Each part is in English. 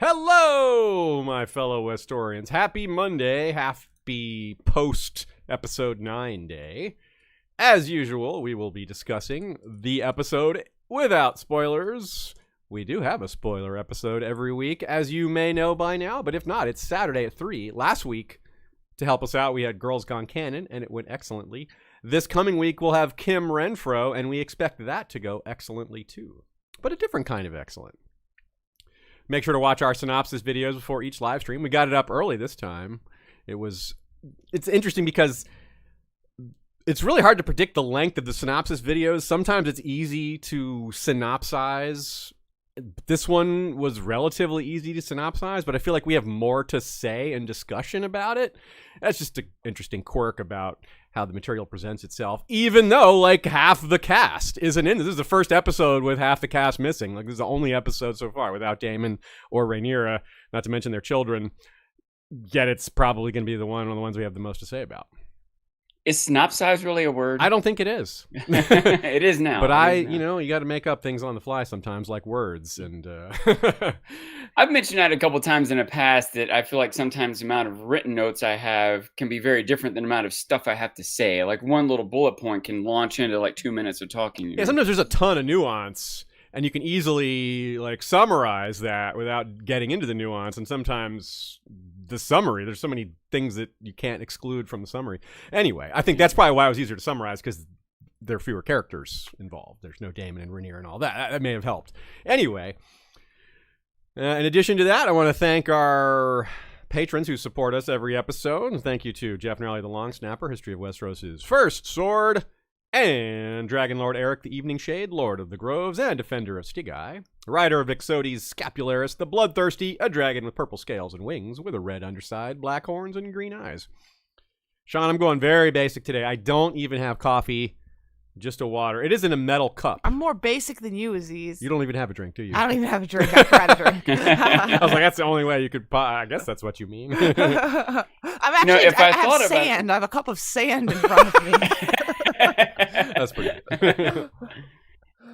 Hello, my fellow Westorians. Happy Monday, happy post-episode 9 day. As usual, we will be discussing the episode without spoilers. We do have a spoiler episode every week, as you may know by now, but if not, it's Saturday at 3. Last week, to help us out, we had Girls Gone Canon, and it went excellently. This coming week, we'll have Kim Renfro, and we expect that to go excellently too. But a different kind of excellent. Make sure to watch our synopsis videos before each live stream. We got it up early this time. It's interesting because it's really hard to predict the length of the synopsis videos. Sometimes it's easy to synopsize. This one was relatively easy to synopsize, but I feel like we have more to say and discussion about it. That's just an interesting quirk about how the material presents itself, even though like half the cast isn't in this. This is the first episode with half the cast missing. Like this is the only episode so far without Daemon or Rhaenyra, not to mention their children. Yet it's probably going to be one of the ones we have the most to say about. Is synopsize really a word? I don't think it is. It is now. But you got to make up things on the fly sometimes, like words. And I've mentioned that a couple times in the past that I feel like sometimes the amount of written notes I have can be very different than the amount of stuff I have to say. Like one little bullet point can launch into like 2 minutes of talking. Yeah, sometimes there's a ton of nuance, and you can easily like summarize that without getting into the nuance. And sometimes the summary, there's so many things that you can't exclude from the summary. Anyway, I think that's probably why it was easier to summarize, because there are fewer characters involved. There's no Daemon and Rhaenyra and all that. That may have helped. Anyway, in addition to that, I want to thank our patrons who support us every episode. And thank you to Jeff Nally, the Long Snapper, History of Westeros' First Sword, and Dragon Lord Eric, the Evening Shade, Lord of the Groves, and Defender of Stygi. Rider of Ixodes, Scapularis, the Bloodthirsty, a dragon with purple scales and wings, with a red underside, black horns, and green eyes. Sean, I'm going very basic today. I don't even have coffee, just a water. It is in a metal cup. I'm more basic than you, Aziz. You don't even have a drink, do you? I don't even have a drink. I tried a drink. I was like, that's the only way you could. I guess that's what you mean. I'm actually. I have sand. I have a cup of sand in front of me. That's pretty good.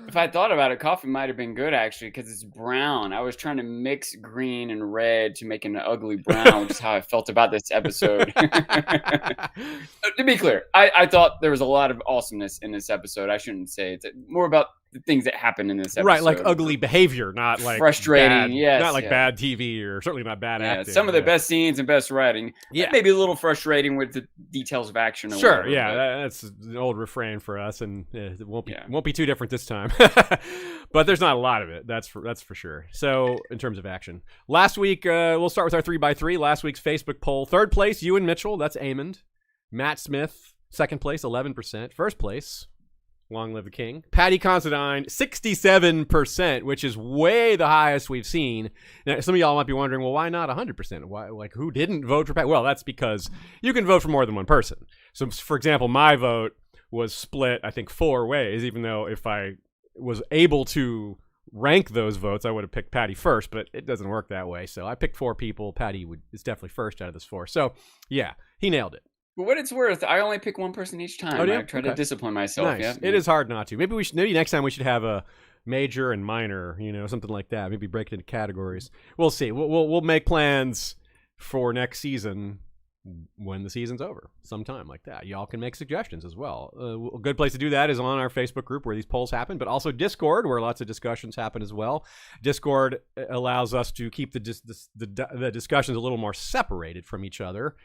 If I thought about it, coffee might have been good actually, because it's brown. I was trying to mix green and red to make an ugly brown, which is how I felt about this episode. To be clear, I thought there was a lot of awesomeness in this episode. I shouldn't say it's more about the things that happened in this episode. Right, like ugly behavior, not like frustrating. Bad, yes, not like bad TV, or certainly not bad acting. Some of the best scenes and best writing. Yeah, maybe a little frustrating with the details of action. Or sure, whatever, yeah, but that's an old refrain for us, and it won't be too different this time. But there's not a lot of it. That's for sure. So in terms of action, last week we'll start with our 3x3. Last week's Facebook poll: third place, Ewan Mitchell. That's Aemond. Matt Smith, second place, 11%. First place, long live the king, Paddy Considine, 67%, which is way the highest we've seen. Now, some of y'all might be wondering, well, why not 100%? Why, like, who didn't vote for Paddy? Well, that's because you can vote for more than one person. So, for example, my vote was split, I think, 4 ways, even though if I was able to rank those votes, I would have picked Paddy first, but it doesn't work that way. So I picked 4 people. Paddy is definitely first out of this 4. So, yeah, he nailed it. For what it's worth, I only pick one person each time. I try to discipline myself. Nice. Yeah. It is hard not to. Maybe next time we should have a major and minor, something like that. Maybe break it into categories. We'll see. We'll make plans for next season when the season's over, sometime like that. Y'all can make suggestions as well. A good place to do that is on our Facebook group where these polls happen, but also Discord, where lots of discussions happen as well. Discord allows us to keep the discussions a little more separated from each other.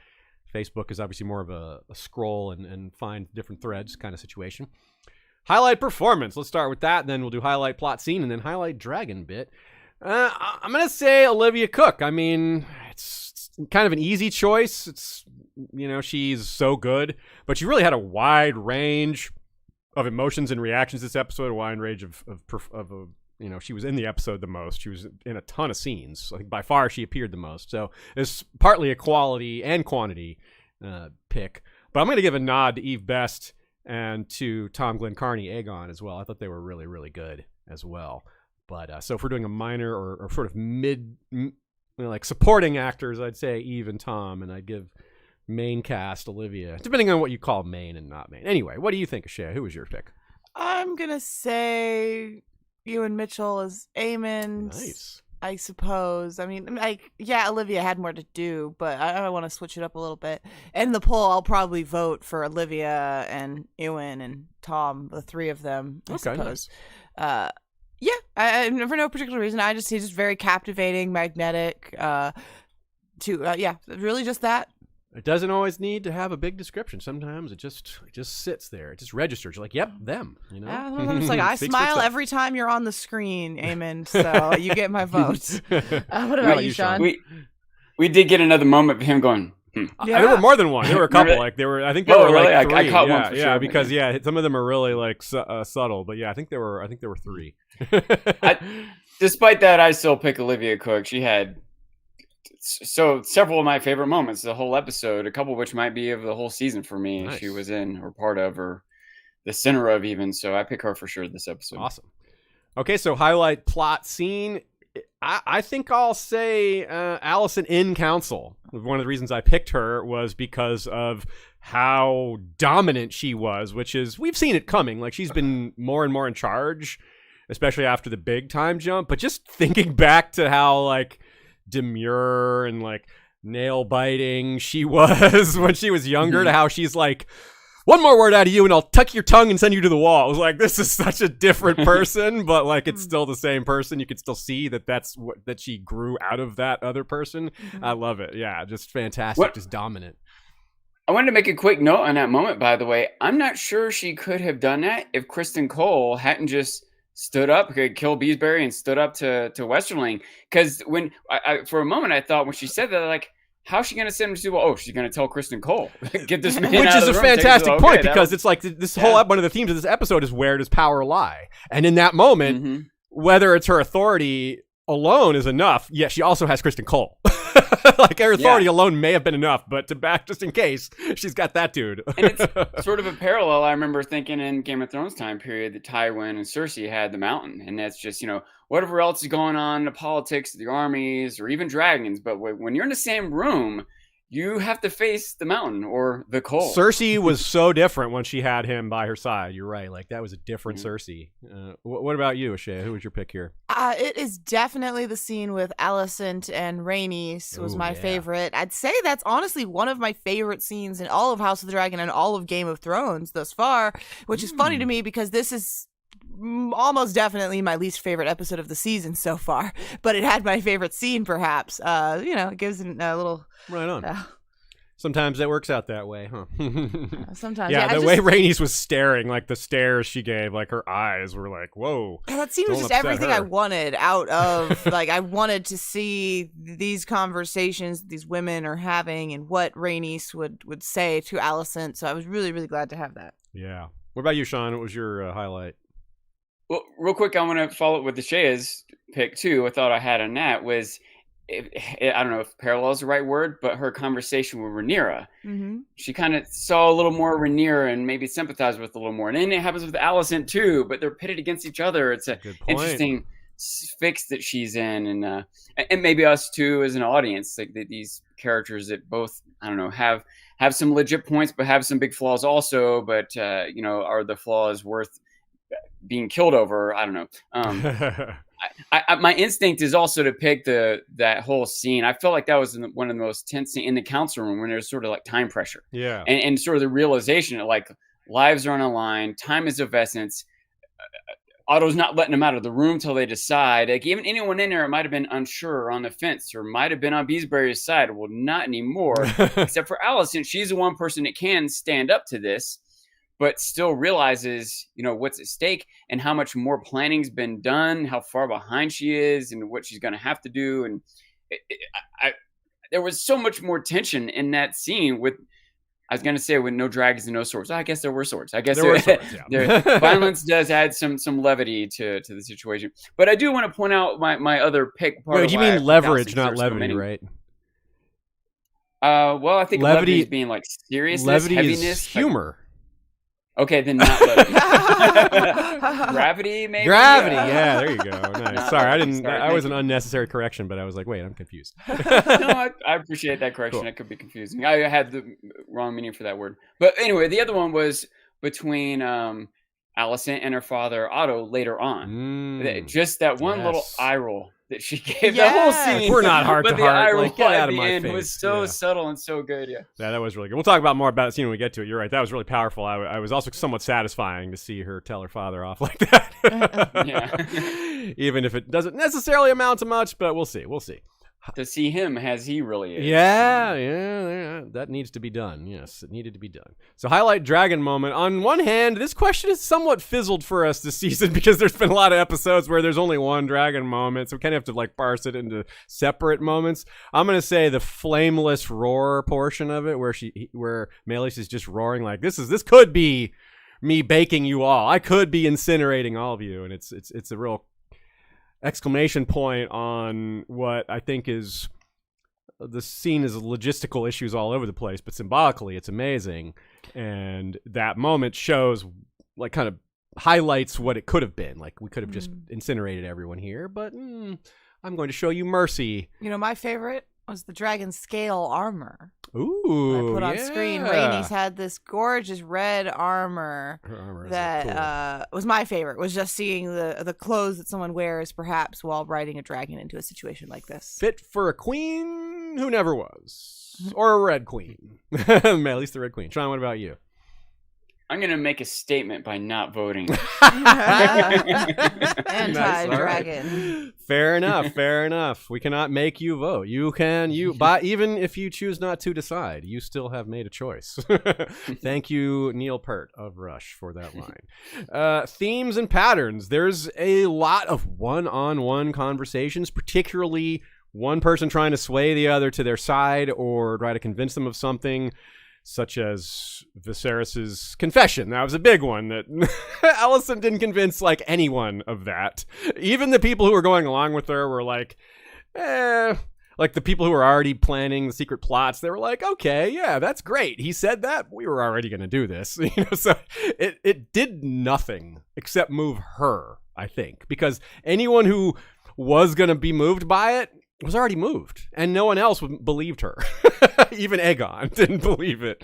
Facebook is obviously more of a scroll and find different threads kind of situation. Highlight performance. Let's start with that. Then we'll do highlight plot scene and then highlight dragon bit. I'm going to say Olivia Cook. I mean, it's kind of an easy choice. It's, she's so good, but she really had a wide range of emotions and reactions this episode, a wide range of she was in the episode the most. She was in a ton of scenes. Like by far, she appeared the most. So it's partly a quality and quantity pick. But I'm going to give a nod to Eve Best and to Tom Glencarney, Aegon, as well. I thought they were really, really good as well. But so if we're doing a minor or sort of mid, like supporting actors, I'd say Eve and Tom, and I'd give main cast Olivia, depending on what you call main and not main. Anyway, what do you think, Shea? Who was your pick? I'm going to say Ewan Mitchell as Aemond. Nice. I suppose. I mean, yeah, Olivia had more to do, but I want to switch it up a little bit. In the poll, I'll probably vote for Olivia and Ewan and Tom, the three of them, I suppose. Nice. Yeah, I for no particular reason. He's just very captivating, magnetic. Yeah, really just that. It doesn't always need to have a big description. Sometimes it just sits there. It just registers. You're like, yep, them. You know, it's like I smile every time you're on the screen, Eamon. So you get my vote. What about you, Sean? We did get another moment of him going. Yeah. There were more than one. There were a couple. I think there were really? like three. I caught one for sure. Because some of them are really like subtle. But yeah, I think there were three. Despite that, I still pick Olivia Cook. She had several of my favorite moments the whole episode, a couple of which might be of the whole season for me. Nice. She was in or part of or the center of even, so I pick her for sure this episode. Awesome. Okay, so highlight plot scene. I think I'll say Alicent in council. One of the reasons I picked her was because of how dominant she was, which is, we've seen it coming. Like, she's been more and more in charge, especially after the big time jump. But just thinking back to how, like, demure and like nail biting she was when she was younger, to how she's like, one more word out of you and I'll tuck your tongue and send you to the wall. I was like, this is such a different person, but like it's still the same person. You can still see that she grew out of that other person. I love it. Yeah, just fantastic. Just dominant. I wanted to make a quick note on that moment, by the way. I'm not sure she could have done that if Kristen Cole hadn't just stood up, could kill Beesbury and stood up to Westerling. Because when I for a moment I thought when she said that, like, how's she going to send him to do? Oh, she's going to tell Kristen Cole, get this man which out is of a the room. fantastic point, because it's like this whole one of the themes of this episode is, where does power lie? And in that moment, whether it's her authority alone is enough, yet she also has Kristen Cole. Like, her authority alone may have been enough, but to back, just in case, she's got that dude. And it's sort of a parallel. I remember thinking in Game of Thrones time period that Tywin and Cersei had the mountain, and that's just, whatever else is going on, the politics, the armies, or even dragons. But when you're in the same room, you have to face the mountain or the cold. Cersei was so different when she had him by her side. You're right. Like, that was a different Cersei. What about you, Ashay? Who was your pick here? It is definitely the scene with Alicent and Rhaenys was my favorite. I'd say that's honestly one of my favorite scenes in all of House of the Dragon and all of Game of Thrones thus far, which is funny to me because this is almost definitely my least favorite episode of the season so far, but it had my favorite scene, perhaps. It gives it a little... Right on. Sometimes that works out that way, huh? Sometimes. Yeah, the way Rhaenys was staring, like the stares she gave, like her eyes were like, whoa. Yeah, that scene was just everything I wanted out of, like, I wanted to see these conversations these women are having and what Rhaenys would say to Alicent, so I was really, really glad to have that. Yeah. What about you, Sean? What was your highlight? Well, real quick, I want to follow up with the Shaya's pick, too. I thought I had on that was... I don't know if parallel is the right word, but her conversation with Rhaenyra. She kind of saw a little more Rhaenyra and maybe sympathized with a little more. And then it happens with Alicent too, but they're pitted against each other. It's an interesting fix that she's in, and maybe us too as an audience, like these characters that both, I don't know, have some legit points, but have some big flaws also. But are the flaws worth being killed over? I don't know. My instinct is also to pick that whole scene. I felt like that was one of the most tense in the council room when there's sort of like time pressure. Yeah. And sort of the realization that like lives are on a line, time is of essence. Otto's not letting them out of the room till they decide. Like, even anyone in there might have been unsure or on the fence or might have been on Beesbury's side. Well, not anymore, except for Alicent. She's the one person that can stand up to this, but still realizes, what's at stake and how much more planning's been done, how far behind she is and what she's going to have to do. And there was so much more tension in that scene with no dragons and no swords. I guess there were swords. I guess there were swords, yeah. Violence does add some levity to the situation. But I do want to point out my other pick. Wait, you mean leverage, not levity, right? Well, I think levity is being like seriousness, levity heaviness. Is humor. Okay, then not levity. Gravity, maybe? Gravity, yeah, there you go. Nice. Sorry, I was an unnecessary correction, but I was like, wait, I'm confused. No, I appreciate that correction. Cool. It could be confusing. I had the wrong meaning for that word. But anyway, the other one was between Alicent and her father, Otto, later on. Just that one little eye roll that she gave the whole Yeah. scene. Like, we're not heart but to the heart. eye Like, roll get at out of the my end face. was so Yeah. subtle and so good. Yeah. Yeah, that was really good. We'll talk about more about the scene when we get to it. You're right. That was really powerful. I was also somewhat satisfying to see her tell her father off like that. Yeah. Even if it doesn't necessarily amount to much, but we'll see. We'll see. To see him as he really is. Yeah, that needs to be done. Yes, it needed to be done. So, highlight dragon moment. On one hand, this question is somewhat fizzled for us this season because there's been a lot of episodes where there's only one dragon moment, so we kind of have to like parse it into separate moments. I'm gonna say the flameless roar portion of it, where Melis is just roaring like this could be me baking you all. I could be incinerating all of you, and it's a real exclamation point on what I think is the scene is logistical issues all over the place, but symbolically it's amazing. And that moment shows, like, kind of highlights what it could have been. Like, we could have just incinerated everyone here, but I'm going to show you mercy. You know, my favorite was the dragon scale armor. Ooh, I put on screen. Rhaenys had this gorgeous red armor. Her armor is that cool. was my favorite. Was just seeing the clothes that someone wears, perhaps while riding a dragon into a situation like this. Fit for a queen who never was, or a red queen. At least the red queen. Sean, what about you? I'm going to make a statement by not voting. Anti-dragon. Right. Fair enough. We cannot make you vote. But even if you choose not to decide, you still have made a choice. Thank you, Neil Peart of Rush, for that line. Themes and patterns. There's a lot of one-on-one conversations, particularly one person trying to sway the other to their side or try to convince them of something, such as Viserys's confession. That was a big one that Alicent didn't convince like anyone of that. Even the people who were going along with her were like, like the people who were already planning the secret plots, they were like, okay, yeah, that's great. He said that. We were already going to do this. So it did nothing except move her, I think, because anyone who was going to be moved by it was already moved, and no one else believed her. Even Aegon didn't believe it.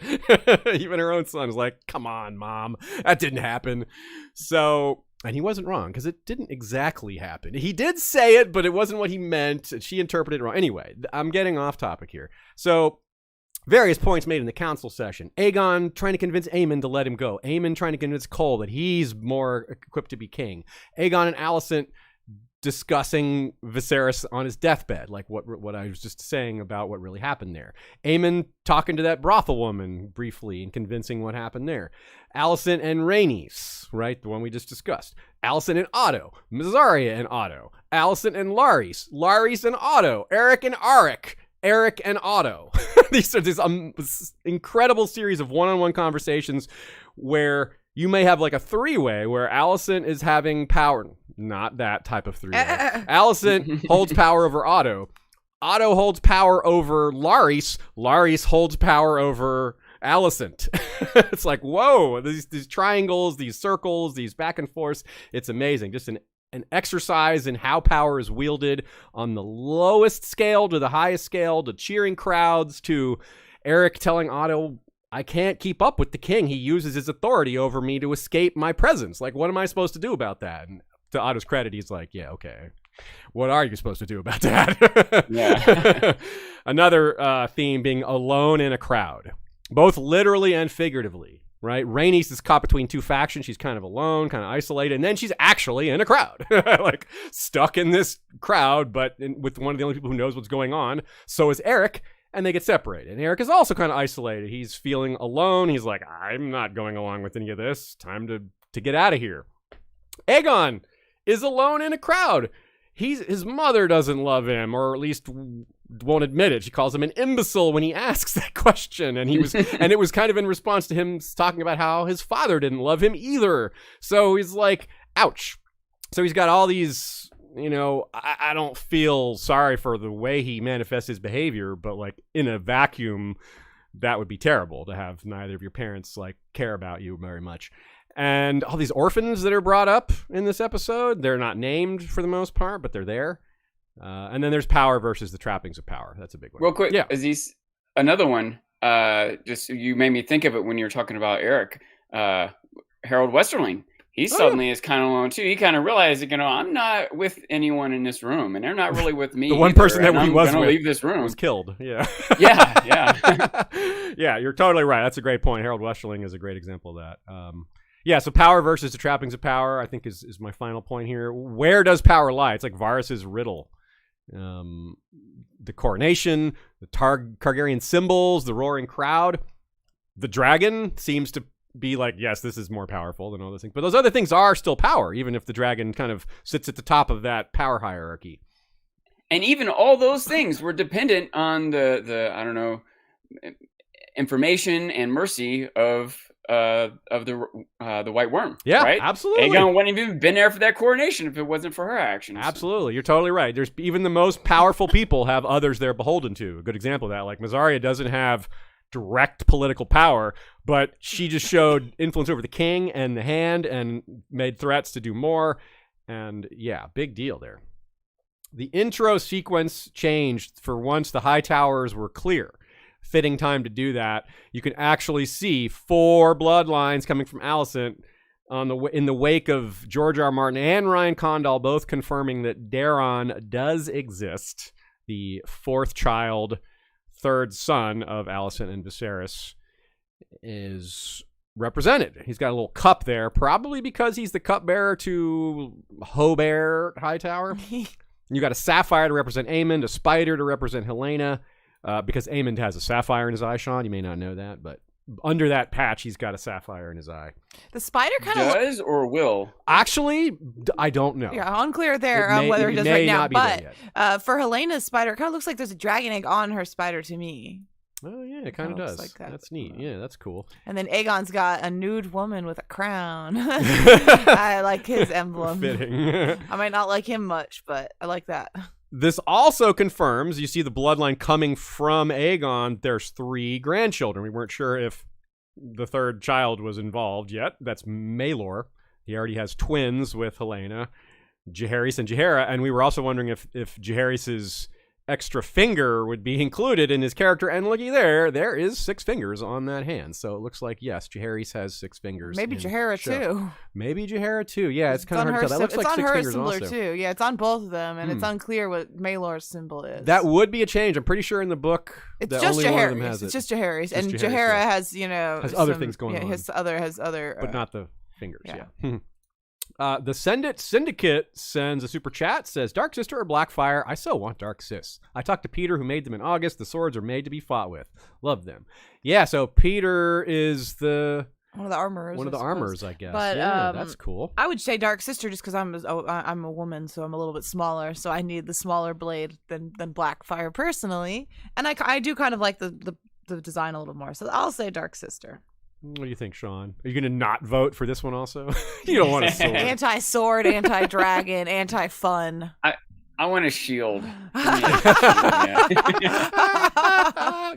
Even her own son was like, come on, Mom, that didn't happen. So, and he wasn't wrong, because it didn't exactly happen. He did say it, but it wasn't what he meant. She interpreted it wrong. Anyway, I'm getting off topic here. So, various points made in the council session. Aegon trying to convince Aemon to let him go. Aemon trying to convince Cole that he's more equipped to be king. Aegon and Alicent discussing Viserys on his deathbed, like what I was just saying about what really happened there. Aemon talking to that brothel woman briefly and convincing what happened there. Alicent and Rhaenys, right, the one we just discussed. Alicent and Otto. Missaria and Otto. Alicent and Larys. Larys and Otto. Eric and Arik. Eric and Otto. These are this incredible series of one-on-one conversations where you may have like a three-way where Alicent is having power. Not that type of three-way. Alicent holds power over Otto. Otto holds power over Larys. Larys holds power over Alicent. It's like, whoa, these triangles, these circles, these back and forths. It's amazing. Just an exercise in how power is wielded on the lowest scale to the highest scale, to cheering crowds, to Eric telling Otto, I can't keep up with the king. He uses his authority over me to escape my presence. Like, what am I supposed to do about that? And to Otto's credit, he's like, yeah, okay. What are you supposed to do about that? Yeah. Another theme being alone in a crowd, both literally and figuratively, right? Rhaenys is caught between two factions. She's kind of alone, kind of isolated, and then she's actually in a crowd, like stuck in this crowd, but with one of the only people who knows what's going on. So is Eric. And they get separated. And Eric is also kind of isolated. He's feeling alone. He's like, I'm not going along with any of this. Time to get out of here. Aegon is alone in a crowd. His mother doesn't love him, or at least won't admit it. She calls him an imbecile when he asks that question. And and it was kind of in response to him talking about how his father didn't love him either. So he's like, ouch. So he's got all these, I don't feel sorry for the way he manifests his behavior, but like in a vacuum, that would be terrible to have neither of your parents like care about you very much. And all these orphans that are brought up in this episode, they're not named for the most part, but they're there. And then there's power versus the trappings of power. That's a big one. Real quick, yeah. Aziz, another one. Just you made me think of it when you were talking about Eric. Harold Westerling. he suddenly is kind of alone too. He kind of realized, I'm not with anyone in this room, and they're not really with me. The one either, person that he was gonna with leave this room was killed. Yeah. Yeah. Yeah, you're totally right. That's a great point. Harold Westerling is a great example of that. Yeah, so power versus the trappings of power, I think, is my final point here. Where does power lie? It's like Varys's riddle. The coronation, the Targaryen symbols, the roaring crowd. The dragon seems to be like, yes, this is more powerful than all those things. But those other things are still power, even if the dragon kind of sits at the top of that power hierarchy. And even all those things were dependent on the I don't know, information and mercy of the White Worm. Yeah, right? absolutely. Aegon wouldn't have even been there for that coronation if it wasn't for her actions. Absolutely. You're totally right. There's even the most powerful people have others they're beholden to. A good example of that, like Mysaria doesn't have direct political power, but she just showed influence over the king and the hand and made threats to do more. And yeah, big deal there. The intro sequence changed for once the high towers were clear. Fitting time to do that. You can actually see 4 bloodlines coming from Alicent in the wake of George R. R. Martin and Ryan Condal both confirming that Daeron does exist, the 4th child, 3rd son of Alicent and Viserys, is represented. He's got a little cup there, probably because he's the cupbearer to Hobart Hightower. You got a sapphire to represent Aemond, a spider to represent Helena, because Aemond has a sapphire in his eye, Sean. You may not know that, but under that patch, he's got a sapphire in his eye. The spider kind of does or will? Actually, I don't know. Yeah, unclear there whether it does right now. But for Helena's spider, it kind of looks like there's a dragon egg on her spider to me. Oh, yeah, it kind of does. Like that. That's neat. Yeah, that's cool. And then Aegon's got a nude woman with a crown. I like his emblem. Fitting. I might not like him much, but I like that. This also confirms, you see the bloodline coming from Aegon, there's 3 grandchildren. We weren't sure if the 3rd child was involved yet. That's Maelor. He already has twins with Helena, Jaehaerys and Jaehaera, and we were also wondering if Jaehaerys' extra finger would be included in his character, and looky there is 6 fingers on that hand. So it looks like, yes, Jaehaerys has 6 fingers. Maybe Jaehaera too. Maybe Jaehaera too. Yeah, it's kind of hard to tell. That looks like 6 fingers also. It's on her symbol too. Yeah, it's on both of them, and it's unclear what Maelor's symbol is. That would be a change. I'm pretty sure in the book, it's just Jaehaerys. It's just Jaehaerys, and Jaehaera has has other things going on. Has other, but not the fingers. Yeah. The Syndicate sends a super chat, says, Dark Sister or Blackfire? I so want Dark Sis. I talked to Peter, who made them in August. The swords are made to be fought with. Love them. Yeah, so Peter is one of the armorers. One of the armorers, I guess. But, yeah, that's cool. I would say Dark Sister just because I'm a woman, so I'm a little bit smaller, so I need the smaller blade than Blackfire personally. And I do kind of like the design a little more, so I'll say Dark Sister. What do you think, Sean? Are you going to not vote for this one also? You don't want a sword. Anti-sword, anti-dragon, anti-fun. I want a shield.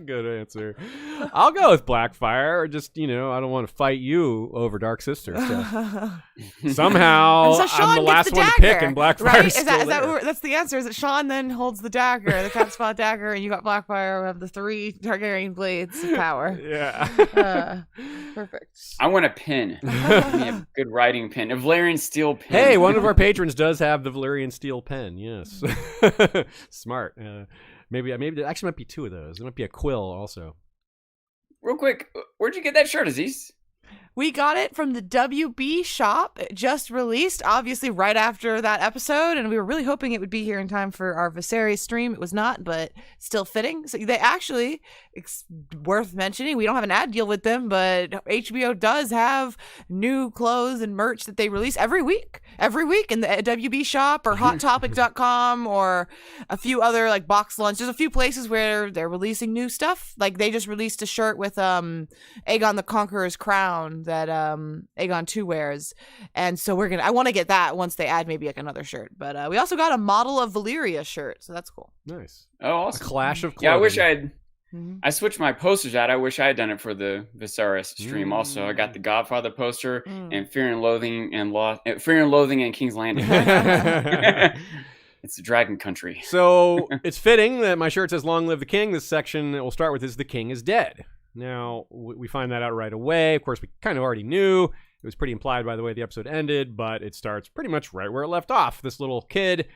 Good answer. I'll go with Blackfire. Just, I don't want to fight you over Dark Sister. So. Somehow, so I'm the last one to pick, and Blackfire's right? still there. That's the answer. Is that Sean then holds the dagger, the cat spot dagger, and you got Blackfire who have the 3 Targaryen blades of power. Yeah. Perfect. I want a pin. A good writing pin. A Valyrian steel pen. Hey, one of our patrons does have the Valyrian steel pen. Yes. Smart. Maybe there actually might be 2 of those. There might be a quill also. Real quick, where'd you get that shirt, Aziz? We got it from the WB shop. It just released, obviously, right after that episode, and we were really hoping it would be here in time for our Viserys stream. It was not, but still fitting. So they actually, it's worth mentioning, we don't have an ad deal with them, but HBO does have new clothes and merch that they release every week in the WB shop or HotTopic.com or a few other like box lunch. There's a few places where they're releasing new stuff. Like they just released a shirt with Aegon the Conqueror's crown that Aegon 2 wears, and so I want to get that once they add maybe like another shirt. But we also got a model of Valyria shirt, so that's cool. Nice. Oh, awesome. A clash of clothing. Yeah, I wish I switched my posters out. I wish I had done it for the Viserys stream. Also, I got the Godfather poster and Fear and Loathing and King's Landing. It's the Dragon Country. So it's fitting that my shirt says "Long Live the King." This section that we'll start with is "The King is Dead." Now, we find that out right away. Of course, we kind of already knew. It was pretty implied by the way the episode ended, but it starts pretty much right where it left off. This little kid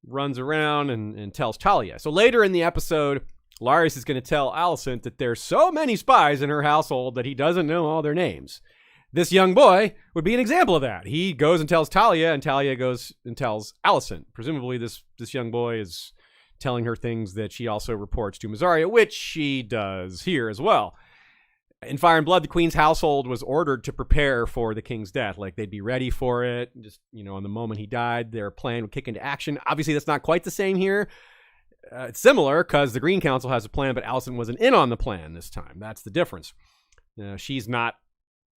runs around and tells Talia. So later in the episode, Larys is going to tell Alicent that there's so many spies in her household that he doesn't know all their names. This young boy would be an example of that. He goes and tells Talia, and Talia goes and tells Alicent. Presumably this young boy is telling her things that she also reports to Mysaria, which she does here as well. In Fire and Blood, the Queen's household was ordered to prepare for the king's death. Like, they'd be ready for it. Just, on the moment he died, their plan would kick into action. Obviously, that's not quite the same here. It's similar because the Green Council has a plan, but Alicent wasn't in on the plan this time. That's the difference. She's not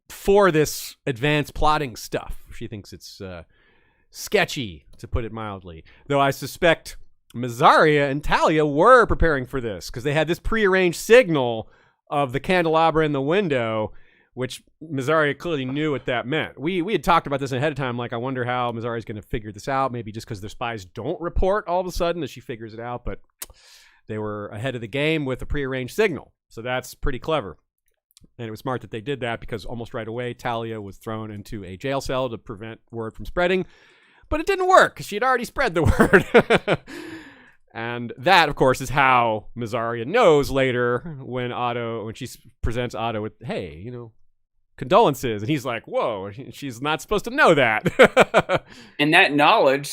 for this advanced plotting stuff. She thinks it's sketchy, to put it mildly. Though I suspect Mysaria and Talia were preparing for this because they had this prearranged signal of the candelabra in the window, which Mysaria clearly knew what that meant. We had talked about this ahead of time. Like, I wonder how Mysaria going to figure this out. Maybe just because their spies don't report all of a sudden that she figures it out. But they were ahead of the game with a prearranged signal. So that's pretty clever. And it was smart that they did that because almost right away, Talia was thrown into a jail cell to prevent word from spreading. But it didn't work because she had already spread the word. And that, of course, is how Mysaria knows later when she presents Otto with, hey, condolences. And he's like, whoa, she's not supposed to know that. And that knowledge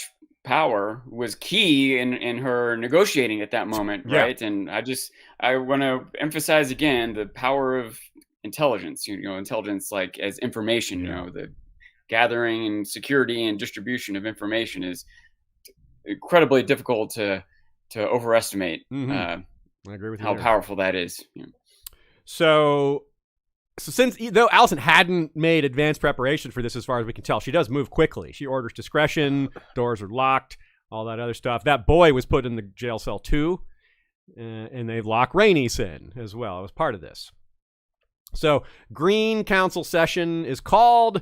/ power was key in her negotiating at that moment, right? Yeah. And I want to emphasize again the power of intelligence, intelligence like as information, the gathering and security and distribution of information is incredibly difficult to overestimate. I agree with you how there. Powerful that is. Yeah. So though Alicent hadn't made advanced preparation for this, as far as we can tell, she does move quickly. She orders discretion, doors are locked, all that other stuff. That boy was put in the jail cell too, and they lock Rhaenys in as well. It was part of this. So Green Council session is called.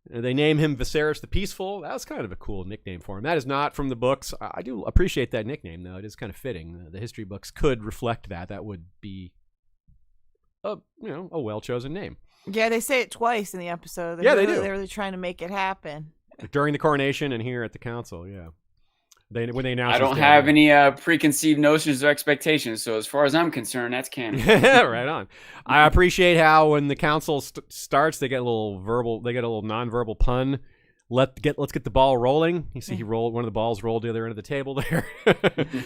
They name him Viserys the Peaceful. That was kind of a cool nickname for him. That is not from the books. I do appreciate that nickname, though. It is kind of fitting. The history books could reflect that. That would be a well-chosen name. Yeah, they say it twice in the episode. They do. They're really trying to make it happen. During the coronation and here at the council, yeah. When they announce, I don't have any preconceived notions or expectations, so as far as I'm concerned, that's canon. Right on. I appreciate how when the council starts, they get a little nonverbal pun. Let's get the ball rolling. You see, one of the balls rolled the other end of the table there.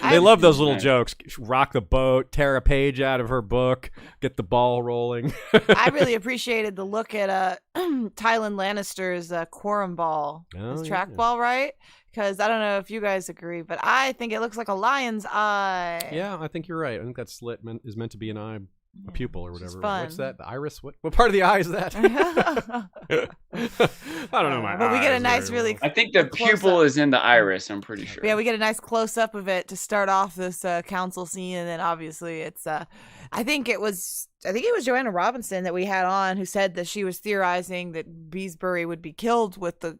They love those little jokes. Rock the boat, tear a page out of her book, get the ball rolling. I really appreciated the look at Tywin Lannister's quorum ball, his trackball, right? Because I don't know if you guys agree, but I think it looks like a lion's eye. Yeah, I think you're right. I think that slit is meant to be an eye, a pupil or whatever. Fun. What's that? The iris? What part of the eye is that? I don't know my but we get a nice, really. I think the pupil is in the iris. I'm pretty sure. Yeah, we get a nice close up of it to start off this council scene, and then obviously it's. I think it was Joanna Robinson that we had on who said that she was theorizing that Beesbury would be killed with the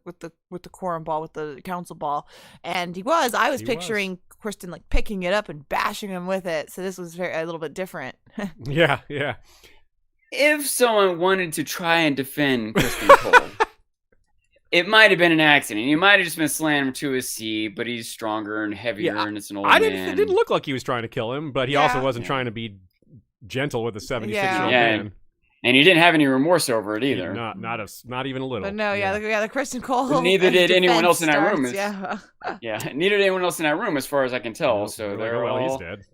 quorum ball, with the council ball, and he was. I was picturing Kristen like picking it up and bashing him with it. So this was a little bit different. Yeah. If someone wanted to try and defend Kristen Cole, it might have been an accident. He might have just been slamming him to his seat, but he's stronger and heavier, and it's an old man. It didn't look like he was trying to kill him, but he also wasn't trying to be gentle with a 76-year-old man. And he didn't have any remorse over it either. Not even a little. But no, the Kristen Cole. But neither did anyone else in that room. Yeah, neither did anyone else in that room, as far as I can tell. No, so they're he's all dead.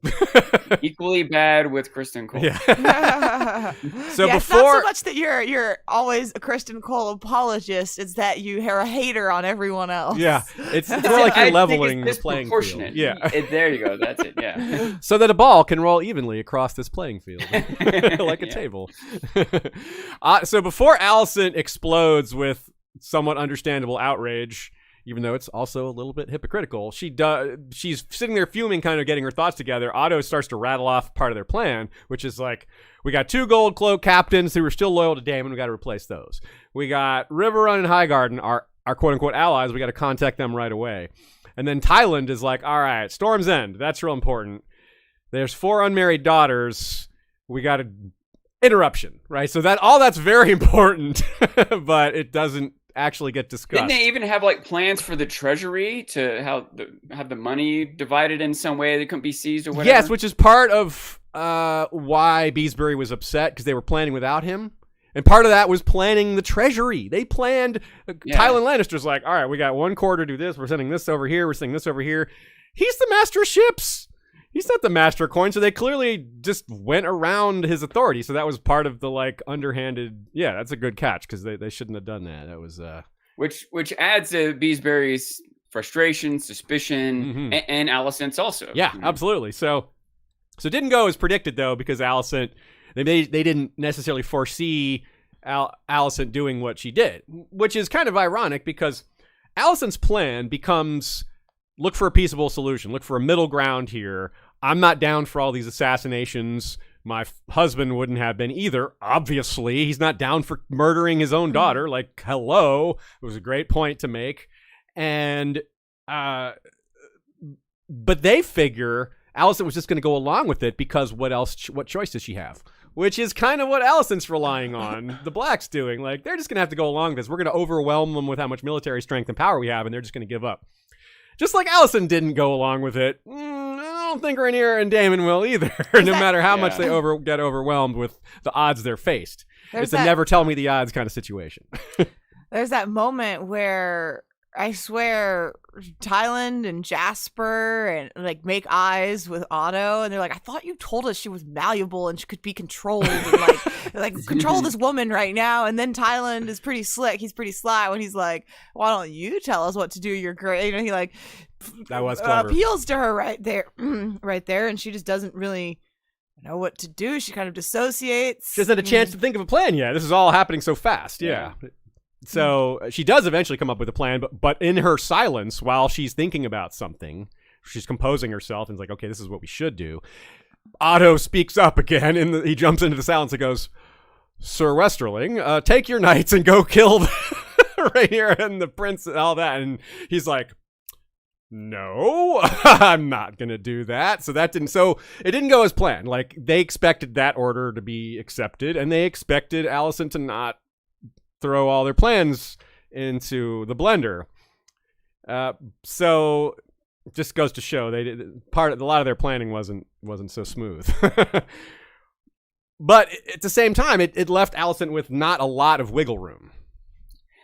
equally bad with Kristen Cole. Yeah. So before, before, it's not so much that you're always a Kristen Cole apologist; it's that you are a hater on everyone else. Yeah, it's more like you're leveling the playing field. Yeah, there you go. That's it. Yeah. So that a ball can roll evenly across this playing field, like a table. So before Alicent explodes with somewhat understandable outrage, even though it's also a little bit hypocritical, she's sitting there fuming, kind of getting her thoughts together. Otto starts to rattle off part of their plan, which is like, we got 2 gold cloak captains who are still loyal to Daemon. We got to replace those. We got Riverrun and Highgarden, our quote unquote allies. We got to contact them right away. And then Tyland is like, all right, Storm's End. That's real important. There's 4 unmarried daughters. We got to interruption, right? So that all that's very important, but it doesn't actually get discussed. Didn't they even have like plans for the treasury to have the money divided in some way that couldn't be seized or whatever? Yes, which is part of why Beesbury was upset, because they were planning without him. And part of that was planning the treasury. They planned. Tywin Lannister's like, all right, we got 1 quarter to do this. We're sending this over here. We're sending this over here. He's the master of ships. He's not the master of coin. So they clearly just went around his authority. So that was part of the like underhanded. Yeah, that's a good catch, because they shouldn't have done that. That was which adds to Beesbury's frustration, suspicion, and Alicent's also. Yeah, absolutely. So it didn't go as predicted though, because Alicent. They didn't necessarily foresee Alicent doing what she did, which is kind of ironic, because Alicent's plan becomes look for a peaceable solution, look for a middle ground here. I'm not down for all these assassinations. My husband wouldn't have been either. Obviously, he's not down for murdering his own daughter. Like, hello, it was a great point to make. And but they figure Alicent was just going to go along with it, because what choice does she have? Which is kind of what Alicent's relying on the Blacks doing. Like, they're just going to have to go along with this. We're going to overwhelm them with how much military strength and power we have, and they're just going to give up. Just like Alicent didn't go along with it, I don't think Rhaenyra and Daemon will either, no matter how much they get overwhelmed with the odds they're faced. It's a never tell me the odds kind of situation. There's that moment where I swear Tyland and Jasper and like make eyes with Otto, and they're like, I thought you told us she was malleable and she could be controlled, and like control this woman right now. And then Tyland is pretty slick. He's pretty sly when he's like, why don't you tell us what to do? You're great. And he like that was clever. Appeals to her right there, and she just doesn't really know what to do. She kind of dissociates. She hasn't had a chance to think of a plan yet. This is all happening so fast. Yeah. So she does eventually come up with a plan, but in her silence, while she's thinking about something, she's composing herself and is like, okay, this is what we should do. Otto speaks up again, and he jumps into the silence and goes, Sir Westerling, take your knights and go kill Rhaenyra and the prince and all that. And he's like, no, I'm not going to do that. So it didn't go as planned. Like, they expected that order to be accepted, and they expected Alicent to not throw all their plans into the blender. So just goes to show a lot of their planning wasn't so smooth. But at the same time, it left Alicent with not a lot of wiggle room.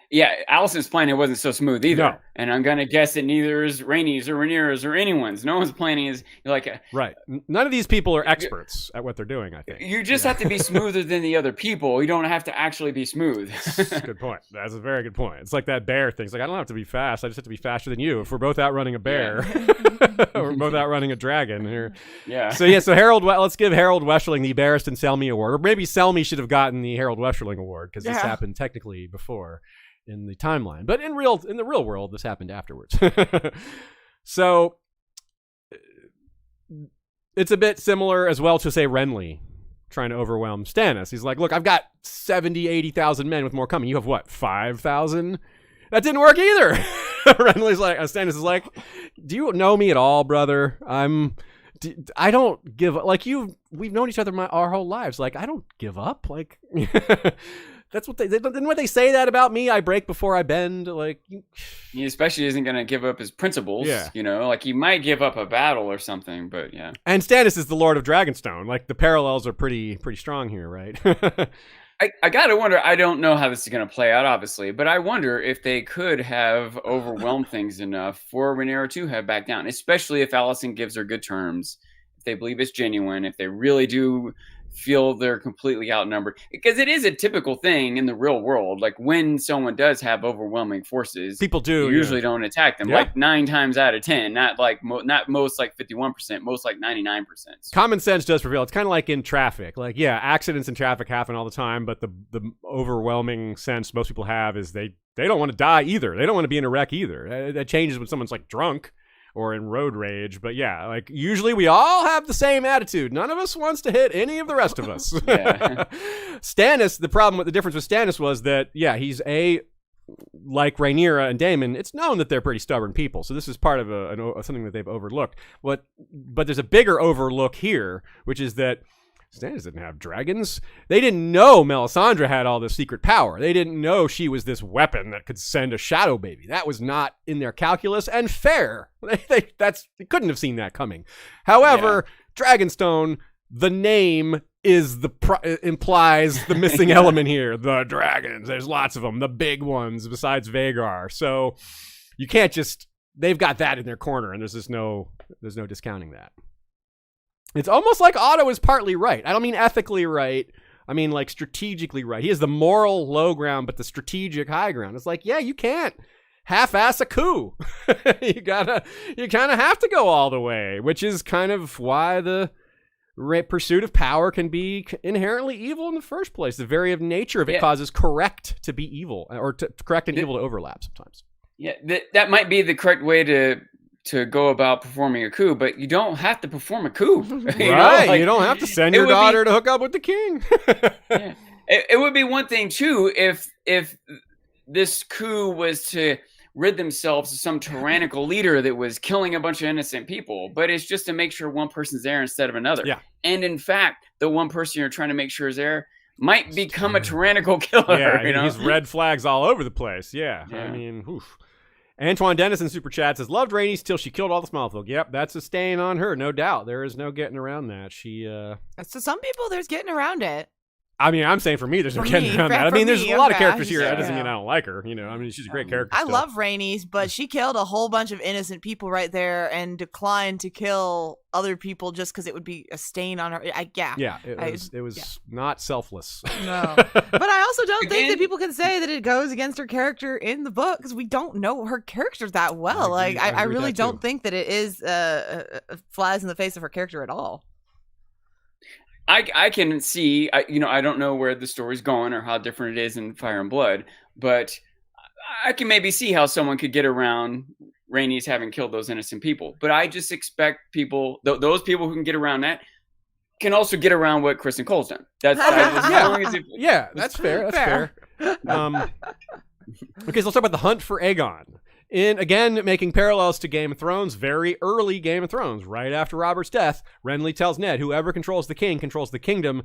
Yeah, Alicent's planning wasn't so smooth either. No. And I'm going to guess that neither is Rhaenys or Rhaenyra's or anyone's. No one's planning is like... Right. None of these people are experts at what they're doing, I think. You just have to be smoother than the other people. You don't have to actually be smooth. Good point. That's a very good point. It's like that bear thing. It's like, I don't have to be fast. I just have to be faster than you. If we're both outrunning a bear, we're both outrunning a dragon here. Yeah. So let's give Harold Westerling the Barristan Selmy Award. Or maybe Selmy should have gotten the Harold Westerling Award, because this happened technically before in the timeline, but in the real world, this happened afterwards. So it's a bit similar as well to, say, Renly trying to overwhelm Stannis. He's like, look, I've got 70, 80,000 men with more coming. You have what, 5,000? That didn't work either. Renly's like, Stannis is like, do you know me at all, brother? I don't give up. Like, we've known each other our whole lives. Like, I don't give up. Like, that's what didn't they say that about me? I break before I bend. Like, he especially isn't going to give up his principles. Yeah. Like he might give up a battle or something, but yeah. And Stannis is the Lord of Dragonstone. Like, the parallels are pretty strong here, right? I gotta wonder. I don't know how this is going to play out, obviously, but I wonder if they could have overwhelmed things enough for Rhaenyra to have backed down, especially if Alicent gives her good terms, if they believe it's genuine, if they really do feel they're completely outnumbered, because it is a typical thing in the real world. Like, when someone does have overwhelming forces, people usually don't attack them. Like 9 times out of 10, not most like 51%, most like 99%. Common sense does prevail. It's kind of like in traffic. Like, yeah, accidents in traffic happen all the time, but the overwhelming sense most people have is they don't want to die either. They don't want to be in a wreck either. That changes when someone's like drunk or in road rage. But yeah, like, usually we all have the same attitude. None of us wants to hit any of the rest of us. Stannis, the difference with Stannis was that, yeah, he's like Rhaenyra and Daemon, it's known that they're pretty stubborn people. So this is part of something that they've overlooked. But there's a bigger overlook here, which is that Stannis didn't have dragons. They didn't know Melisandre had all this secret power. They didn't know she was this weapon that could send a shadow baby. That was not in their calculus, and fair. They couldn't have seen that coming. However, Dragonstone, the name implies the missing element here. The dragons. There's lots of them. The big ones besides Vhagar. So you can't just. They've got that in their corner, and there's no discounting that. It's almost like Otto is partly right. I don't mean ethically right. I mean like strategically right. He has the moral low ground, but the strategic high ground. It's like, yeah, you can't half-ass a coup. you kind of have to go all the way, which is kind of why the pursuit of power can be inherently evil in the first place. The very nature of it causes correct to be evil, or correct and evil to overlap sometimes. Yeah, that might be the correct way to go about performing a coup, but you don't have to perform a coup. You don't have to send your daughter to hook up with the king. Yeah. It would be one thing too if this coup was to rid themselves of some tyrannical leader that was killing a bunch of innocent people, but it's just to make sure one person's there instead of another. Yeah. And in fact, the one person you're trying to make sure is there might become a tyrannical killer. Yeah, he's red flags all over the place. Yeah. I mean, oof. Antoine Dennison super chat says, loved Rhaenys till she killed all the small folk. Yep, that's a stain on her, no doubt. There is no getting around that. So some people, there's getting around it. I mean, I'm saying for me, there's no getting around that. I mean, there's a lot of characters here. That doesn't mean I don't like her. I mean, she's a great character. I love Rhaenys, but she killed a whole bunch of innocent people right there and declined to kill other people just because it would be a stain on her. It was not selfless. No, but I also don't think that people can say that it goes against her character in the book because we don't know her character that well. I really don't think that it is flies in the face of her character at all. I can see, I don't know where the story's going or how different it is in Fire and Blood, but I can maybe see how someone could get around Rhaenys having killed those innocent people. But I just expect those people who can get around that can also get around what Kristen Cole's done. That's fair. That's fair. Okay, so let's talk about the hunt for Aegon. Again, making parallels to Game of Thrones, very early Game of Thrones, right after Robert's death, Renly tells Ned, whoever controls the king controls the kingdom.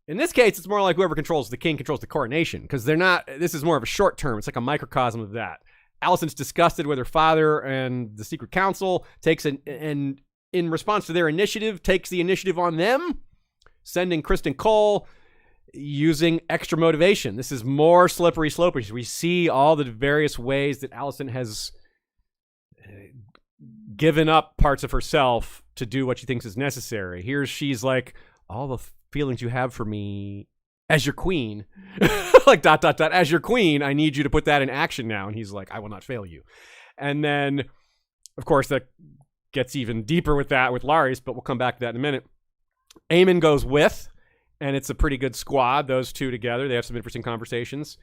In this case, it's more like whoever controls the king controls the coronation, because this is more of a short term. It's like a microcosm of that. Alicent's disgusted with her father and the Secret Council, and in response to their initiative, takes the initiative on them, sending Kristen Cole, using extra motivation. This is more slippery slope. We see all the various ways that Alicent has given up parts of herself to do what she thinks is necessary. Here she's like, all the feelings you have for me as your queen, like ... as your queen, I need you to put that in action now. And he's like, I will not fail you. And then, of course, that gets even deeper with Larys, but we'll come back to that in a minute. Aemon goes with, and it's a pretty good squad, those two together. They have some interesting conversations.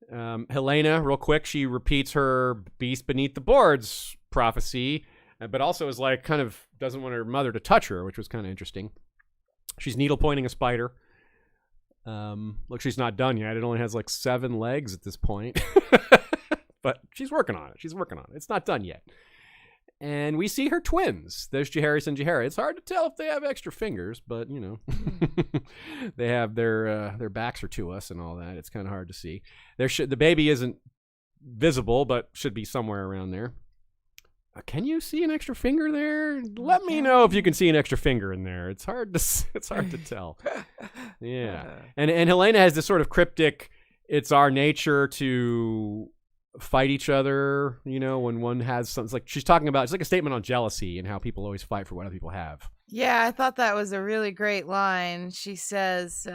Helena, real quick, she repeats her beast beneath the boards prophecy, but also is like kind of doesn't want her mother to touch her, which was kind of interesting. She's needle pointing a spider. Look, she's not done yet. It only has like 7 legs at this point. But she's working on it. It's not done yet. And we see her twins. There's Jaehaerys and Jaehaera. It's hard to tell if they have extra fingers, but, they have their backs are to us and all that. It's kind of hard to see. The baby isn't visible, but should be somewhere around there. Can you see an extra finger there? Let me know if you can see an extra finger in there. It's hard to tell. Yeah. And Helena has this sort of cryptic, it's our nature to fight each other, when one has something. It's like she's talking about, it's like a statement on jealousy and how people always fight for what other people have. Yeah, I thought that was a really great line. She says,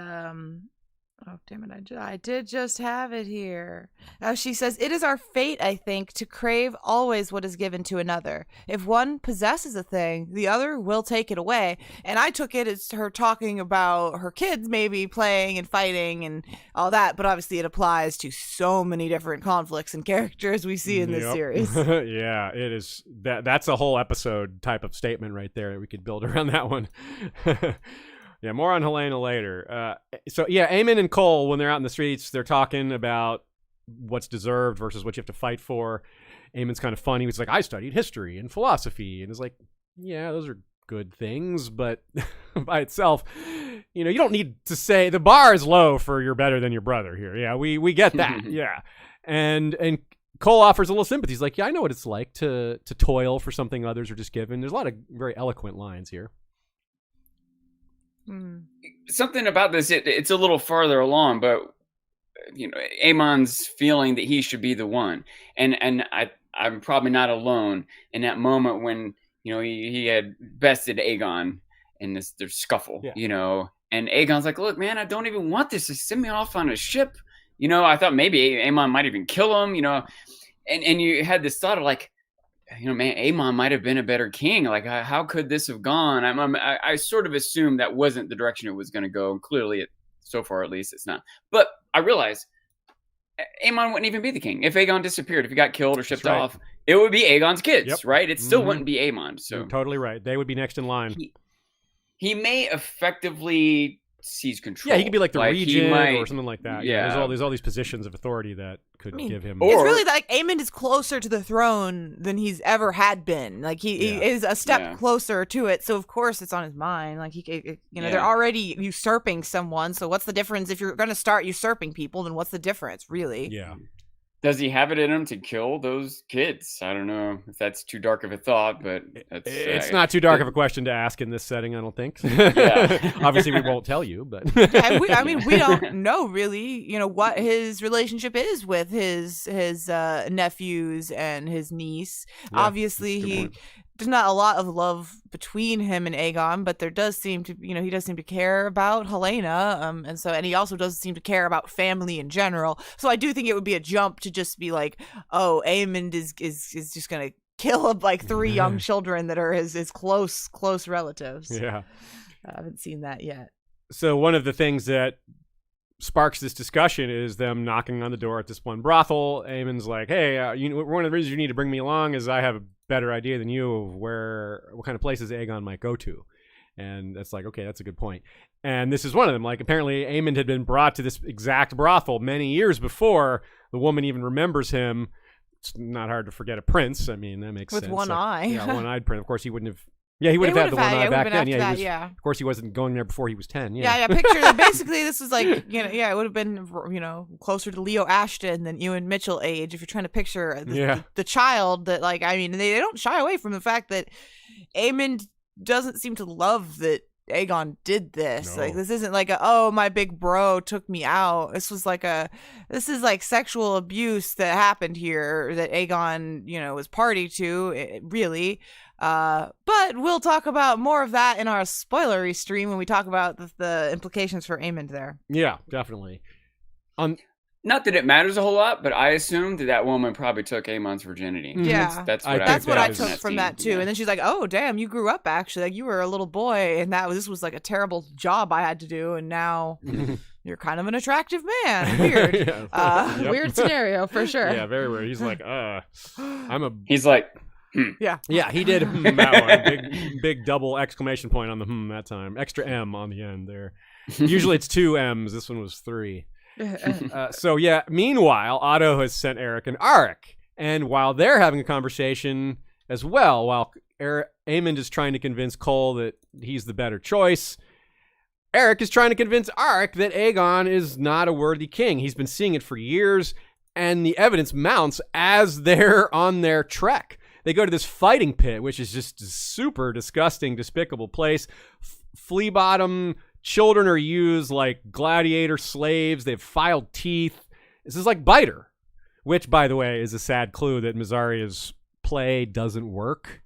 oh, damn it, I did just have it here. She says, it is our fate, I think, to crave always what is given to another. If one possesses a thing, the other will take it away. And I took it as her talking about her kids maybe playing and fighting and all that, but obviously it applies to so many different conflicts and characters we see in this series. Yeah, it is. That's a whole episode type of statement right there. We could build around that one. Yeah, more on Helena later. Aemon and Cole, when they're out in the streets, they're talking about what's deserved versus what you have to fight for. Aemon's kind of funny. He's like, I studied history and philosophy. And it's like, yeah, those are good things, but by itself, you know, you don't need to say the bar is low for you're better than your brother here. Yeah, we get that. Yeah. And Cole offers a little sympathy. He's like, yeah, I know what it's like to toil for something others are just given. There's a lot of very eloquent lines here. Something about this, it's a little farther along, but you know, Aemon's feeling that he should be the one, and I'm probably not alone in that moment when, you know, he had bested Aegon in their scuffle, you know, and Aegon's like, look, man, I don't even want this. Just send me off on a ship. You know, I thought maybe Aemon might even kill him, you know, and you had this thought of like, you know, man, Aemon might have been a better king. Like, how could this have gone? I sort of assumed that wasn't the direction it was going to go. And clearly, so far at least, it's not. But I realized Aemon wouldn't even be the king. If Aegon disappeared, if he got killed or shipped off, it would be Aegon's kids, right? It still wouldn't be Aemon. So you're totally right. They would be next in line. He may effectively seize control. Yeah, he could be like the regent or something like that. Yeah. There's all these positions of authority that could give him. It's really like Aemon is closer to the throne than he's ever had been. Like he is a step closer to it. So of course it's on his mind. Like they're already usurping someone. So what's the difference if you're going to start usurping people? Then what's the difference, really? Yeah. Does he have it in him to kill those kids? I don't know if that's too dark of a thought, but it's not too dark of a question to ask in this setting, I don't think. Obviously, we won't tell you, but we don't know really, you know, what his relationship is with his nephews and his niece. Yeah, obviously, there's not a lot of love between him and Aegon, but there does seem to, you know, he does seem to care about Helena, and he also does seem to care about family in general. So I do think it would be a jump to just be like, oh, Aemond is just gonna kill like 3 young children that are his close relatives. Yeah, I haven't seen that yet. So one of the things that sparks this discussion is them knocking on the door at this one brothel. Aemon's like, hey, one of the reasons you need to bring me along is I have a better idea than you of what kind of places Aegon might go to. And that's like, okay, that's a good point. And this is one of them. Like, apparently Aemond had been brought to this exact brothel many years before the woman even remembers him. It's not hard to forget a prince. I mean, that makes sense. With one eye. Yeah, one-eyed prince. Of course, he wouldn't have. Yeah, he would have had the one eye back then. Yeah, of course, he wasn't going there before he was 10. Yeah. Picture that. Basically, this was like, you know, it would have been, you know, closer to Leo Ashton than Ewan Mitchell age if you're trying to picture the child that, like, I mean, they don't shy away from the fact that Aemond doesn't seem to love that Aegon did this. No. Like, this isn't like my big bro took me out. This is like sexual abuse that happened here that Aegon, you know, was party to, really. But we'll talk about more of that in our spoilery stream when we talk about the implications for Aemond there. Yeah, definitely. Not that it matters a whole lot, but I assumed that woman probably took Aemon's virginity. Yeah, that's what I took from that too. Yeah. And then she's like, "Oh, damn, you grew up actually. Like you were a little boy, and this was like a terrible job I had to do, and now you're kind of an attractive man. Weird, weird scenario for sure. Yeah, very weird. He's like, He's like. Yeah, he did that one. Big double exclamation point on the that time. Extra M on the end there. Usually it's 2 M's. This one was 3. Meanwhile, Otto has sent Eric and Arik. And while they're having a conversation as well, while Aemond is trying to convince Cole that he's the better choice, Eric is trying to convince Arik that Aegon is not a worthy king. He's been seeing it for years, and the evidence mounts as they're on their trek. They go to this fighting pit, which is just a super disgusting, despicable place. Flea bottom children are used like gladiator slaves. They have filed teeth. This is like Biter, which, by the way, is a sad clue that Mazaria's play doesn't work.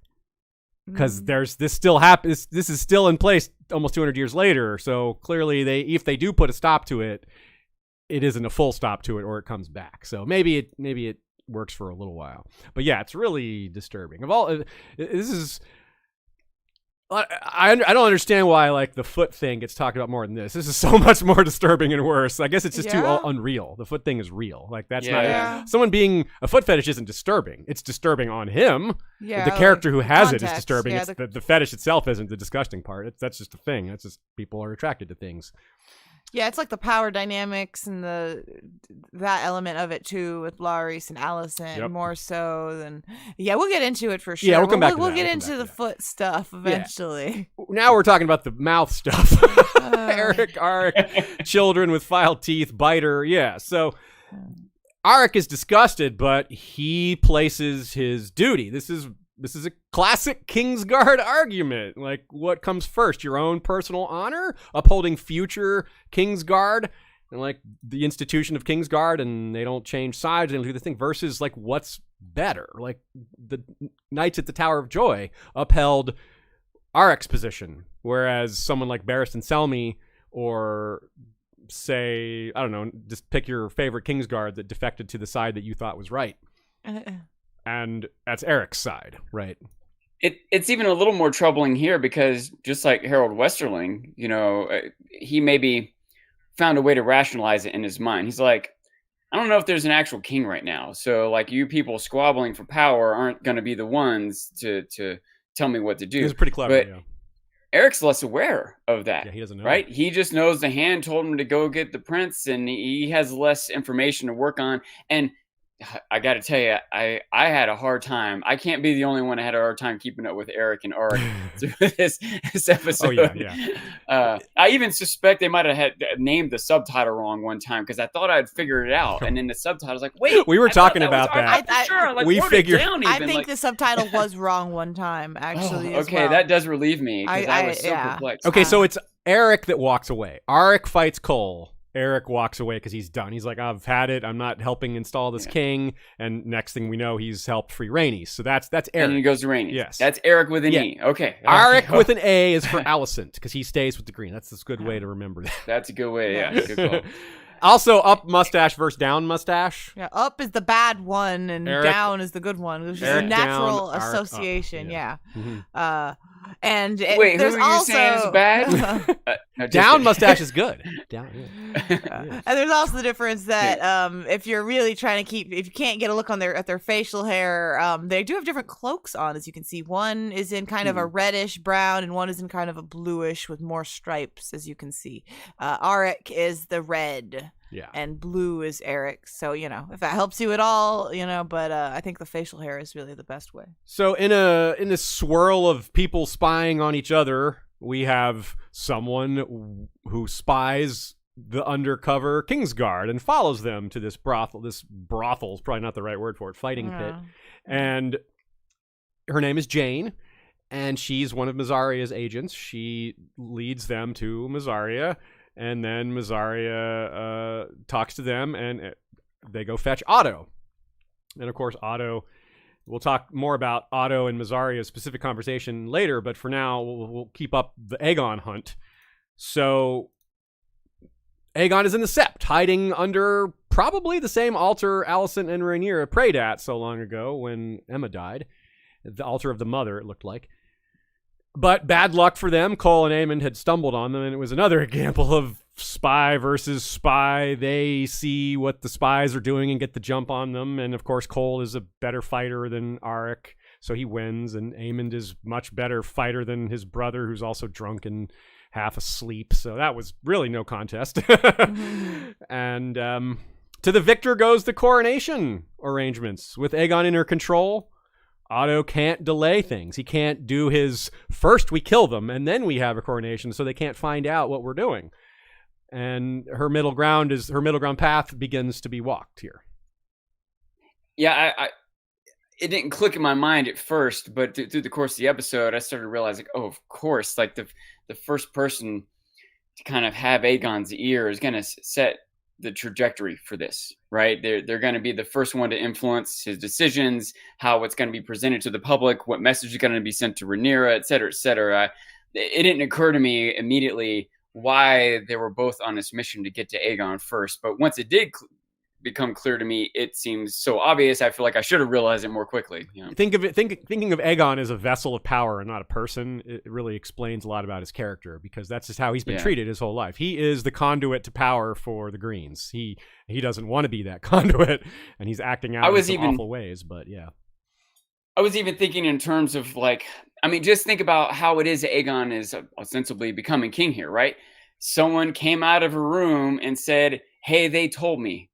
Because this still happens. This is still in place almost 200 years later. So clearly, if they do put a stop to it, it isn't a full stop to it, or it comes back. So maybe it works for a little while, but yeah, it's really disturbing. I don't understand why like the foot thing gets talked about more than this. This is so much more disturbing and worse. I guess it's just too unreal. The foot thing is real. Like that's not someone being a foot fetish isn't disturbing. It's disturbing on him. Yeah, the character who has it is disturbing. It's the fetish itself isn't the disgusting part. That's just a thing. That's just people are attracted to things. Yeah, it's like the power dynamics and that element of it too with Larys and Alicent more so than. Yeah, we'll get into it for sure. Yeah, we'll come back. We'll get into the foot stuff eventually. Yeah. Now we're talking about the mouth stuff. Eric, Arik, children with filed teeth, biter. Yeah, so Arik is disgusted, but he places his duty. This is a classic Kingsguard argument. Like, what comes first? Your own personal honor? Upholding future Kingsguard? And, like, the institution of Kingsguard, and they don't change sides, they don't do the thing, versus, like, what's better? Like, the Knights at the Tower of Joy upheld Arik's position, whereas someone like Barristan Selmy, or, say, I don't know, just pick your favorite Kingsguard that defected to the side that you thought was right. And that's Eric's side, right? It's even a little more troubling here because just like Harold Westerling, he maybe found a way to rationalize it in his mind. He's like, I don't know if there's an actual king right now. So like you people squabbling for power aren't going to be the ones to tell me what to do. He's pretty clever, but Eric's less aware of that. Yeah, he doesn't know. Right? He just knows the hand told him to go get the prince, and he has less information to work on. And I got to tell you, I had a hard time. I can't be the only one that had a hard time keeping up with Eric and Arik through this episode. Oh, yeah. I even suspect they might have had named the subtitle wrong one time because I thought I'd figured it out. And then the subtitle was like, wait. We were talking about that. We figured. I think the subtitle was wrong one time, actually. Okay, that does relieve me because I was so perplexed. Okay, so it's Eric that walks away. Arik fights Cole. Eric walks away because he's done. He's like, I've had it. I'm not helping install this king. And next thing we know, he's helped free Rhaenys. So that's Eric. And he goes to Rhaenys. Yes. That's Eric with an E. Okay. Arik with an A is for Alicent because he stays with the green. That's a good way to remember that. That's a good way. Yeah. Good call. Also, up mustache versus down mustache. Yeah, up is the bad one and Eric, down is the good one. Which is a natural association. Yeah. Mm-hmm. And wait, there's who are you also saying is bad? No, down mustache is good. Down, And there's also the difference that if you're really trying to if you can't get a look on at their facial hair, they do have different cloaks on, as you can see. One is in kind of a reddish brown, and one is in kind of a bluish with more stripes, as you can see. Arik is the red. Yeah. And blue is Eric. So, if that helps you at all, but I think the facial hair is really the best way. So in this swirl of people spying on each other, we have someone who spies the undercover Kingsguard and follows them to this brothel. This brothel is probably not the right word for it, fighting pit. And her name is Jane, and she's one of Mazaria's agents. She leads them to Mazaria. And then Mazaria talks to them, and they go fetch Otto. And, of course, Otto... We'll talk more about Otto and Mazaria's specific conversation later, but for now, we'll keep up the Aegon hunt. So, Aegon is in the Sept, hiding under probably the same altar Alicent and Rhaenyra prayed at so long ago when Emma died. The altar of the mother, it looked like. But bad luck for them. Cole and Aemond had stumbled on them, and it was another example of spy versus spy. They see what the spies are doing and get the jump on them. And, of course, Cole is a better fighter than Arik, so he wins. And Aemond is much better fighter than his brother, who's also drunk and half asleep. So that was really no contest. And to the victor goes the coronation arrangements. With Aegon in her control, Otto can't delay things. He can't do his first we kill them and then we have a coronation, so they can't find out what we're doing. And her middle ground path begins to be walked here. Yeah, it didn't click in my mind at first, but through the course of the episode, I started realizing, oh, of course, like the first person to kind of have Aegon's ear is going to set the trajectory for this, right? They're going to be the first one to influence his decisions, how it's going to be presented to the public, what message is going to be sent to Rhaenyra, et cetera, et cetera. It didn't occur to me immediately why they were both on this mission to get to Aegon first. But once it did become clear to me, it seems so obvious. I feel like I should have realized it more quickly. Thinking of Aegon as a vessel of power and not a person, it really explains a lot about his character, because that's just how he's been treated his whole life. He is the conduit to power for the Greens. He doesn't want to be that conduit, and he's acting out in some awful ways. But yeah, I was even thinking in terms of just think about how it is that Aegon is ostensibly becoming king here, right? someone came out of a room and said, "Hey, they told me."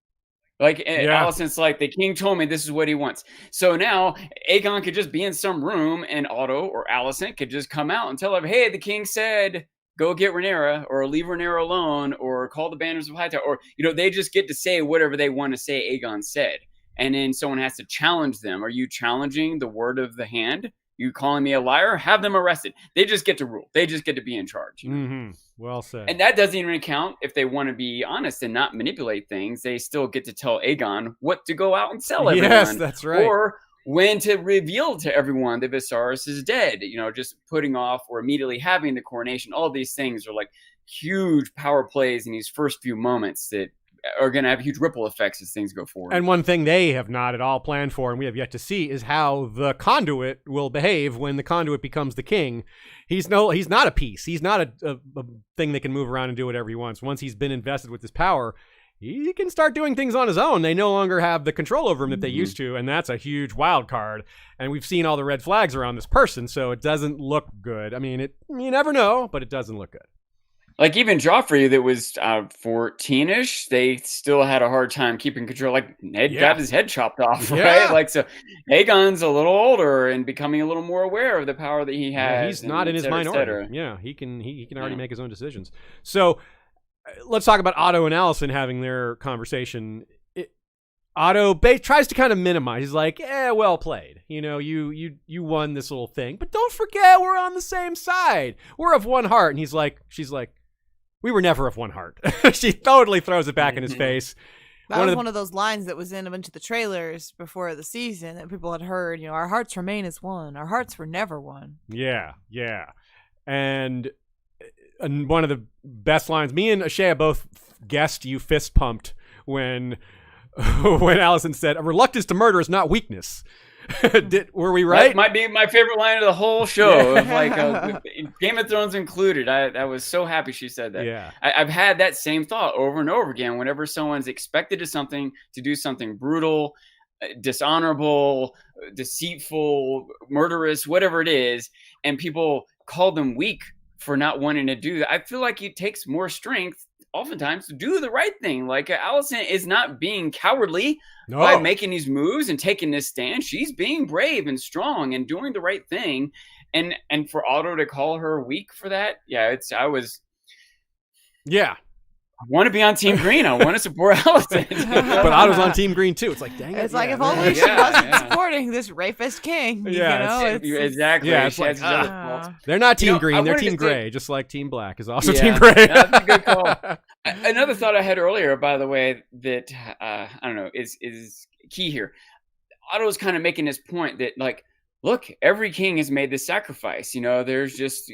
Like Alicent's like, the king told me this is what he wants. So now Aegon could just be in some room and Otto or Alicent could just come out and tell him, "Hey, the king said go get Rhaenyra, or leave Rhaenyra alone, or call the Banners of Hightower," or they just get to say whatever they want to say Aegon said. And then someone has to challenge them. Are you challenging the word of the hand? You calling me a liar? Have them arrested. They just get to rule. They just get to be in charge. Mm-hmm. Well said. And that doesn't even count if they want to be honest and not manipulate things. They still get to tell Aegon what to go out and sell everyone. Yes, that's right. Or when to reveal to everyone that Viserys is dead. Just putting off or immediately having the coronation. All these things are like huge power plays in these first few moments that are going to have huge ripple effects as things go forward. And one thing they have not at all planned for, and we have yet to see, is how the conduit will behave when the conduit becomes the king. He's not a piece. He's not a thing that can move around and do whatever he wants. Once he's been invested with this power, he can start doing things on his own. They no longer have the control over him that they used to, and that's a huge wild card. And we've seen all the red flags around this person, so it doesn't look good. I mean, you never know, but it doesn't look good. Like even Joffrey, that was 14-ish, they still had a hard time keeping control. Like Ned got his head chopped off, right? Like, so Aegon's a little older and becoming a little more aware of the power that he has. Yeah, he's not in his minority. Yeah, he can already make his own decisions. So let's talk about Otto and Alicent having their conversation. Otto tries to kind of minimize. He's like, well played. You won this little thing, but don't forget we're on the same side. We're of one heart. And she's like, we were never of one heart. She totally throws it back in his face. That was one of those lines that was in a bunch of the trailers before the season that people had heard. Our hearts remain as one. Our hearts were never one. Yeah. And one of the best lines, me and Ashea both guessed you fist pumped when Alicent said, "A reluctance to murder is not weakness." Were we right? That might be my favorite line of the whole show, of like Game of Thrones included. I was so happy she said that. Yeah, I've had that same thought over and over again. Whenever someone's expected to do something brutal, dishonorable, deceitful, murderous, whatever it is, and people call them weak for not wanting to do that, I feel like it takes more strength oftentimes to do the right thing. Like Alicent is not being cowardly by making these moves and taking this stand. She's being brave and strong and doing the right thing. And for Otto to call her weak for that, I want to be on Team Green. I want to support Alicent. But Otto's on Team Green too. It's like, dang it. It's like, if only she wasn't supporting this rapist king. Exactly. Yeah, it's like, they're not Team Green. They're Team Gray, just like Team Black is also Team Gray. That's a good call. Another thought I had earlier, by the way, that I don't know is key here. Otto's kind of making this point that, like, look, every king has made this sacrifice. There's just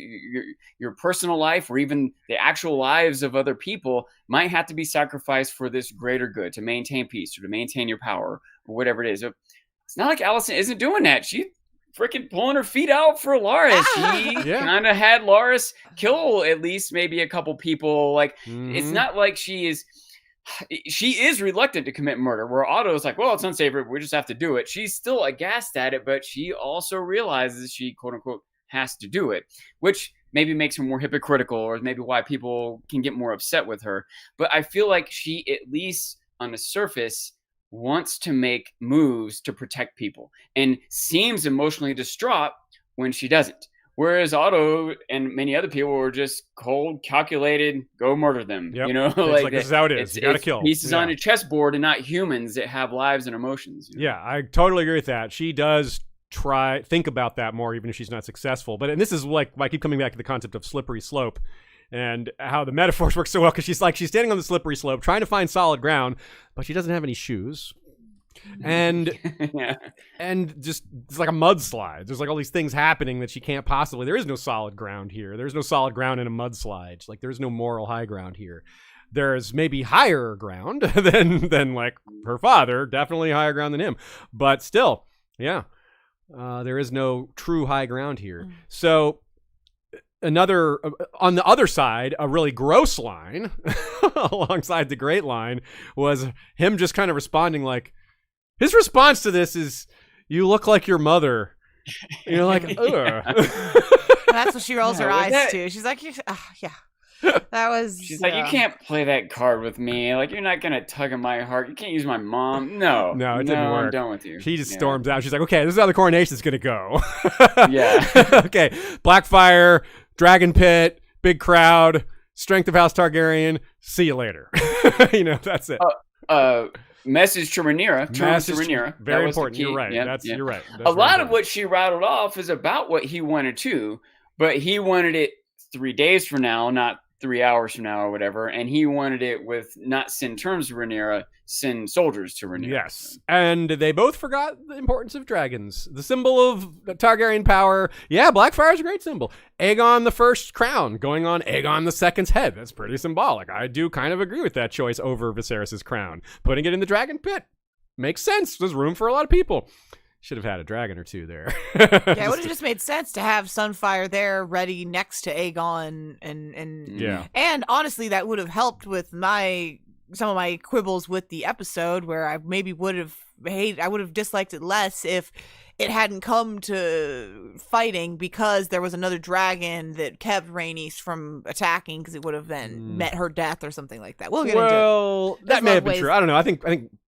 your personal life, or even the actual lives of other people might have to be sacrificed for this greater good, to maintain peace or to maintain your power or whatever it is. It's not like Alicent isn't doing that. She freaking pulling her feet out for Larys. She kind of had Larys kill at least maybe a couple people. Like, it's not like she is reluctant to commit murder, where Otto's like, well, it's unsavory, we just have to do it. She's still aghast at it, but she also realizes she, quote unquote, has to do it, which maybe makes her more hypocritical, or maybe why people can get more upset with her. But I feel like she, at least on the surface, wants to make moves to protect people and seems emotionally distraught when she doesn't. Whereas Otto and many other people were just cold, calculated, go murder them. Yep. Like this is how it is. You got to kill. Pieces on a chessboard and not humans that have lives and emotions. Yeah, I totally agree with that. She does think about that more, even if she's not successful. But, and this is like, I keep coming back to the concept of slippery slope and how the metaphors work so well, because she's standing on the slippery slope trying to find solid ground, but she doesn't have any shoes. And and just, it's like a mudslide. There's like all these things happening that she can't possibly. There is no solid ground here. There's no solid ground in a mudslide. Like, there's no moral high ground here. There's maybe higher ground than like her father, definitely higher ground than him, but still, there is no true high ground here. So another, on the other side, a really gross line alongside the great line was him just kind of responding like, his response to this is, "You look like your mother." You're like, ugh. That's what she rolls her eyes to. She's like, yeah. That was. She's like, you can't play that card with me. Like, you're not gonna tug at my heart. You can't use my mom. No, it didn't work. I'm done with you. She just storms out. She's like, okay, this is how the coronation's gonna go. Yeah. Okay, Blackfire, Dragon Pit, big crowd, strength of House Targaryen. See you later. That's it. Message to Rhaenyra. Very important. You're right. Yeah, You're right. A lot of what she rattled off is about what he wanted too, but he wanted it 3 days from now, not 3 hours from now or whatever. And he wanted it with not send terms to Rhaenyra, send soldiers to Rhaenyra. Yes. And they both forgot the importance of dragons. The symbol of Targaryen power. Yeah, Blackfire is a great symbol. Aegon the First's crown going on Aegon the Second's head. That's pretty symbolic. I do kind of agree with that choice over Viserys' crown. Putting it in the dragon pit makes sense. There's room for a lot of people. Should have had a dragon or two there. Yeah, it would have just made sense to have Sunfire there ready next to Aegon and honestly that would have helped with some of my quibbles with the episode where I maybe would have disliked it less if it hadn't come to fighting because there was another dragon that kept Rhaenys from attacking because it would have then met her death or something like that. We'll get into it. Well, that may have been true. I don't know. I think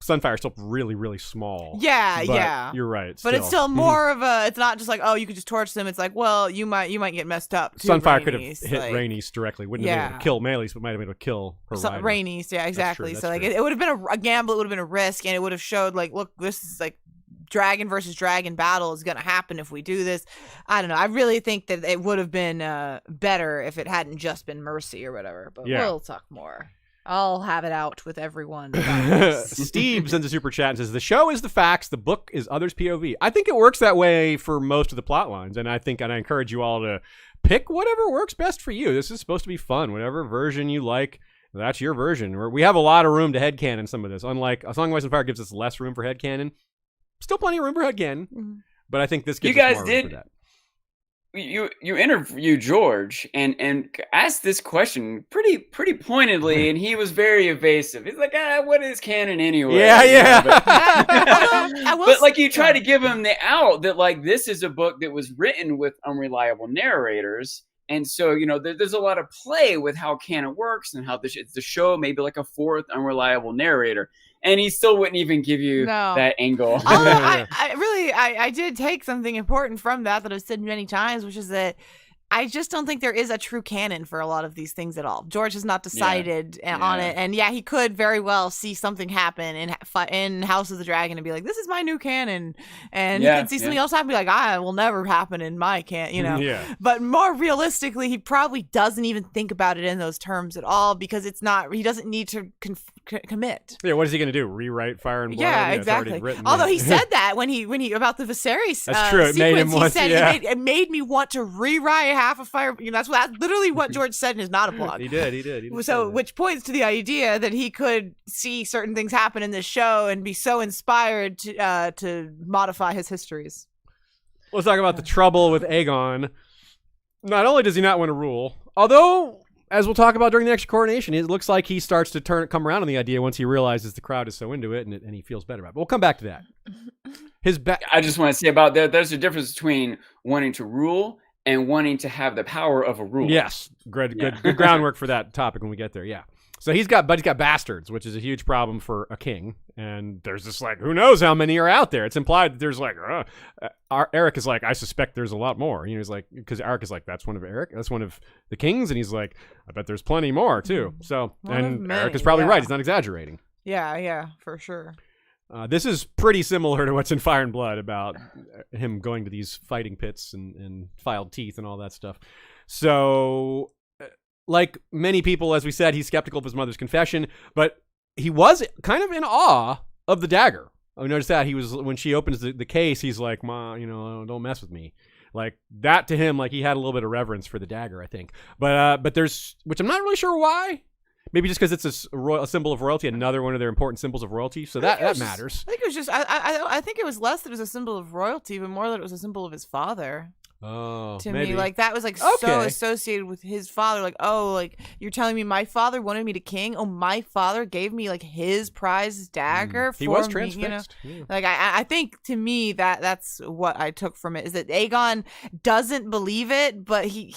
Sunfire's still really, really small. Yeah. You're right. But it's still more of a. It's not just like, oh, you could just torch them. It's like, well, you might get messed up. Too, Sunfire Rhaenys. could have hit Rhaenys directly. Wouldn't have been able to kill Meleys, but might have been able to kill her rider. Rhaenys, yeah, exactly. That's so like, true. it would have been a gamble. It would have been a risk, and it would have showed like, look, this is like. Dragon versus dragon battle is going to happen if we do this. I don't know. I really think that it would have been better if it hadn't just been Mercy or whatever. But we'll talk more. I'll have it out with everyone. Steve sends a super chat and says, the show is the facts, the book is others' POV. I think it works that way for most of the plot lines, and I encourage you all to pick whatever works best for you. This is supposed to be fun. Whatever version you like, that's your version. We have a lot of room to headcanon some of this. Unlike A Song of Ice and Fire gives us less room for headcanon. Still plenty of room for headcanon, but I think this gives us more room for that. You interviewed George and asked this question pretty pointedly, and he was very evasive. He's like, what is canon anyway? Yeah. But like you try to give him the out that like this is a book that was written with unreliable narrators. And so, there's a lot of play with how canon works and how the show maybe like a fourth unreliable narrator. And he still wouldn't even give you that angle. I did take something important from that I've said many times, which is that I just don't think there is a true canon for a lot of these things at all. George has not decided on it. And he could very well see something happen in House of the Dragon and be like, this is my new canon. And he could see something else happen and be like, will never happen in my canon, Yeah. But more realistically, he probably doesn't even think about it in those terms at all because he doesn't need to commit. Yeah, what is he going to do? Rewrite Fire and Blood? Yeah, exactly. Although he said that when he about the Viserys that's true. It made him he said it made me want to rewrite half of Fire. That's literally what George said in his not a blog. He did. So, which points to the idea that he could see certain things happen in this show and be so inspired to modify his histories. Let's talk about the trouble with Aegon. Not only does he not want to rule, although, as we'll talk about during the next coronation, it looks like he starts to come around on the idea once he realizes the crowd is so into it and he feels better about it. But we'll come back to that. I just want to say about that, there's a difference between wanting to rule and wanting to have the power of a ruler. Yes, good groundwork for that topic when we get there. Yeah. So he's got bastards, which is a huge problem for a king. And there's just like, who knows how many are out there? It's implied that there's like, Eric is like, I suspect there's a lot more. He's like, because Eric is like, that's one of the kings, and he's like, I bet there's plenty more too. So, and Eric is probably right. He's not exaggerating. Yeah, for sure. This is pretty similar to what's in Fire and Blood about him going to these fighting pits and filed teeth and all that stuff. So, like many people, as we said, he's skeptical of his mother's confession, but he was kind of in awe of the dagger. I noticed that when she opens the case, he's like, Ma, don't mess with me. Like that to him, like he had a little bit of reverence for the dagger, I think. But there's, which I'm not really sure why. Maybe just because it's a symbol of royalty, another one of their important symbols of royalty. So that matters. I think it was just, I think it was less that it was a symbol of royalty, but more that it was a symbol of his father. Oh, to maybe. me, like that was like so Okay. associated with his father. Like, oh, like you're telling me my father wanted me to king. Oh, my father gave me like his prized dagger for He was me. transfixed. Like I think to me that's what I took from it is that Aegon doesn't believe it, but he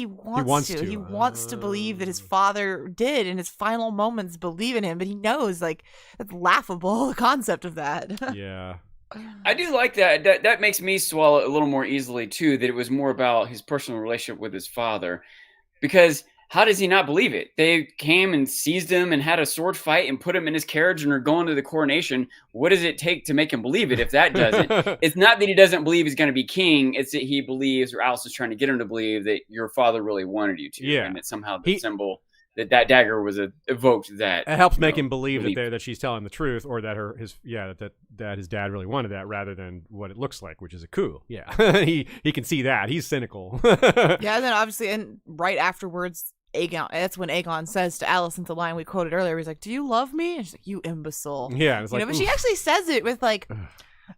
wants to. He wants to believe that his father did in his final moments believe in him, but he knows like that's laughable. The concept of that. Yeah. I do like that. That makes me swallow it a little more easily too. That it was more about his personal relationship with his father, because how does he not believe it? They came and seized him and had a sword fight and put him in his carriage and are going to the coronation. What does it take to make him believe it? If that doesn't, it's not that he doesn't believe he's going to be king. It's that he believes, or Alice is trying to get him to believe that your father really wanted you to, and that somehow the symbol. That dagger was evoked that. It helps make him believe that she's telling the truth, or that that his dad really wanted that, rather than what it looks like, which is a coup. Yeah, he can see that. He's cynical. Yeah, and then obviously, and right afterwards, Aegon. That's when Aegon says to Alicent the line we quoted earlier. He's like, "Do you love me?" And she's like, "You imbecile." Yeah, it's like, but she actually says it with like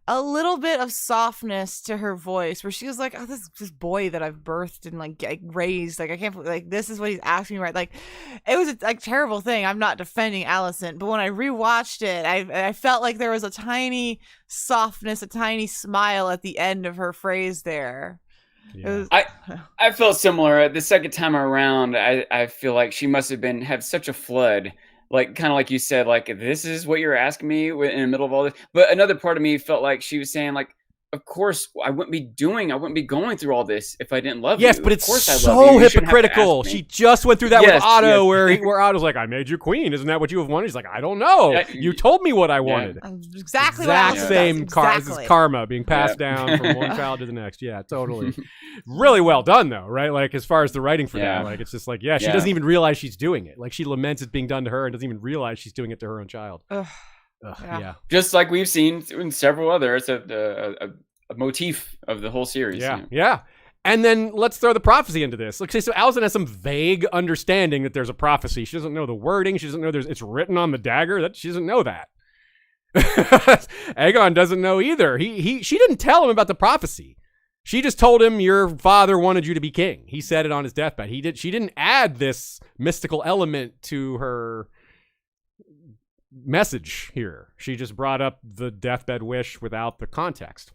a little bit of softness to her voice, where she was like, "Oh, this boy that I've birthed and like raised, like I can't believe, like this is what he's asking me, right?" Like, it was a like terrible thing. I'm not defending Alicent, but when I rewatched it, I felt like there was a tiny softness, a tiny smile at the end of her phrase there. Yeah. I felt similar. The second time around, I feel like she must have had such a flood. Like, kind of like you said, like, this is what you're asking me in the middle of all this. But another part of me felt like she was saying, like, of course, I wouldn't be going through all this if I didn't love you. Yes, but it's so hypocritical. She just went through that with Otto, where Otto's like, "I made you queen. Isn't that what you have wanted?" He's like, "I don't know. You told me what I wanted." Exactly. Same this is karma being passed down from one child to the next. Yeah, totally. Really well done, though, right? Like, as far as the writing for that, like, it's just like, she doesn't even realize she's doing it. Like, she laments it's being done to her and doesn't even realize she's doing it to her own child. Yeah. Just like we've seen in several other, it's a motif of the whole series. Yeah. And then let's throw the prophecy into this. Like, so Alicent has some vague understanding that there's a prophecy. She doesn't know the wording. She doesn't know it's written on the dagger. That she doesn't know that. Aegon doesn't know either. She didn't tell him about the prophecy. She just told him your father wanted you to be king. He said it on his deathbed. She didn't add this mystical element to her message here. She just brought up the deathbed wish without the context.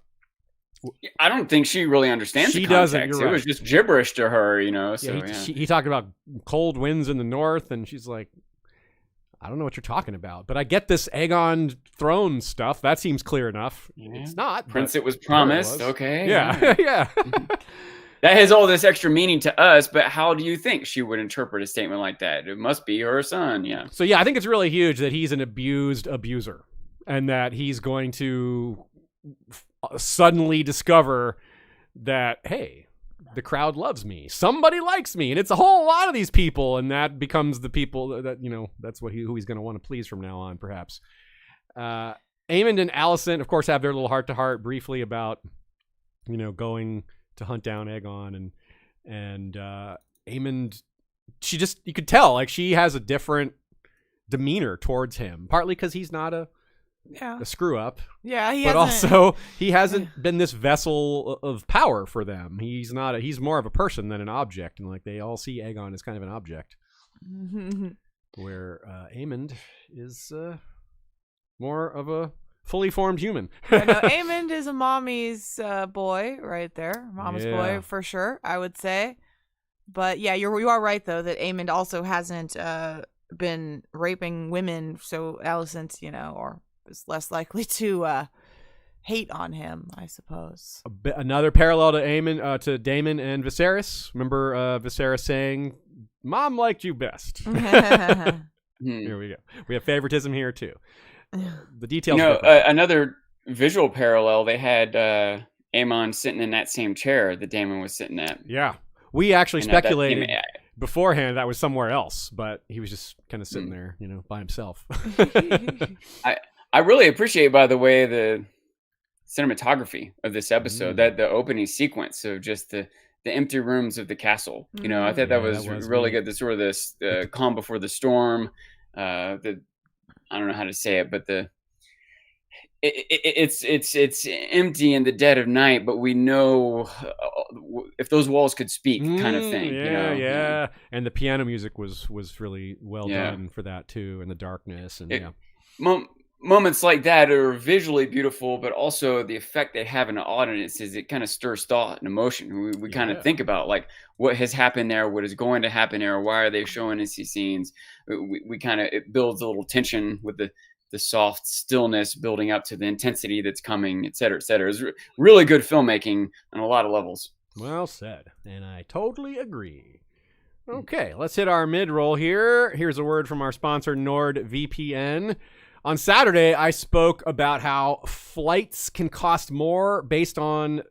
I don't think she really understands the context. Doesn't. You're right. It was just gibberish to her, So, he talked about cold winds in the north, and she's like, I don't know what you're talking about, but I get this Aegon throne stuff. That seems clear enough. Yeah. It's not. Prince, it was promised. Okay. Yeah. Yeah. That has all this extra meaning to us, but how do you think she would interpret a statement like that? It must be her son, yeah. So, yeah, I think it's really huge that he's an abused abuser, and that he's going to suddenly discover that, hey, the crowd loves me. Somebody likes me, and it's a whole lot of these people, and that becomes the people that, that's who he's going to want to please from now on, perhaps. Aemond and Alicent, of course, have their little heart-to-heart briefly about, going to hunt down Aegon, and Aemond, you could tell, like, she has a different demeanor towards him, partly because he's not a screw up. Yeah, also he hasn't been this vessel of power for them. He's more of a person than an object, and like they all see Aegon as kind of an object. Where Aemond is more of a fully formed human. Aemond is a mommy's boy right there. Mama's boy for sure, I would say. But yeah, you are right though that Aemond also hasn't been raping women, so Alicent, or is less likely to hate on him, I suppose. Another parallel to Daemon and Viserys. Remember Viserys saying, "Mom liked you best." Here we go. We have favoritism here too. The details. Another visual parallel. They had Aemon sitting in that same chair that Daemon was sitting at. Yeah, we actually speculated beforehand that was somewhere else, but he was just kind of sitting there, by himself. I really appreciate, by the way, the cinematography of this episode, that the opening sequence of just the empty rooms of the castle. I thought that was really good. The sort of this calm before the storm. I don't know how to say it, but it's empty in the dead of night, but we know if those walls could speak, kind of thing. Yeah. And the piano music was really well Yeah. done for that too, and the darkness and Moments like that are visually beautiful, but also the effect they have in the audience is it kind of stirs thought and emotion. We kind of think about like what has happened there, what is going to happen there, why are they showing us these scenes? We kind of, it builds a little tension with the soft stillness building up to the intensity that's coming, et cetera, et cetera. It's really good filmmaking on a lot of levels. Well said, and I totally agree. Okay, let's hit our mid-roll here. Here's a word from our sponsor, NordVPN. On Saturday, I spoke about how flights can cost more based on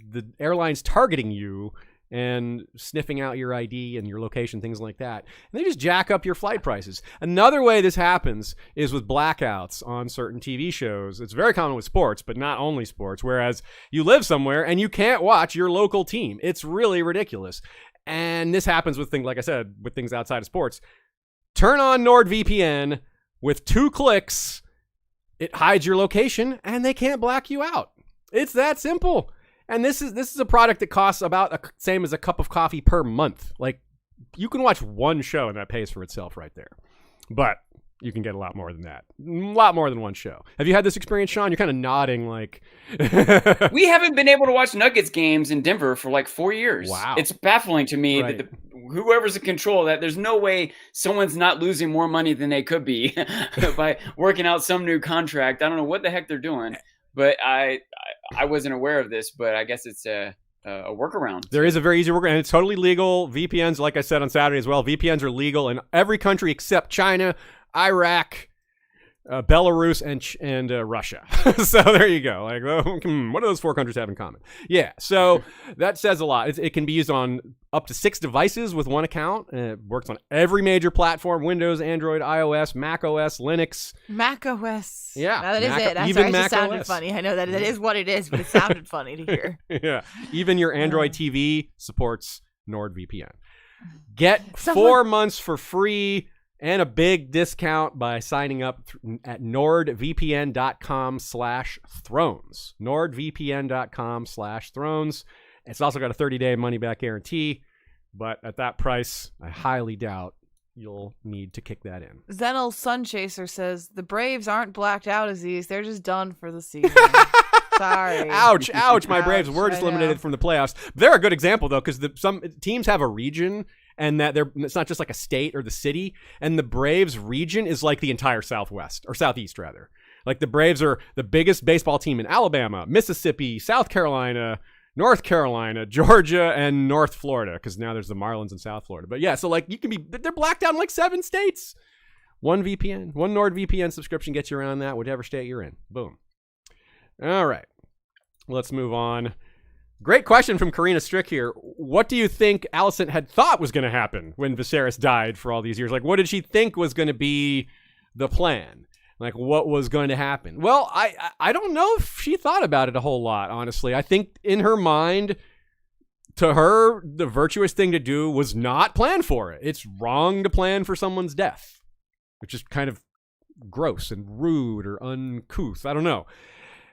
the airlines targeting you and sniffing out your ID and your location, things like that. And they just jack up your flight prices. Another way this happens is with blackouts on certain TV shows. It's very common with sports, but not only sports, whereas you live somewhere and you can't watch your local team. It's really ridiculous. And this happens with things, like I said, with things outside of sports. Turn on NordVPN. With 2 clicks, it hides your location and they can't black you out. It's that simple. And this is a product that costs about the same as a cup of coffee per month. Like, you can watch one show and that pays for itself right there. But you can get a lot more than that. A lot more than one show. Have you had this experience, Sean? You're kind of nodding like... We haven't been able to watch Nuggets games in Denver for like 4 years. Wow. It's baffling to me that whoever's in control of that, there's no way someone's not losing more money than they could be by working out some new contract. I don't know what the heck they're doing, but I wasn't aware of this, but I guess it's a workaround. There is a very easy workaround, and it's totally legal. VPNs, like I said on Saturday as well, VPNs are legal in every country except China, Iraq, Belarus, and Russia. So there you go. Like, what do those 4 countries have in common? Yeah, so that says a lot. It can be used on up to 6 devices with one account. It works on every major platform: Windows, Android, iOS, Mac OS, Linux. Mac OS. Yeah. No, that is it. That's even right. It Mac sounded OS. funny. I know that is what it is, but it sounded funny to hear. Yeah. Even your Android TV supports NordVPN. Get 4 months for free and a big discount by signing up at nordvpn.com/thrones. nordvpn.com/thrones. It's also got a 30-day money-back guarantee, but at that price, I highly doubt you'll need to kick that in. Zenel Sunchaser says, the Braves aren't blacked out, Aziz. They're just done for the season. Sorry. Ouch, my Braves were just I know. eliminated from the playoffs. They're a good example, though, because some teams have a region, and that it's not just like a state or the city. And the Braves region is like the entire Southwest, or Southeast, rather. Like, the Braves are the biggest baseball team in Alabama, Mississippi, South Carolina, North Carolina, Georgia, and North Florida, because now there's the Marlins in South Florida. But yeah, so like they're blacked out in like 7 states. One NordVPN subscription gets you around that, whatever state you're in. Boom. All right, let's move on. Great question from Karina Strick here. What do you think Alicent had thought was going to happen when Viserys died for all these years? Like, what did she think was going to be the plan? Like, what was going to happen? Well, I don't know if she thought about it a whole lot, honestly. I think in her mind, to her, the virtuous thing to do was not plan for it. It's wrong to plan for someone's death, which is kind of gross and rude or uncouth. I don't know.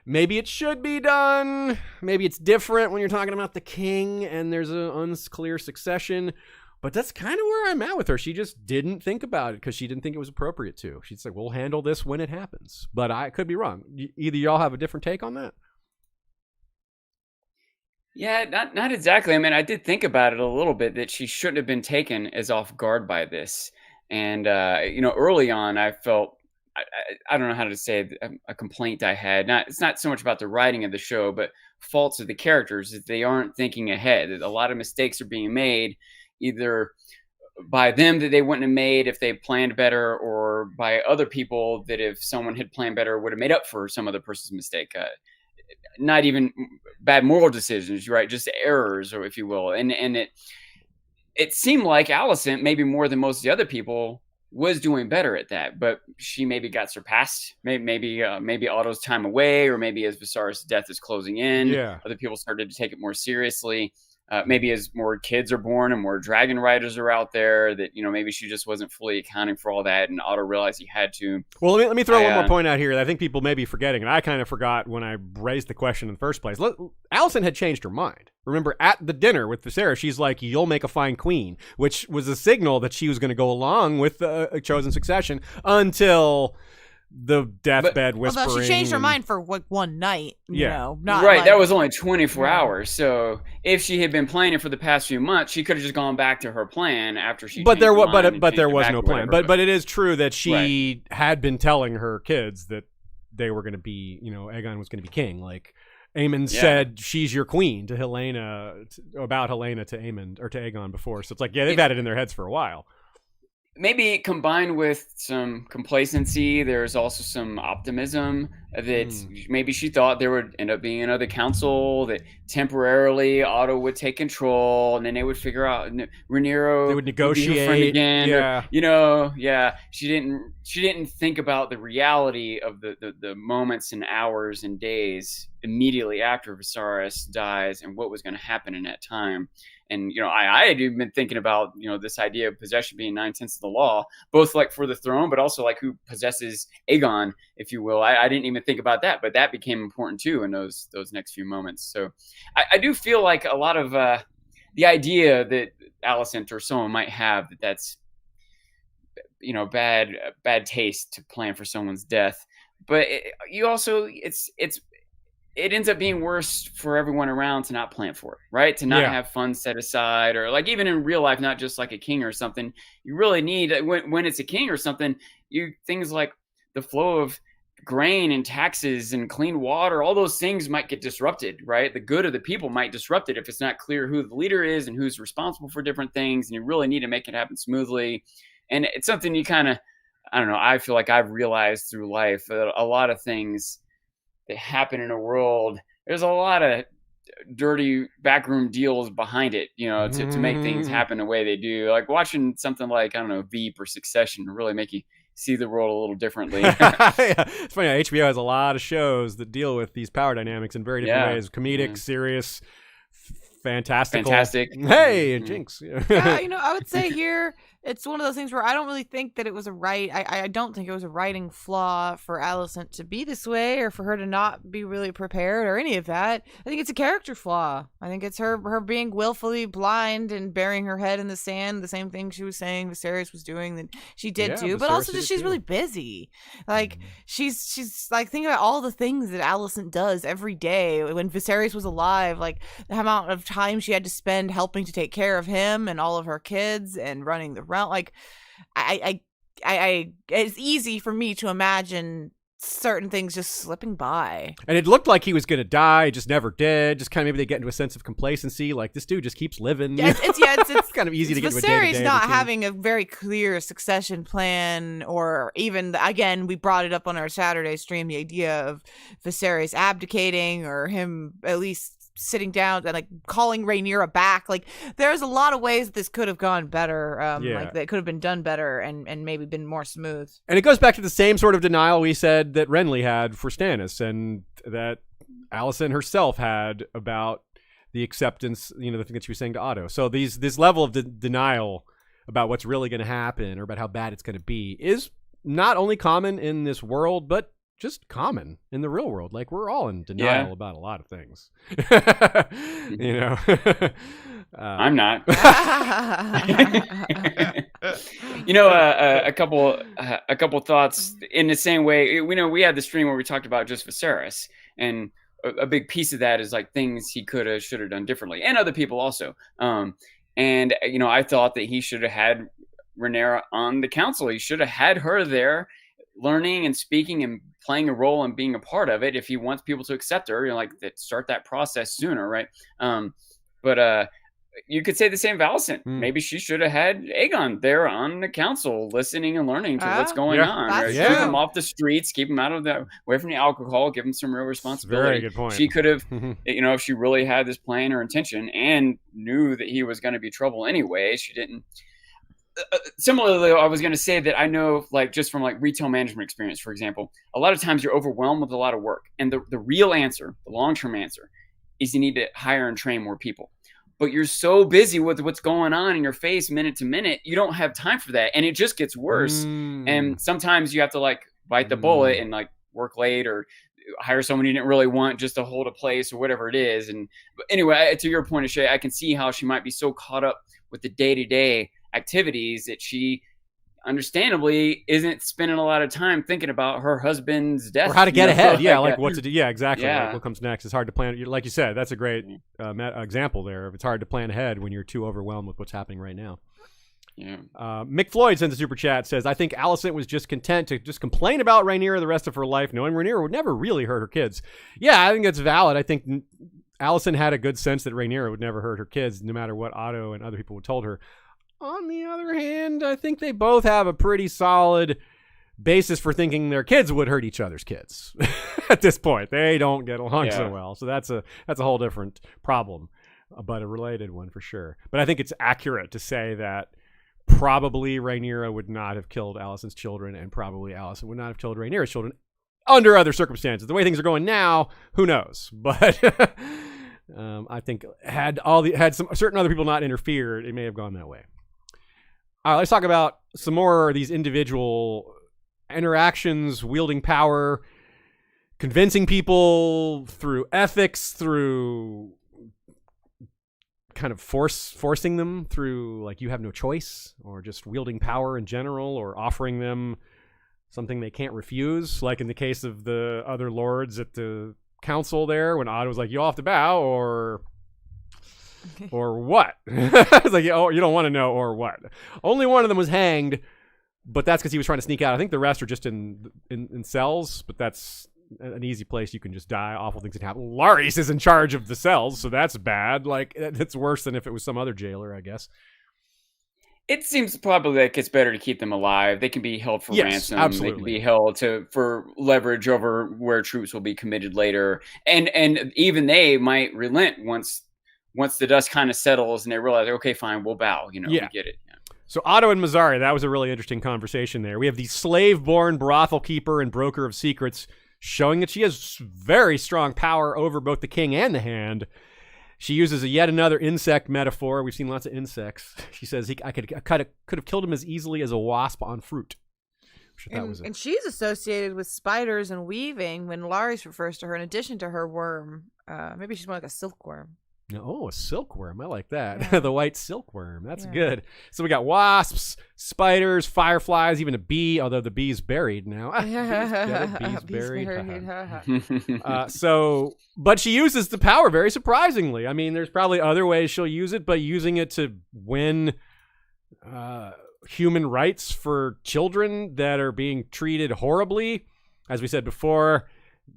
Maybe it should be done. Maybe it's different when you're talking about the king and there's an unclear succession. But that's kind of where I'm at with her. She just didn't think about it because she didn't think it was appropriate to. She's like, we'll handle this when it happens. But I could be wrong. Either y'all have a different take on that? Yeah, not exactly. I mean, I did think about it a little bit, that she shouldn't have been taken as off guard by this. And, early on, I felt, I don't know how to say a complaint I had. It's not so much about the writing of the show, but faults of the characters, that they aren't thinking ahead. That a lot of mistakes are being made, either by them that they wouldn't have made if they planned better, or by other people that if someone had planned better would have made up for some other person's mistake. Not even bad moral decisions, right? Just errors, or if you will. And it seemed like Alicent, maybe more than most of the other people, was doing better at that, but she maybe got surpassed. Maybe Otto's time away, or maybe as Viserys' death is closing in, other people started to take it more seriously. maybe as more kids are born and more dragon riders are out there, that maybe she just wasn't fully accounting for all that, and Otto realized he had to. Well, let me throw one more point out here that I think people may be forgetting, and I kind of forgot when I raised the question in the first place. Alicent had changed her mind. Remember, at the dinner with Viserys, she's like, "You'll make a fine queen," which was a signal that she was going to go along with a chosen succession until the deathbed whispering. Although she changed her mind for like one night, not right. like, that was only 24 hours. So if she had been planning for the past few months, she could have just gone back to her plan after she. But there was no plan. But it is true that she had been telling her kids that they were going to be, Aegon was going to be king. Like Aemon said, she's your queen to Helena, about Helena to Aemon or to Aegon before. So it's like, they've had it in their heads for a while. Maybe combined with some complacency, there's also some optimism that maybe she thought there would end up being another council, that temporarily Otto would take control, and then they would figure out Rhaenyra they would negotiate would be her friend again. Yeah. She didn't think about the reality of the moments and hours and days immediately after Viserys dies and what was going to happen in that time. And, I had even been thinking about, this idea of possession being 9/10 of the law, both like for the throne, but also like who possesses Aegon, if you will. I didn't even think about that, but that became important too in those next few moments. So I do feel like a lot of the idea that Alicent or someone might have that's, bad taste to plan for someone's death. But it ends up being worse for everyone around to not plan for it, right? To not have funds set aside, or like even in real life, not just like a king or something. You really need, when it's a king or something, things like the flow of grain and taxes and clean water, all those things might get disrupted, right? The good of the people might disrupt it if it's not clear who the leader is and who's responsible for different things. And you really need to make it happen smoothly. And it's something you kind of, I don't know, I feel like I've realized through life that a lot of things that happen in a world, there's a lot of dirty backroom deals behind it, to make things happen the way they do. Like watching something like, I don't know, Veep or Succession really make you see the world a little differently. It's funny, HBO has a lot of shows that deal with these power dynamics in very different ways. Comedic, serious, fantastic. Hey, Jinx. I would say here, it's one of those things where I don't really think that it was I don't think it was a writing flaw for Alicent to be this way, or for her to not be really prepared or any of that. I think it's a character flaw. I think it's her being willfully blind and burying her head in the sand, the same thing she was saying Viserys was doing that she did too, but also just she's really busy. Like she's like thinking about all the things that Alicent does every day. When Viserys was alive, like the amount of time she had to spend helping to take care of him and all of her kids and running the realm. Like I it's easy for me to imagine certain things just slipping by. And it looked like he was going to die, just never did. Just kind of maybe they get into a sense of complacency, like this dude just keeps living. Yeah, it's kind of easy to get into a day-to-day routine. not having a very clear succession plan, or even, again, we brought it up on our Saturday stream, the idea of Viserys abdicating, or him at least sitting down and like calling Rhaenyra back. Like there's a lot of ways this could have gone better, like that could have been done better and maybe been more smooth. And it goes back to the same sort of denial we said that Renly had for Stannis, and that Alicent herself had about the acceptance, the thing that she was saying to Otto. So this level of denial about what's really going to happen or about how bad it's going to be is not only common in this world, but just common in the real world. Like we're all in denial about a lot of things. I'm not. A couple thoughts in the same way. We had the stream where we talked about just Viserys, and a big piece of that is like things he could have, should have done differently, and other people also. And I thought that he should have had Rhaenyra on the council. He should have had her there, learning and speaking and playing a role and being a part of it if he wants people to accept her, start that process sooner, right? But you could say the same of Alicent. Maybe she should have had Aegon there on the council, listening and learning to what's going on. Right? Keep him off the streets, keep him away from the alcohol, give him some real responsibility. Very good point. She could have, if she really had this plan or intention and knew that he was going to be trouble anyway, she didn't. Similarly, I was going to say that I know, like, just from like retail management experience, for example, a lot of times you're overwhelmed with a lot of work. And the real answer, the long-term answer, is you need to hire and train more people. but you're so busy with what's going on in your face minute to minute, you don't have time for that. And it just gets worse. And sometimes you have to like bite the bullet and like work late or hire someone you didn't really want just to hold a place or whatever it is. And anyway, to your point, Shay, I can see how she might be so caught up with the day-to-day activities that she understandably isn't spending a lot of time thinking about her husband's death or how to get ahead. Yeah, like that. what to do. Yeah, exactly. Yeah. Like what comes next. It's hard to plan. Like you said, that's a great example there. It's hard to plan ahead when you're too overwhelmed with what's happening right now. Yeah. Mick Floyd sends a super chat, says, I think Alicent was just content to just complain about Rhaenyra the rest of her life, knowing Rhaenyra would never really hurt her kids. Yeah, I think that's valid. I think Alicent had a good sense that Rhaenyra would never hurt her kids, no matter what Otto and other people would told her. On the other hand, I think they both have a pretty solid basis for thinking their kids would hurt each other's kids. At this point, they don't get along so well. So that's a whole different problem, but a related one for sure. But I think it's accurate to say that probably Rhaenyra would not have killed Alicent's children, and probably Alicent would not have killed Rhaenyra's children under other circumstances. The way things are going now, who knows? But I think had some certain other people not interfered, it may have gone that way. All right, let's talk about some more of these individual interactions, wielding power, convincing people through ethics, through kind of forcing them through, like, you have no choice, or just wielding power in general, or offering them something they can't refuse, like in the case of the other lords at the council there, when Otto was like, you all have to bow, or what? It's like, oh, you don't want to know, or what? Only one of them was hanged, but that's because he was trying to sneak out. I think the rest are just in cells, but that's an easy place you can just die. Awful things can happen. Larys is in charge of the cells, so that's bad. Like, it's worse than if it was some other jailer, I guess. It seems probably like it's better to keep them alive. They can be held for ransom. Absolutely. They can be held for leverage over where troops will be committed later. And even they might relent once the dust kind of settles and they realize, okay, fine, we'll bow. We get it. Yeah. So Otto and Mazzari, that was a really interesting conversation there. We have the slave-born brothel keeper and broker of secrets, showing that she has very strong power over both the king and the hand. She uses yet another insect metaphor. We've seen lots of insects. She says, I could have killed him as easily as a wasp on fruit. And she's associated with spiders and weaving when Larys refers to her in addition to her worm. Maybe she's more like a silkworm. Oh, a silkworm. I like that. Yeah. The white silkworm. That's good. So we got wasps, spiders, fireflies, even a bee, although the bee's buried now. Bee's buried. But she uses the power very surprisingly. I mean, there's probably other ways she'll use it, but using it to win human rights for children that are being treated horribly, as we said before,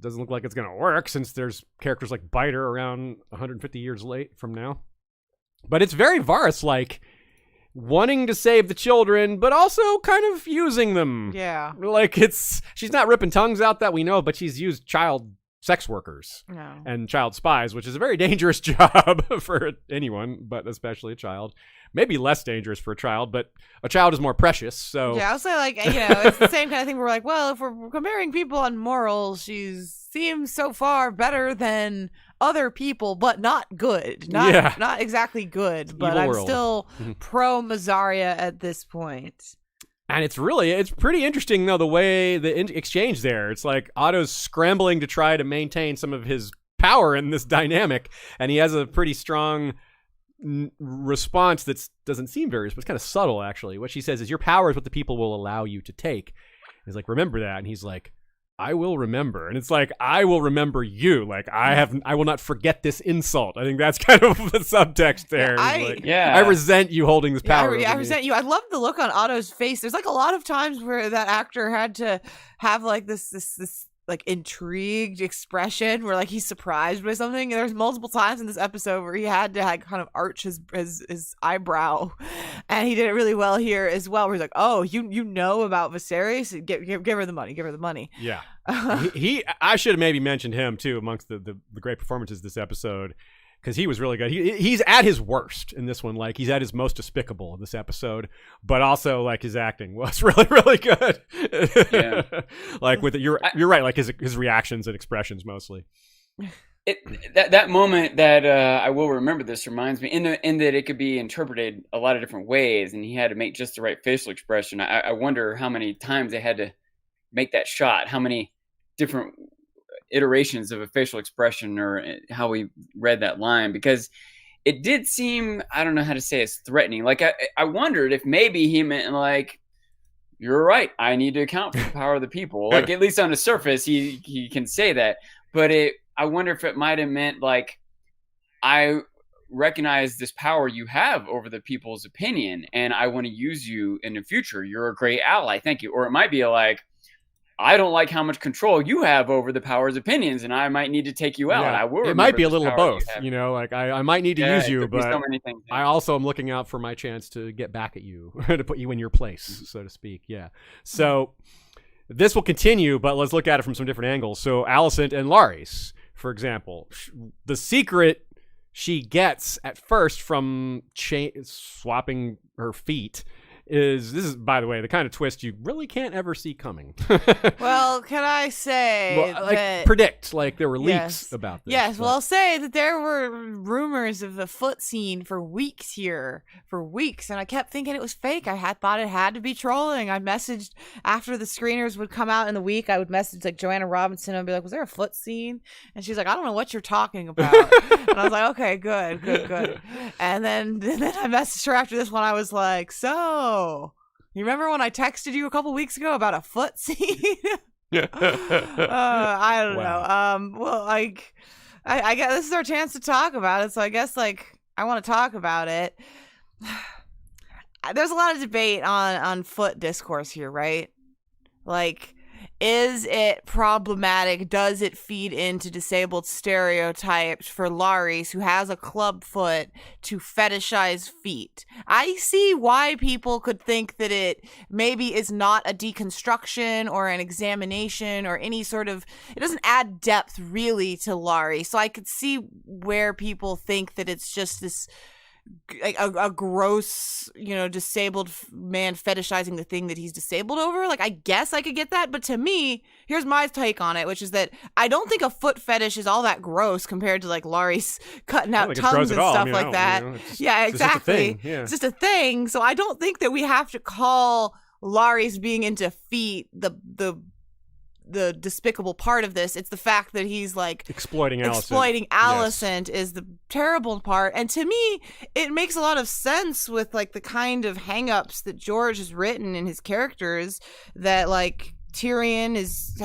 doesn't look like it's going to work since there's characters like Biter around 150 years late from now. But it's very Varys-like, wanting to save the children, but also kind of using them. Yeah. Like, she's not ripping tongues out that we know, but she's used child sex workers and child spies, which is a very dangerous job for anyone, but especially a child. Maybe less dangerous for a child, but a child is more precious. So yeah, I'll say, like, it's the same kind of thing. We're like, well, if we're comparing people on morals, she seems so far better than other people, but not good. Not exactly good. But I'm still pro Mazzaria at this point. And it's pretty interesting, though, the way the exchange there. It's like Otto's scrambling to try to maintain some of his power in this dynamic, and he has a pretty strong response that doesn't seem very, but it's kind of subtle, actually. What she says is, your power is what the people will allow you to take. He's like, remember that. And he's like, I will remember. And it's like, I will remember you. Like, I will not forget this insult. I think that's kind of the subtext there. I resent you holding this power. I resent you. I love the look on Otto's face. There's like a lot of times where that actor had to have like this like intrigued expression where like he's surprised by something. And there's multiple times in this episode where he had to like kind of arch his eyebrow, and he did it really well here as well. Where he's like, "Oh, you know about Viserys? Give her the money. Give her the money." Yeah, I should have maybe mentioned him too amongst the great performances this episode, because he was really good. He's at his worst in this one. Like, he's at his most despicable in this episode, but also like his acting was really, really good. Yeah. Like you're right. Like his reactions and expressions mostly. That moment that I will remember this reminds me in that it could be interpreted a lot of different ways, and he had to make just the right facial expression. I wonder how many times they had to make that shot, how many different iterations of a facial expression, or how we read that line, because it did seem, I don't know how to say, it's threatening. Like I wondered if maybe he meant like, you're right, I need to account for the power of the people. Like, at least on the surface, he can say that. But I wonder if it might have meant like, I recognize this power you have over the people's opinion, and I want to use you in the future. You're a great ally. Thank you. Or it might be like, I don't like how much control you have over the power's opinions, and I might need to take you out. Yeah, I will. It might be a little of both, like I might need to use you, but so many things. I also am looking out for my chance to get back at you, to put you in your place, so to speak. Yeah. So this will continue, but let's look at it from some different angles. So Alicent and Larys, for example, the secret she gets at first from swapping her feet this is, by the way, the kind of twist you really can't ever see coming. Well, can I say predict, like there were leaks about this. Yes, well, I'll say that there were rumors of the foot scene for weeks, and I kept thinking it was fake. I had thought it had to be trolling. I messaged after the screeners would come out in the week. I would message like Joanna Robinson and be like, "Was there a foot scene?" And she's like, "I don't know what you're talking about." And I was like, "Okay, good." And then I messaged her after this one. I was like, "So, you remember when I texted you a couple weeks ago about a foot scene?" I don't know. Well, like, I guess this is our chance to talk about it. So I guess like I want to talk about it. There's a lot of debate on foot discourse here, right? Like, is it problematic? Does it feed into disabled stereotypes for Larys, who has a club foot, to fetishize feet? I see why people could think that it maybe is not a deconstruction or an examination or any sort of, it doesn't add depth really to Larys. So I could see where people think that it's just this, like a gross, disabled man fetishizing the thing that he's disabled over. Like, I guess I could get that, but to me, here's my take on it, which is that I don't think a foot fetish is all that gross compared to like Larry's cutting out tongues and stuff like that. Yeah, exactly. It's just a thing. So I don't think that we have to call Larry's being into feet the despicable part of this. It's the fact that he's like exploiting Alicent is the terrible part. And to me, it makes a lot of sense with like the kind of hang-ups that George has written in his characters, that like Tyrion is,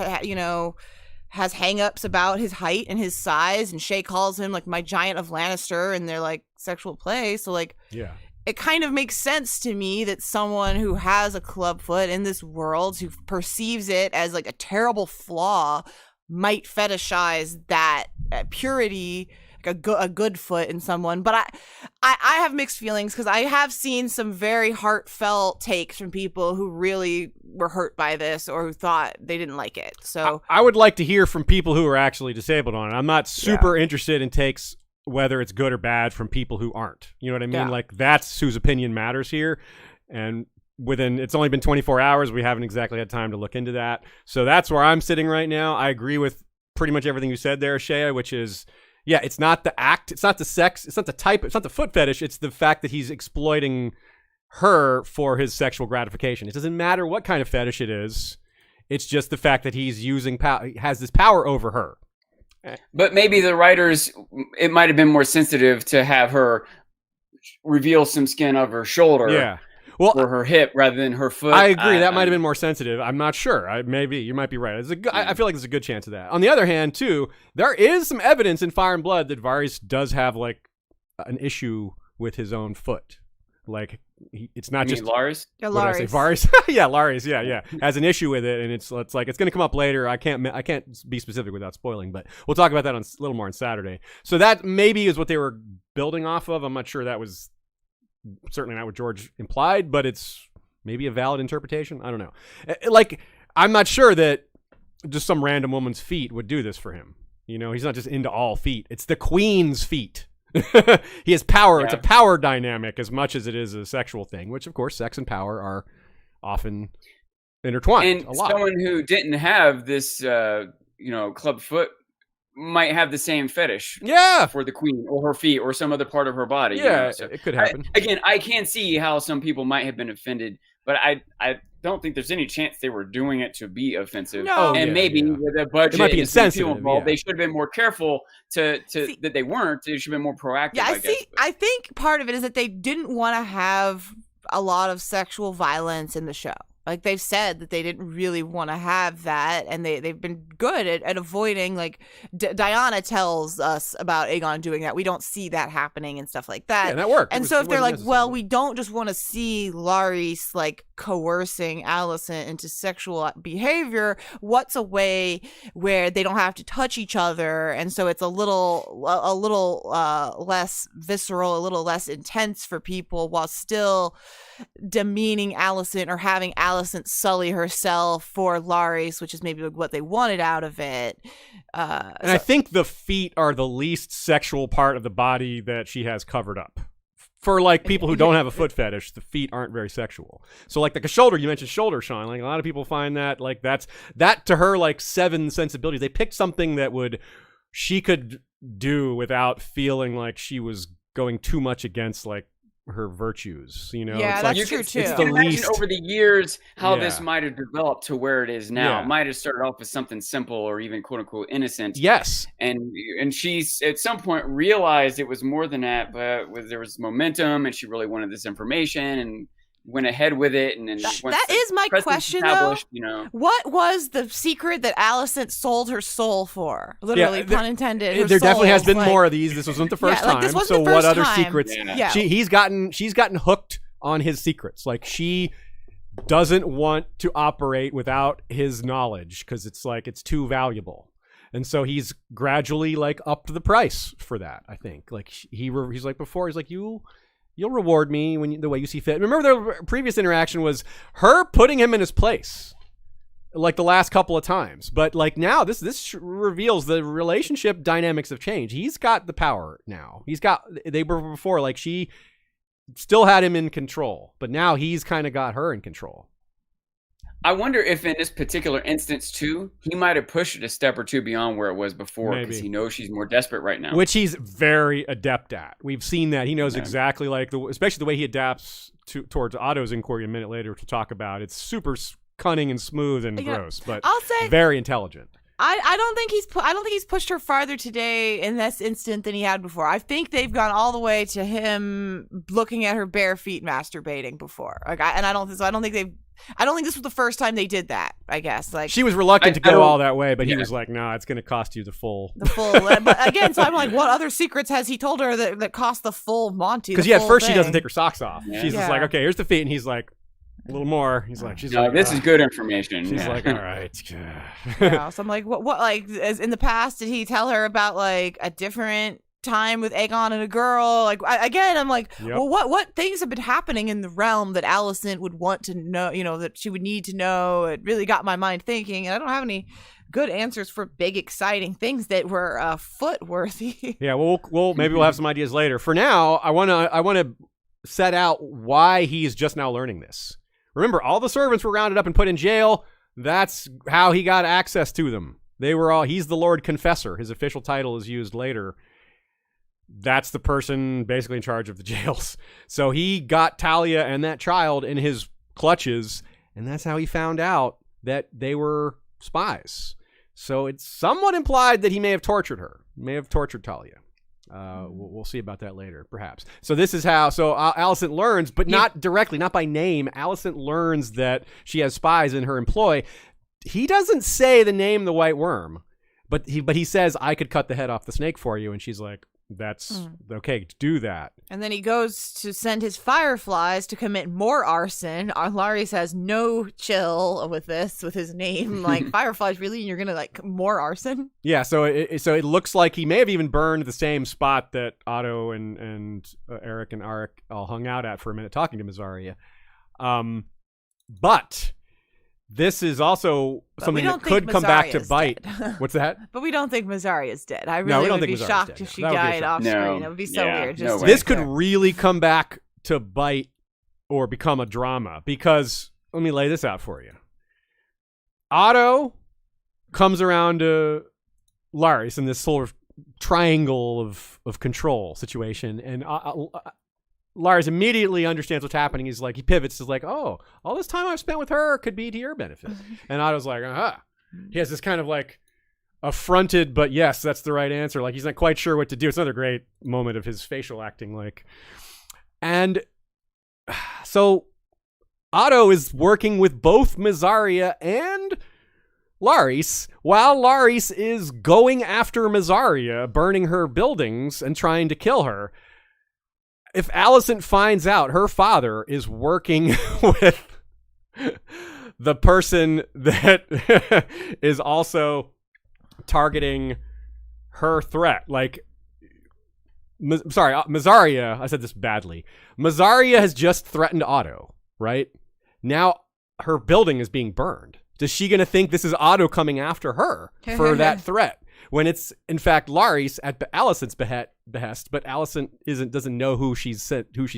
has hang-ups about his height and his size, and Shay calls him like my giant of Lannister, and they're like sexual play. So like, yeah, it kind of makes sense to me that someone who has a clubfoot in this world, who perceives it as like a terrible flaw, might fetishize that purity, like a good foot in someone. But I have mixed feelings, because I have seen some very heartfelt takes from people who really were hurt by this, or who thought they didn't like it. So I would like to hear from people who are actually disabled on it. I'm not super interested in takes, whether it's good or bad, from people who aren't. You know what I mean? Yeah. Like, that's whose opinion matters here. And it's only been 24 hours. We haven't exactly had time to look into that. So that's where I'm sitting right now. I agree with pretty much everything you said there, Shea, which is, yeah, it's not the act, it's not the sex, it's not the type, it's not the foot fetish. It's the fact that he's exploiting her for his sexual gratification. It doesn't matter what kind of fetish it is. It's just the fact that he's using has this power over her. But maybe the writers, it might have been more sensitive to have her reveal some skin of her shoulder, or her hip, rather than her foot. I agree. That might have been more sensitive. I'm not sure. Maybe you might be right. I feel like there's a good chance of that. On the other hand, too, there is some evidence in Fire and Blood that Varys does have like an issue with his own foot. Like, it's not just Larys. Yeah, Larys. Varys. Yeah, Larys. Yeah, has an issue with it, and it's like it's going to come up later. I can't be specific without spoiling, but we'll talk about that a little more on Saturday. So that maybe is what they were building off of. I'm not sure that was certainly not what George implied, but it's maybe a valid interpretation. I don't know. Like, I'm not sure that just some random woman's feet would do this for him. He's not just into all feet. It's the queen's feet. He has power. Yeah. It's a power dynamic as much as it is a sexual thing, which of course sex and power are often intertwined. And someone who didn't have this club foot might have the same fetish Yeah. for the queen or her feet or some other part of her body. Yeah, So it could happen. I can see how some people might have been offended, but I don't think there's any chance they were doing it to be offensive. No. And maybe with a budget, it might be and some insensitive. people involved, they should have been more careful that they weren't. They should have been more proactive. Yeah, I guess. I think part of it is that they didn't want to have a lot of sexual violence in the show. Like, they've said that they didn't really want to have that, and they've been good at avoiding, like, Diana tells us about Aegon doing that. We don't see that happening and stuff like that. Yeah, that worked. And so if they're like, well, we don't just want to see Larys, like, coercing Alicent into sexual behavior, what's a way where they don't have to touch each other, and so it's a little less visceral, a little less intense for people, while still demeaning Alicent or having Alicent sully herself for Larys, which is maybe what they wanted out of it. And I think the feet are the least sexual part of the body that she has covered up. For, like, people who don't have a foot fetish, the feet aren't very sexual. So, like a shoulder, you mentioned shoulder, Sean. Like, a lot of people find that, like, that to her, like, 7 sensibilities. They picked something that she could do without feeling like she was going too much against, like, her virtues, Yeah, it's that's like, true too. It's You the can imagine least over the years how this might have developed to where it is now. Yeah. It might have started off as something simple or even quote unquote innocent. Yes. And she's at some point realized it was more than that, but there was momentum and she really wanted this information and went ahead with it. And then that is my question, though. What was the secret that Alicent sold her soul for? Literally, pun intended. There definitely has been more of these. This wasn't the first time. This wasn't so the first what other time. secrets? Yeah. She's gotten hooked on his secrets. Like, she doesn't want to operate without his knowledge because it's like it's too valuable. And so he's gradually, like, upped the price for that, I think. Like, he's like before, he's like, You'll reward me the way you see fit. Remember, the previous interaction was her putting him in his place, like the last couple of times. But, like, now this reveals the relationship dynamics have changed. He's got the power now. They were before, like, she still had him in control, but now he's kind of got her in control. I wonder if in this particular instance, too, he might have pushed it a step or two beyond where it was before because he knows she's more desperate right now. Which he's very adept at. We've seen that. He knows exactly, like, especially the way he adapts towards Otto's inquiry a minute later, which we'll talk about. It's super cunning and smooth and gross, but I'll say, very intelligent. I don't think he's pushed her farther today in this instant than he had before. I think they've gone all the way to him looking at her bare feet masturbating before. Like, I don't think this was the first time they did that. I guess, like, she was reluctant to go all that way, but he was like, "No, it's going to cost you the full." But again, so I'm like, what other secrets has he told her that cost the full Monty? Because at first she doesn't take her socks off. Yeah. She's just like, "Okay, here's the feet," and he's like, "A little more." He's like, this is good information." She's like, "All right." So I'm like, what? Like, as in the past, did he tell her about, like, a different time with Aegon and a girl? Like, I'm like, well, what things have been happening in the realm that Alicent would want to know, that she would need to know? It really got my mind thinking, and I don't have any good answers for big, exciting things that were foot worthy. Yeah, we'll maybe we'll have some ideas later. For now, I want to set out why he's just now learning this. Remember, all the servants were rounded up and put in jail. That's how he got access to them. He's the Lord Confessor. His official title is used later. That's the person basically in charge of the jails. So he got Talia and that child in his clutches, and that's how he found out that they were spies. So it's somewhat implied that he may have tortured her, may have tortured Talia. We'll see about that later, perhaps. So this is how. So Alicent learns, but not directly, not by name. Alicent learns that she has spies in her employ. He doesn't say the name, the White Worm, but he says, "I could cut the head off the snake for you," and she's like, "That's okay, do that." And then he goes to send his fireflies to commit more arson. Larys has no chill with his name. Like, fireflies, really? And you're gonna, like, more arson? Yeah. So it looks like he may have even burned the same spot that Otto and Eric and Arik all hung out at for a minute talking to Mysaria. But this is also something that could come back to bite. What's that? But we don't think Mysaria is dead. I really would be shocked if she died off screen. It would be so weird. This could really come back to bite or become a drama, because let me lay this out for you. Otto comes around to Laris in this sort of triangle of control situation, and Lars immediately understands what's happening. He's like, he pivots. He's like, oh, all this time I've spent with her could be to your benefit. And Otto's like, He has this kind of like affronted, but yes, that's the right answer. Like he's not quite sure what to do. It's another great moment of his facial acting. Like, and so Otto is working with both Mysaria and Laris, while Laris is going after Mysaria, burning her buildings and trying to kill her. If Alicent finds out her father is working with the person that is also targeting her threat, like, Mysaria, I said this badly. Mysaria has just threatened Otto, right? Now her building is being burned. Is she going to think this is Otto coming after her for that threat? When it's, in fact, Laris at Alicent's behest, but Alicent doesn't know who she's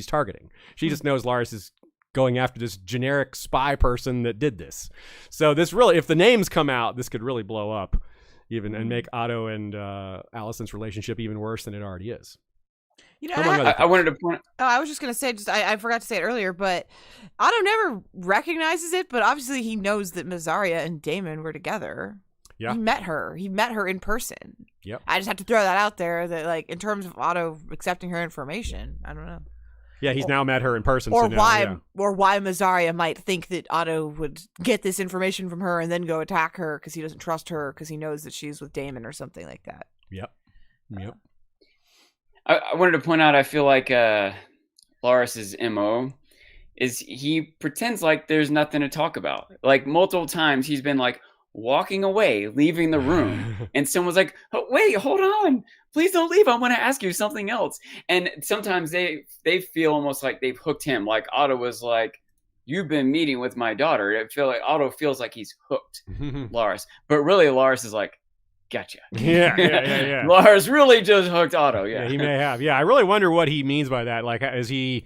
targeting. She just knows Laris is going after this generic spy person that did this. So this really, if the names come out, this could really blow up even and make Otto and Alicent's relationship even worse than it already is. You know, I wanted to point. Oh, I was just gonna say, I forgot to say it earlier, but Otto never recognizes it. But obviously, he knows that Mysaria and Daemon were together. Yeah, he met her in person. Yep. I just have to throw that out there. That, like, in terms of Otto accepting her information, I don't know. Yeah, he's now met her in person. Or so now, why Mysaria might think that Otto would get this information from her and then go attack her because he doesn't trust her because he knows that she's with Daemon or something like that. Yep. I wanted to point out, I feel like Laris's MO is he pretends like there's nothing to talk about. Like multiple times he's been like walking away, leaving the room, and someone's like, oh, wait, hold on. Please don't leave. I want to ask you something else. And sometimes they feel almost like they've hooked him. Like Otto was like, you've been meeting with my daughter. I feel like Otto feels like he's hooked Laris. But really Laris is like, gotcha. Yeah. Lars really just hooked Otto. Yeah, he may have. Yeah, I really wonder what he means by that. Like, does he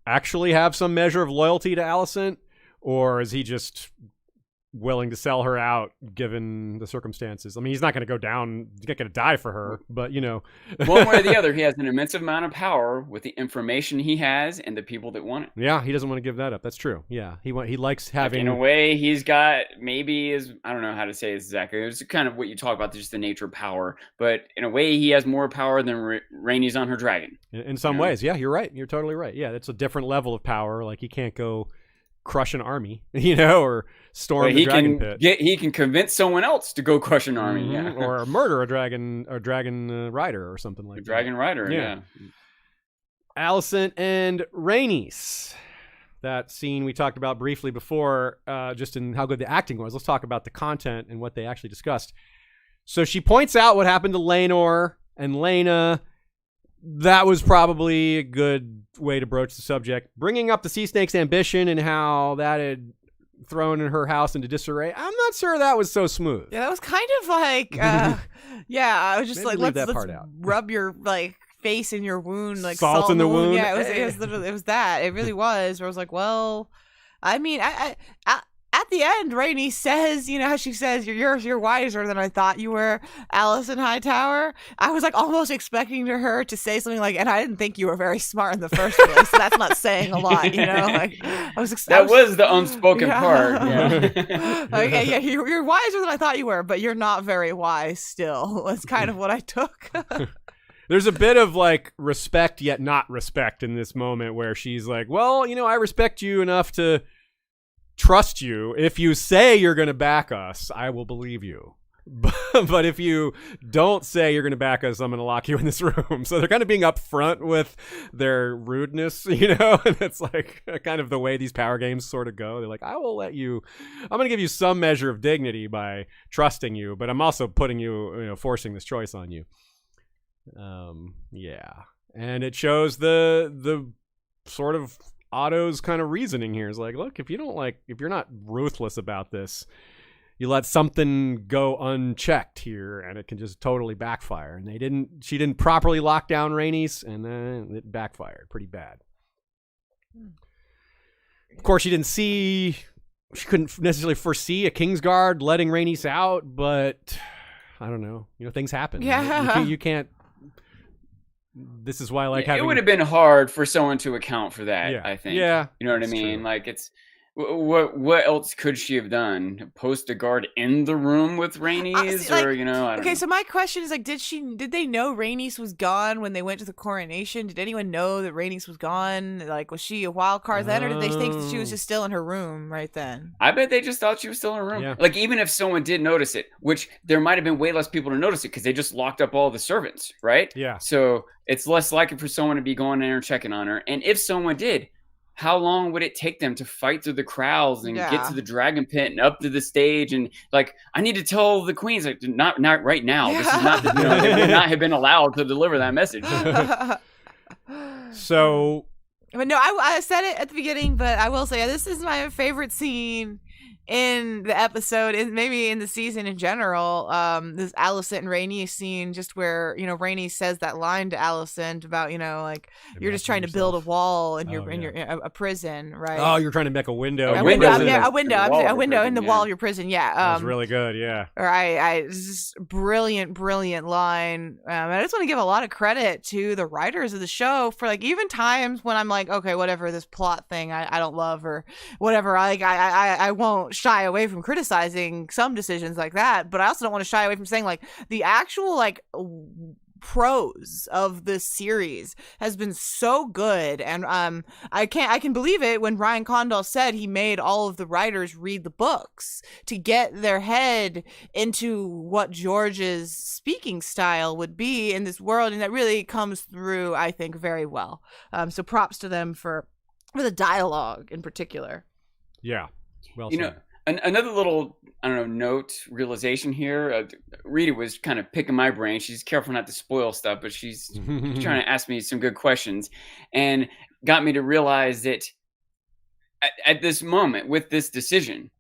actually have some measure of loyalty to Alicent, or is he just willing to sell her out given the circumstances? I mean, he's not going to go down. He's not going to die for her, but you know, one way or the other, he has an immense amount of power with the information he has and the people that want it. Yeah, he doesn't want to give that up. That's true. Yeah, he likes having. Like in a way, he's got maybe I don't know how to say this exactly. It's kind of what you talk about, just the nature of power. But in a way, he has more power than Rhaenys on her dragon. In some ways, yeah, you're right. You're totally right. Yeah, it's a different level of power. Like he can't go crush an army, or storm the dragon pit. He can convince someone else to go crush an army, or murder a dragon rider or something like that. Dragon rider, yeah. Alicent and Rhaenys. That scene we talked about briefly before, just in how good the acting was. Let's talk about the content and what they actually discussed. So she points out what happened to Laenor and Lena. That was probably a good way to broach the subject. Bringing up the Sea Snake's ambition and how that had thrown in her house into disarray. I'm not sure that was so smooth. Yeah, that was kind of like, I was just maybe like, let's rub your face in your wound, like salt in the wound. Yeah, it was that. It really was. Where I was like, well, I mean, I at the end, Rhaenys says, how she says, you're wiser than I thought you were, Alicent Hightower. I was like almost expecting her to say something like, and I didn't think you were very smart in the first place. So that's not saying a lot, Like that was the unspoken part. Yeah. Like, you're wiser than I thought you were, but you're not very wise still. That's kind of what I took. There's a bit of like respect yet not respect in this moment where she's like, well, I respect you enough to trust you. If you say you're going to back us, I will believe you. But if you don't say you're going to back us, I'm going to lock you in this room. So they're kind of being upfront with their rudeness, and it's like kind of the way these power games sort of go. They're like, I'm going to give you some measure of dignity by trusting you, but I'm also putting you, forcing this choice on you. Yeah. And it shows the sort of Otto's kind of reasoning here is like, look, if you're not ruthless about this, you let something go unchecked here and it can just totally backfire. And she didn't properly lock down Rhaenys, and then it backfired pretty bad. Of course, she couldn't necessarily foresee a Kingsguard letting Rhaenys out, but I don't know. Things happen. Yeah. You can't. This is why I like having. It would have been hard for someone to account for that. Yeah. I think. Yeah. You know what I mean? Like it's. What else could she have done? Post a guard in the room with Rhaenys, or I don't know. So my question is did they know Rhaenys was gone when they went to the coronation? Did anyone know that Rhaenys was gone? Like, was she a wild card then, or did they think that she was just still in her room right then? I bet they just thought she was still in her room. Yeah. Like, even if someone did notice it, which there might have been way less people to notice it because they just locked up all the servants, right? Yeah. So it's less likely for someone to be going in there and checking on her. And if someone did, how long would it take them to fight through the crowds and get to the dragon pit and up to the stage? And like, I need to tell the queens, like, not right now. This is not, they would not have been allowed to deliver that message. So, but no, I said it at the beginning, but I will say this is my favorite scene in the episode, and maybe in the season in general. This Alicent and Rhaenys scene, just where Rhaenys says that line to Alicent about like you're just trying to build a wall in your a prison, right? Oh, you're trying to make a window. A window in the wall of your prison. Yeah, that was really good. Yeah. It's just brilliant line. I just want to give a lot of credit to the writers of the show for even times when I'm like, okay, whatever, this plot thing I don't love or whatever. I won't shy away from criticizing some decisions like that, but I also don't want to shy away from saying the actual prose of this series has been so good. And I can believe it when Ryan Condal said he made all of the writers read the books to get their head into what George's speaking style would be in this world, and that really comes through, I think, very well. So props to them for the dialogue in particular. Yeah. Well, another little, note, realization here. Rita was kind of picking my brain. She's careful not to spoil stuff, but she's trying to ask me some good questions and got me to realize that at this moment, with this decision,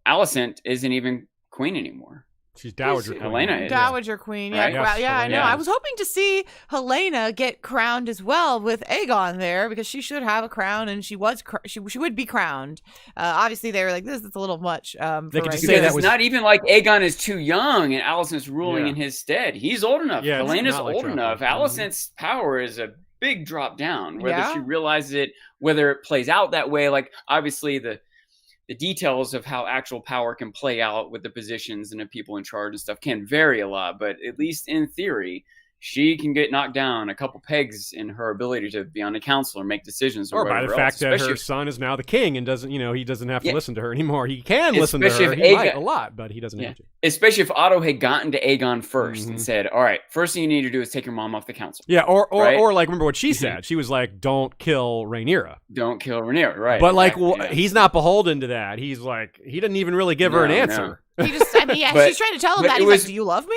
Alicent isn't even queen anymore. She's Dowager Queen. Helena is. Dowager Queen, yeah. Right? Yes, yeah, I know. I was hoping to see Helena get crowned as well with Aegon there, because she should have a crown, and she would be crowned. Obviously, they were like, this is a little much. They could just say that was not even like Aegon is too young and Alicent's ruling in his stead. He's old enough. Yeah, Helena's old enough. Alicent's power is a big drop down. Whether she realizes it, whether it plays out that way, like obviously the details of how actual power can play out with the positions and the people in charge and stuff can vary a lot, but at least in theory, she can get knocked down a couple pegs in her ability to be on the council or make decisions, or by the fact that her son is now the king and doesn't, he doesn't have to listen to her anymore. He can listen to her. He might a lot, but he doesn't have to. Especially if Otto had gotten to Aegon first and said, "All right, first thing you need to do is take your mom off the council." Yeah, or remember what she said? She was like, "Don't kill Rhaenyra." Don't kill Rhaenyra, right? But he's not beholden to that. He's like, he didn't even really give her an answer. No. He just, she's trying to tell him that. He's like, do you love me?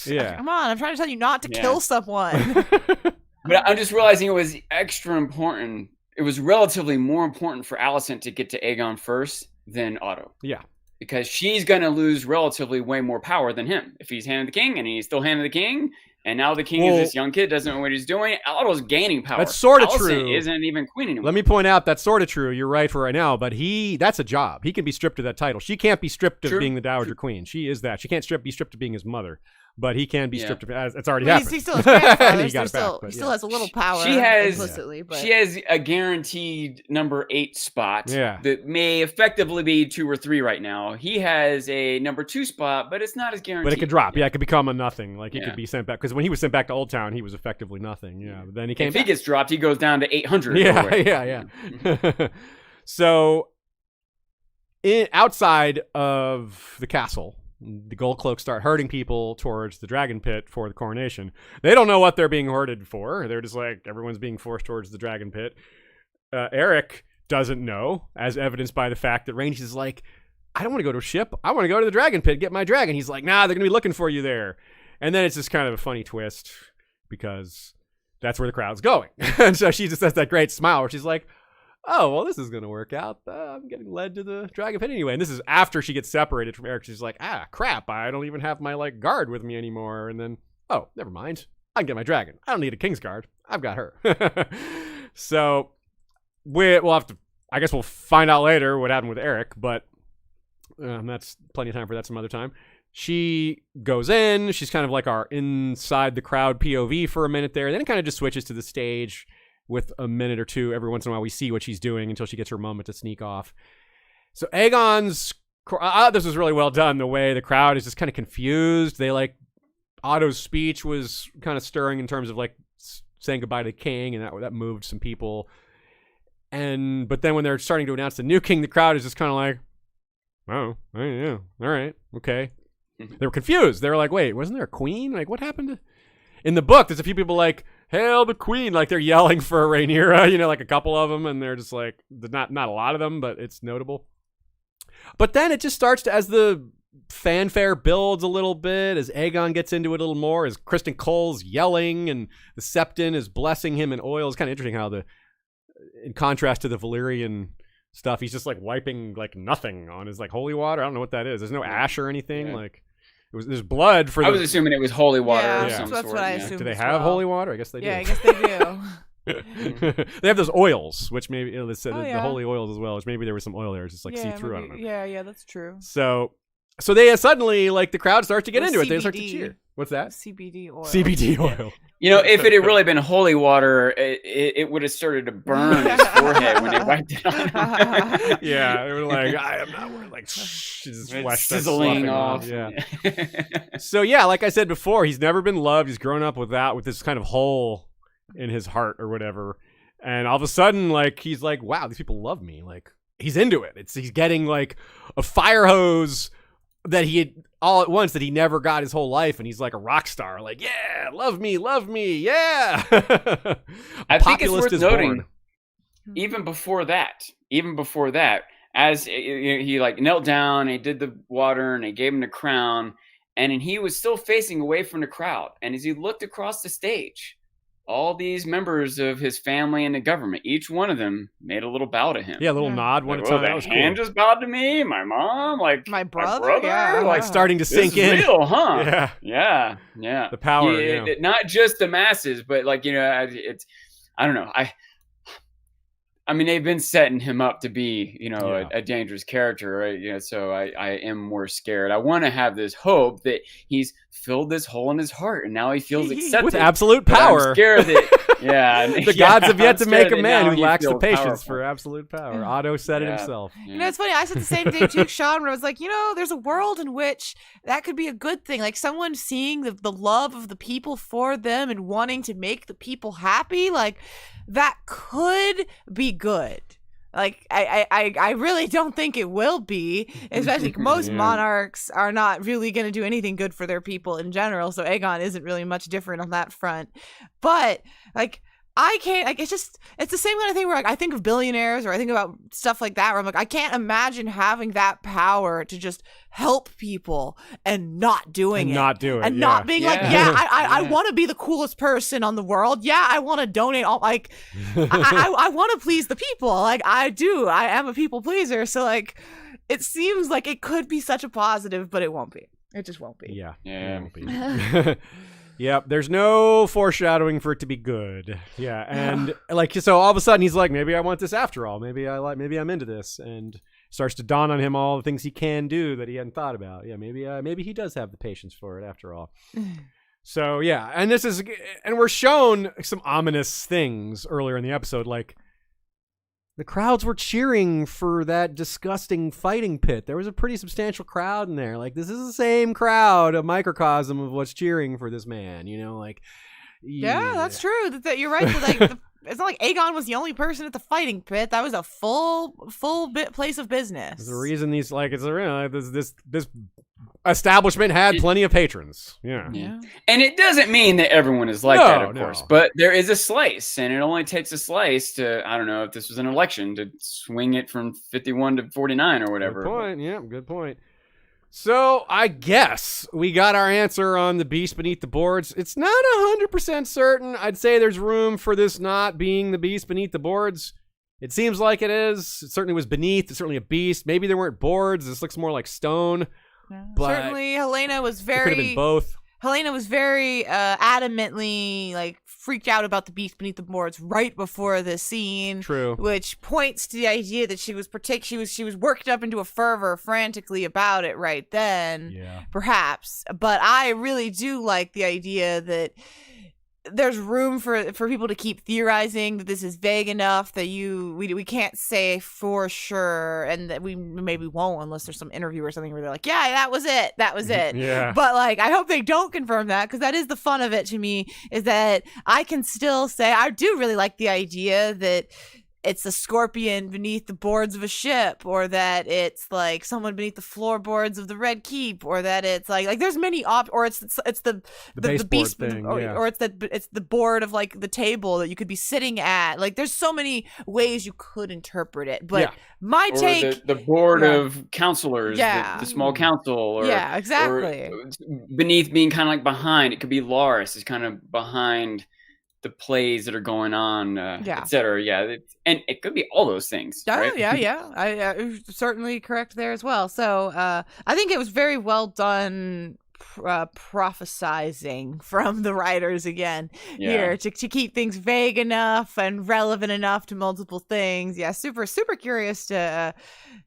Yeah. Come on, I'm trying to tell you not to kill someone. But I'm just realizing it was extra important. It was relatively more important for Alicent to get to Aegon first than Otto. Yeah. Because she's going to lose relatively way more power than him. If he's Hand of the King and he's still Hand of the King, and now the king is this young kid, doesn't know what he's doing, Otto's gaining power. That's sort of Alicent true. Isn't even queen anymore. Let me point out that's sort of true. You're right for right now, but that's a job. He can be stripped of that title. She can't be stripped of being the Dowager Queen. She is that. She can't be stripped of being his mother. But he can be stripped of it. It's already happened. He still has grandfather. He still has a little power implicitly. But she has a guaranteed number 8 spot that may effectively be 2 or 3 right now. He has a number 2 spot, but it's not as guaranteed. But it could drop. Yeah, it could become a nothing. Like he could be sent back. Because when he was sent back to Old Town, he was effectively nothing. Yeah. But then he came back. If he gets dropped, he goes down to 800. Yeah. So outside of the castle, the Gold Cloaks start herding people towards the Dragon Pit for the coronation. They don't know what they're being herded for. They're just like, everyone's being forced towards the Dragon Pit. Eric doesn't know, as evidenced by the fact that Rhaenys is like, I don't want to go to a ship. I want to go to the Dragon Pit, get my dragon. He's like, nah, they're going to be looking for you there. And then it's just kind of a funny twist because that's where the crowd's going. And so she just has that great smile where she's like, oh, well, this is going to work out. I'm getting led to the Dragon Pit anyway. And this is after she gets separated from Eric. She's like, crap, I don't even have my guard with me anymore. And then, oh, never mind. I can get my dragon. I don't need a king's guard. I've got her. So we'll have to, I guess we'll find out later what happened with Eric, but that's plenty of time for that some other time. she goes in. She's kind of like our inside the crowd POV for a minute there. Then it kind of just switches to the stage with a minute or two. Every once in a while, we see what she's doing until she gets her moment to sneak off. So Aegon's... this was really well done, the way the crowd is just kind of confused. They like... Otto's speech was kind of stirring in terms of like saying goodbye to the king, and that moved some people. But then when they're starting to announce the new king, the crowd is just kind of like, oh, yeah, all right, okay. They were confused. They were like, wait, wasn't there a queen? Like, what happened to... In the book, there's a few people like, hail the queen, like they're yelling for Rhaenyra, like a couple of them, and they're just like, not a lot of them, but it's notable. But then it just starts to, as the fanfare builds a little bit, as Aegon gets into it a little more, as Kristen Cole's yelling and the Septon is blessing him in oil. It's kind of interesting how in contrast to the Valyrian stuff, he's just like wiping like nothing on his like holy water. I don't know what that is. There's no ash or anything. Like there's blood for. I was assuming it was holy water of some that's sort. what I assumed. Do they have holy water? I guess they do. Yeah, I guess they do. They have those oils, which maybe they said the holy oils as well, which maybe there was some oil there, just like see through. I don't know. Yeah, that's true. So they suddenly, like, the crowd starts to get into it. They start to cheer. What's that? CBD oil. CBD oil. If it had really been holy water, it would have started to burn his forehead when they wiped it on him. Yeah, they were like, I am not worried. Like, just sizzling off. Yeah. So, yeah, like I said before, he's never been loved. He's grown up with this kind of hole in his heart or whatever. And all of a sudden, like, he's like, wow, these people love me. Like, he's into it. He's getting, like, a fire hose that he had all at once that he never got his whole life, and he's like a rock star, like, yeah, love me, yeah. I think it's worth noting, even before that, as he like knelt down, he did the water, and they gave him the crown, and he was still facing away from the crowd, and as he looked across the stage, all these members of his family and the government, each one of them made a little bow to him. Yeah, a little nod one time. That was cool. Hand just bowed to me. My mom, like my brother? Yeah. Like starting to sink in. Real, huh? Yeah. The power. Not just the masses, but like it's. I don't know. I mean, they've been setting him up to be, a dangerous character, right? So I am more scared. I want to have this hope that he's filled this hole in his heart, and now he feels accepted with absolute power. I'm scared that, the gods have yet to make a man who lacks the patience for absolute power. Otto said it himself. It's funny. I said the same thing too, Sean, when I was like, there's a world in which that could be a good thing. Like someone seeing the love of the people for them and wanting to make the people happy, like that could be good. Like I really don't think it will be, especially most monarchs are not really going to do anything good for their people in general, so Aegon isn't really much different on that front. But like I can't, like, it's the same kind of thing where like I think of billionaires or I think about stuff like that where I'm like, I can't imagine having that power to just help people and not doing it. Not do it. And not being like, I want to be the coolest person on the world. Yeah, I want to donate all, like, I want to please the people. Like, I do. I am a people pleaser. So, like, it seems like it could be such a positive, but it won't be. It just won't be. Yeah. It won't be. Yep, there's no foreshadowing for it to be good. Yeah, and like so all of a sudden he's like, maybe I want this after all. Maybe I'm into this, and starts to dawn on him all the things he can do that he hadn't thought about. Yeah, maybe he does have the patience for it after all. So yeah, and we're shown some ominous things earlier in the episode, like the crowds were cheering for that disgusting fighting pit. There was a pretty substantial crowd in there. Like, this is the same crowd, a microcosm of what's cheering for this man, like... Yeah, that's true. That you're right. Like, it's not like Aegon was the only person at the fighting pit. That was a full place of business. There's a reason these, like, this establishment had plenty of patrons. Yeah. And it doesn't mean that everyone is like that, of course. But there is a slice, and it only takes a slice to, I don't know, if this was an election, to swing it from 51 to 49 or whatever. Good point. Yeah, good point. So I guess we got our answer on the beast beneath the boards. It's not 100% certain. I'd say there's room for this not being the beast beneath the boards. It seems like it is. It certainly was beneath. It's certainly a beast. Maybe there weren't boards. This looks more like stone. Yeah. But certainly, Helena was it could have been both. Helena was very adamantly like freaked out about the beast beneath the boards right before this scene. True. Which points to the idea that she was worked up into a fervor frantically about it right then. Yeah. Perhaps. But I really do like the idea that there's room for people to keep theorizing, that this is vague enough that we can't say for sure, and that we maybe won't unless there's some interview or something where they're like, yeah, that was it. Yeah. But like, I hope they don't confirm that, because that is the fun of it to me, is that I can still say I do really like the idea that it's a scorpion beneath the boards of a ship, or that it's like someone beneath the floorboards of the Red Keep, or that it's like there's many or it's the beast thing, or it's the board of like the table that you could be sitting at. Like there's so many ways you could interpret it, but my take, the board of counselors, the small council, or exactly, or beneath being kind of like behind. It could be Loras is kind of behind the plays that are going on, etc. And it could be all those things. Right? I certainly correct there as well. So I think it was very well done, prophesizing from the writers again here to keep things vague enough and relevant enough to multiple things. Yeah, super curious to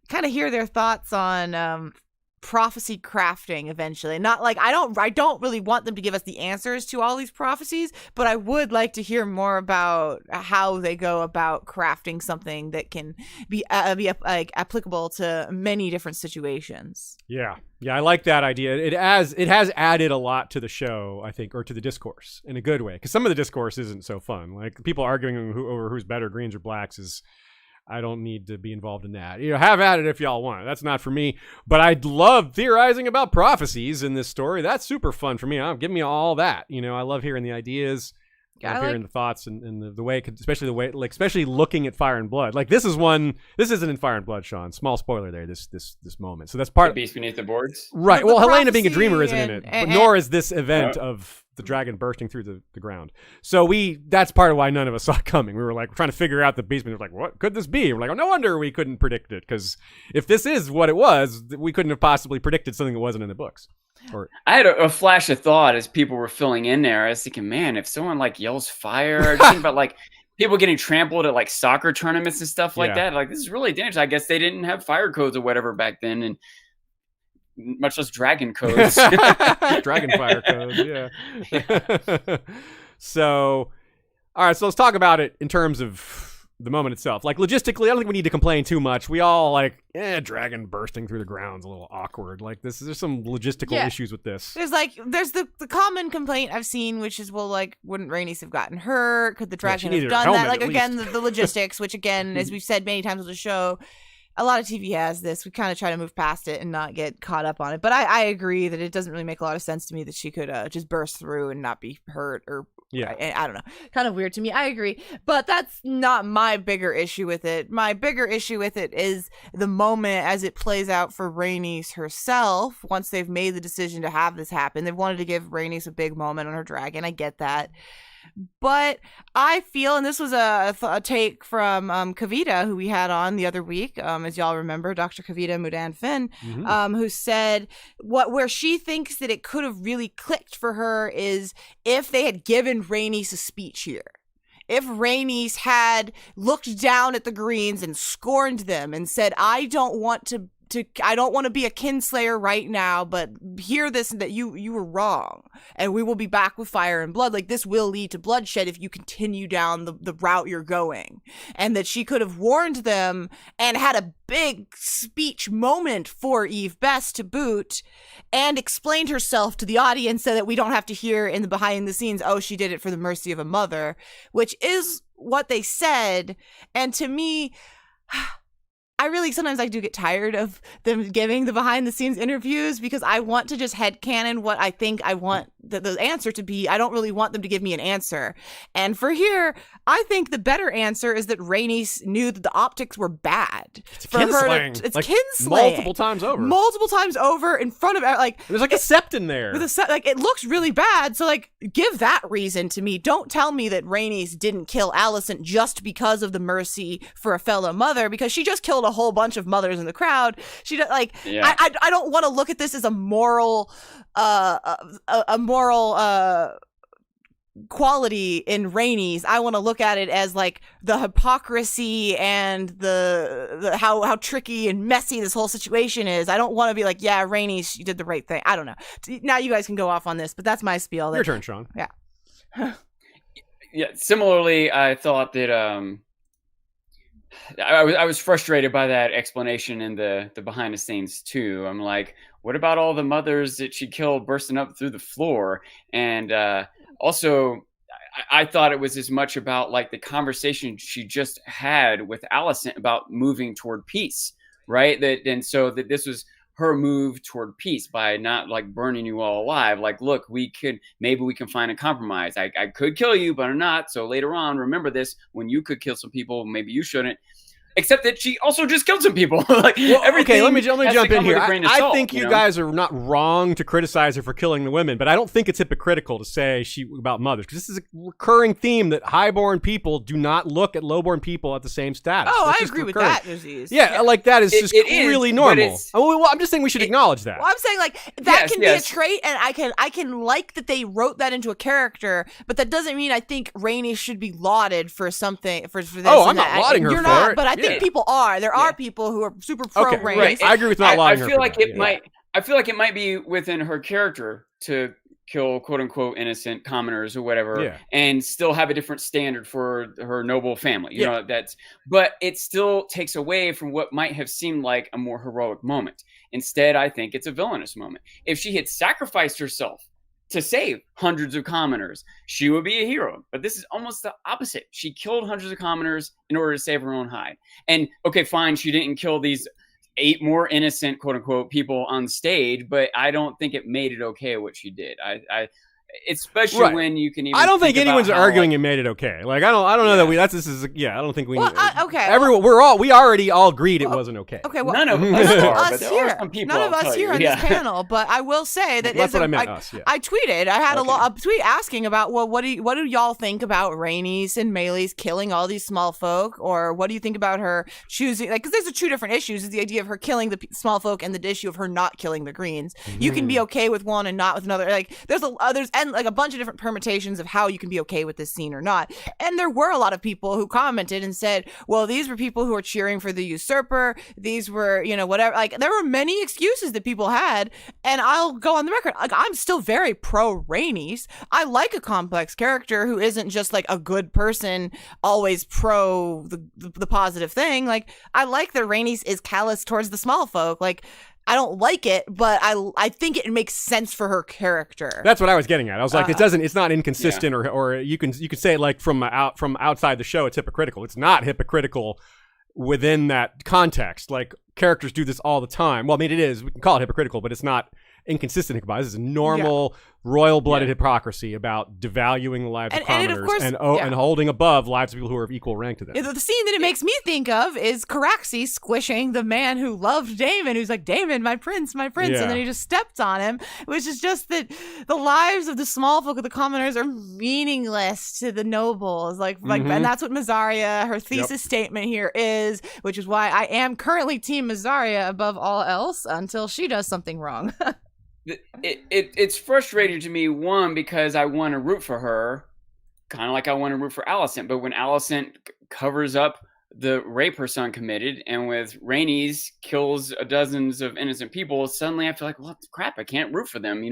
kind of hear their thoughts on prophecy crafting eventually. Not like I don't really want them to give us the answers to all these prophecies, but I would like to hear more about how they go about crafting something that can be like applicable to many different situations. Yeah, I like that idea. It has added a lot to the show, I think, or to the discourse in a good way, because some of the discourse isn't so fun. Like people arguing over who's better, greens or blacks, is, I don't need to be involved in that. Have at it if y'all want. That's not for me. But I love theorizing about prophecies in this story. That's super fun for me. Give me all that. I love hearing the ideas. I love hearing the thoughts and the way, especially looking at Fire and Blood. Like this isn't in Fire and Blood, Sean. Small spoiler there. This moment. So that's part. The beast beneath the boards. Right. Well, Helena being a dreamer isn't in it, but nor is this event of the dragon bursting through the ground. So that's part of why none of us saw it coming. We were like trying to figure out the beast. We were like, what could this be? We're like, oh, no wonder we couldn't predict it, because if this is what it was, we couldn't have possibly predicted something that wasn't in the books. I had a flash of thought as people were filling in there. I was thinking, man, if someone like yells fire, I was thinking about like people getting trampled at like soccer tournaments and stuff like that. Like, this is really dangerous. I guess they didn't have fire codes or whatever back then, and much less dragon codes. Dragon fire codes, yeah. So, all right, so let's talk about it in terms of the moment itself. Like, logistically, I don't think we need to complain too much. We all dragon bursting through the ground's a little awkward. Like, there's some logistical issues with this. There's the common complaint I've seen, which is, well, like, wouldn't Rhaenys have gotten hurt? Could the dragon have done that? Like, again, the logistics, which, again, as we've said many times on the show, a lot of TV has this. We kind of try to move past it and not get caught up on it. But I agree that it doesn't really make a lot of sense to me that she could just burst through and not be hurt, or I don't know. Kind of weird to me. I agree. But that's not my bigger issue with it. My bigger issue with it is the moment as it plays out for Rhaenys herself. Once they've made the decision to have this happen, they've wanted to give Rhaenys a big moment on her dragon. I get that. But I feel, and this was a take from Kavita, who we had on the other week, as y'all remember, Dr. Kavita Mudan Finn, who said where she thinks that it could have really clicked for her is if they had given Rhaenys a speech here. If Rhaenys had looked down at the Greens and scorned them and said, I don't want to be a kinslayer right now, but hear this, that you were wrong, and we will be back with fire and blood. Like, this will lead to bloodshed if you continue down the route you're going. And that she could have warned them and had a big speech moment for Eve Best to boot, and explained herself to the audience so that we don't have to hear in the behind the scenes, oh, she did it for the mercy of a mother, which is what they said. And to me, sometimes I do get tired of them giving the behind the scenes interviews, because I want to just headcanon what I think I want the answer to be. I don't really want them to give me an answer. And for here, I think the better answer is that Rhaenys knew that the optics were bad. It's kinslaying. It's like, kinslaying. Multiple times over in front of, like, there's like a septon there. It looks really bad. So, like, give that reason to me. Don't tell me that Rhaenys didn't kill Alicent just because of the mercy for a fellow mother, because she just killed a whole bunch of mothers in the crowd. She I don't want to look at this as a moral quality in Rhaenys. I want to look at it as like the hypocrisy and the how tricky and messy this whole situation is. I don't want to be like, yeah, Rhaenys, you did the right thing. I don't know. Now you guys can go off on this, but that's my spiel. Your turn, Sean. Yeah. Yeah. Similarly, I thought that I was frustrated by that explanation in the behind the scenes too. I'm like, what about all the mothers that she killed bursting up through the floor? And also, I thought it was as much about like the conversation she just had with Alicent about moving toward peace, right? So this was her move toward peace by not like burning you all alive. Like, look, maybe we can find a compromise. I could kill you, but I'm not. So later on, remember this: when you could kill some people, maybe you shouldn't. Except that she also just killed some people. Like, okay, let me jump in here. I think you you guys are not wrong to criticize her for killing the women, but I don't think it's hypocritical to say about mothers, because this is a recurring theme that highborn people do not look at lowborn people at the same status. Oh, That's I agree with that, Aziz. Yeah, like that is just really is, normal. I'm just saying we should acknowledge that. Well, I'm saying like that can be a trait, and I can like that they wrote that into a character, but that doesn't mean I think Rhaenys should be lauded for something for this. Oh, I'm not lauding her for it. You're not, but I think people are. There are people who are super pro Rhaenys. Right. I agree with not lauding her. I feel like it might be within her character to kill quote unquote innocent commoners or whatever, and still have a different standard for her noble family. You know, but it still takes away from what might have seemed like a more heroic moment. Instead, I think it's a villainous moment. If she had sacrificed herself to save hundreds of commoners, she would be a hero. But this is almost the opposite. She killed hundreds of commoners in order to save her own hide. And okay, fine, she didn't kill these 8 more innocent, quote unquote, people on stage, but I don't think it made it okay what she did. Especially when you can even. I don't think anyone's arguing it made it okay. Like I don't know that we. I don't think we. Well, okay. Everyone, we already all agreed it wasn't okay. Okay, well, none of us here. None of us here on this panel, but I will say that that's what I meant. I tweeted. I had a tweet asking about, well, what do y'all think about Rhaenys and Meleys killing all these small folk, or what do you think about her choosing? Like, because there's 2 different issues: is the idea of her killing the small folk and the issue of her not killing the Greens. You can be okay with one and not with another. Like, there's and like a bunch of different permutations of how you can be okay with this scene or not. And there were a lot of people who commented and said, well, these were people who were cheering for the usurper. These were, whatever. Like, there were many excuses that people had. And I'll go on the record. Like, I'm still very pro Rhaenys. I like a complex character who isn't just like a good person, always pro the positive thing. Like, I like that Rhaenys is callous towards the small folk. Like, I don't like it, but I think it makes sense for her character. That's what I was getting at. I was like, it's not inconsistent, or you can say it like from outside the show, it's hypocritical. It's not hypocritical within that context. Like, characters do this all the time. Well, I mean, it is. We can call it hypocritical, but it's not inconsistent. This is normal royal-blooded hypocrisy about devaluing the lives of commoners of course, and holding above lives of people who are of equal rank to them. The scene that it makes me think of is Caraxes squishing the man who loved Daemon, who's like, Daemon, my prince, and then he just stepped on him, which is just that the lives of the small folk of the commoners are meaningless to the nobles. And that's what Mazzaria, her thesis statement here is, which is why I am currently Team Mazzaria above all else until she does something wrong. It's frustrating to me, one, because I want to root for her, kind of like I want to root for Alicent. But when Alicent covers up the rape her son committed, and with Rhaenys kills dozens of innocent people, suddenly I feel like, well, crap, I can't root for them. You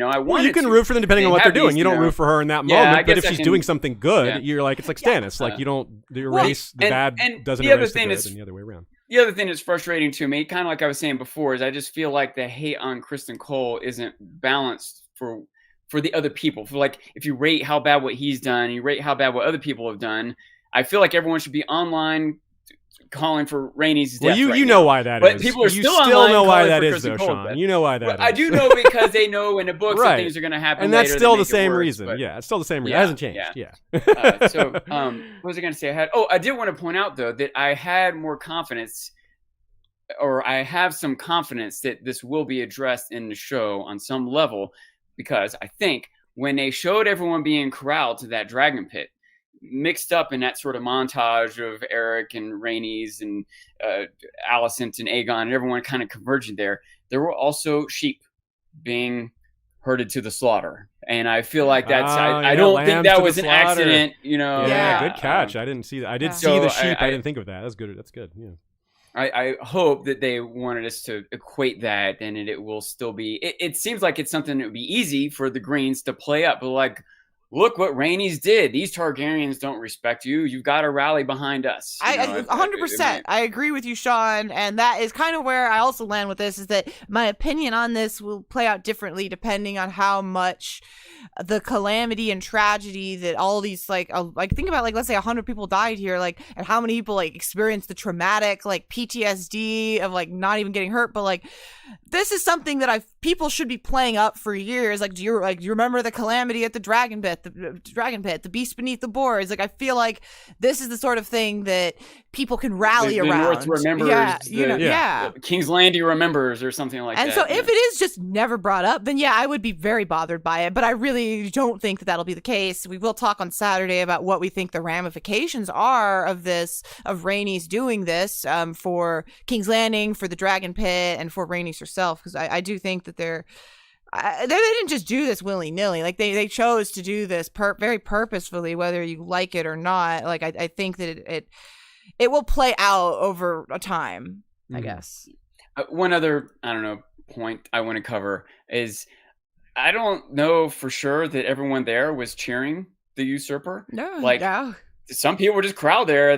can root for them depending on what they're doing. You don't root for her in that moment, but if she's doing something good, you're like, it's like Stannis. Like, you don't erase the bad doesn't erase the good, and the other way around. The other thing that's frustrating to me, kind of like I was saying before, is I just feel like the hate on Kristen Cole isn't balanced for the other people. For like, if you rate how bad what he's done, you rate how bad what other people have done, I feel like everyone should be online calling for Rhaenys' death. Well, you know why that but is. people are you still know why that is, Kristen though, Cole's Sean. death. You know why that is. I do know because they know in the books that things are going to happen, and that's later still that the make it same worse, reason. but... Yeah, it's still the same reason. It hasn't changed. Yeah. What was I going to say? I did want to point out though that I had more confidence, or I have some confidence that this will be addressed in the show on some level, because I think when they showed everyone being corralled to that dragon pit, mixed up in that sort of montage of Eric and Rhaenys and Alicent and Aegon and everyone kind of converging there were also sheep being herded to the slaughter. And I feel like that's I yeah, don't think lambs that to the was an slaughter. accident, you know. Yeah, good catch. I didn't see that. I did see So the sheep. I I didn't think of that. That's good. That's good. Yeah. I hope that they wanted us to equate that, and it will still be. It seems like it's something that would be easy for the Greens to play up, but like, look what Rhaenys did. These Targaryens don't respect you. You've got to rally behind us. I 100%. I agree with you, Sean, and that is kind of where I also land with this. Is that my opinion on this will play out differently depending on how much the calamity and tragedy that all these like think about, like, let's say 100 people died here, like, and how many people like experienced the traumatic like PTSD of like not even getting hurt, but like this is something that people should be playing up for years. Like, do you remember the calamity at the dragon pit, the beast beneath the boards? Like, I feel like this is the sort of thing that people can rally around. North remembers. Yeah, King's Landing remembers, or something like that. And so if it is just never brought up, then yeah, I would be very bothered by it. But I really don't think that that'll be the case. We will talk on Saturday about what we think the ramifications are of this, of Rhaenys doing this for King's Landing, for the dragon pit, and for Rhaenys herself, because I do think that they didn't just do this willy-nilly. Like, they chose to do this very purposefully, whether you like it or not. Like, I think that it will play out over a time, I guess. One other, point I want to cover is, I don't know for sure that everyone there was cheering the usurper. No. Some people were just crowd there.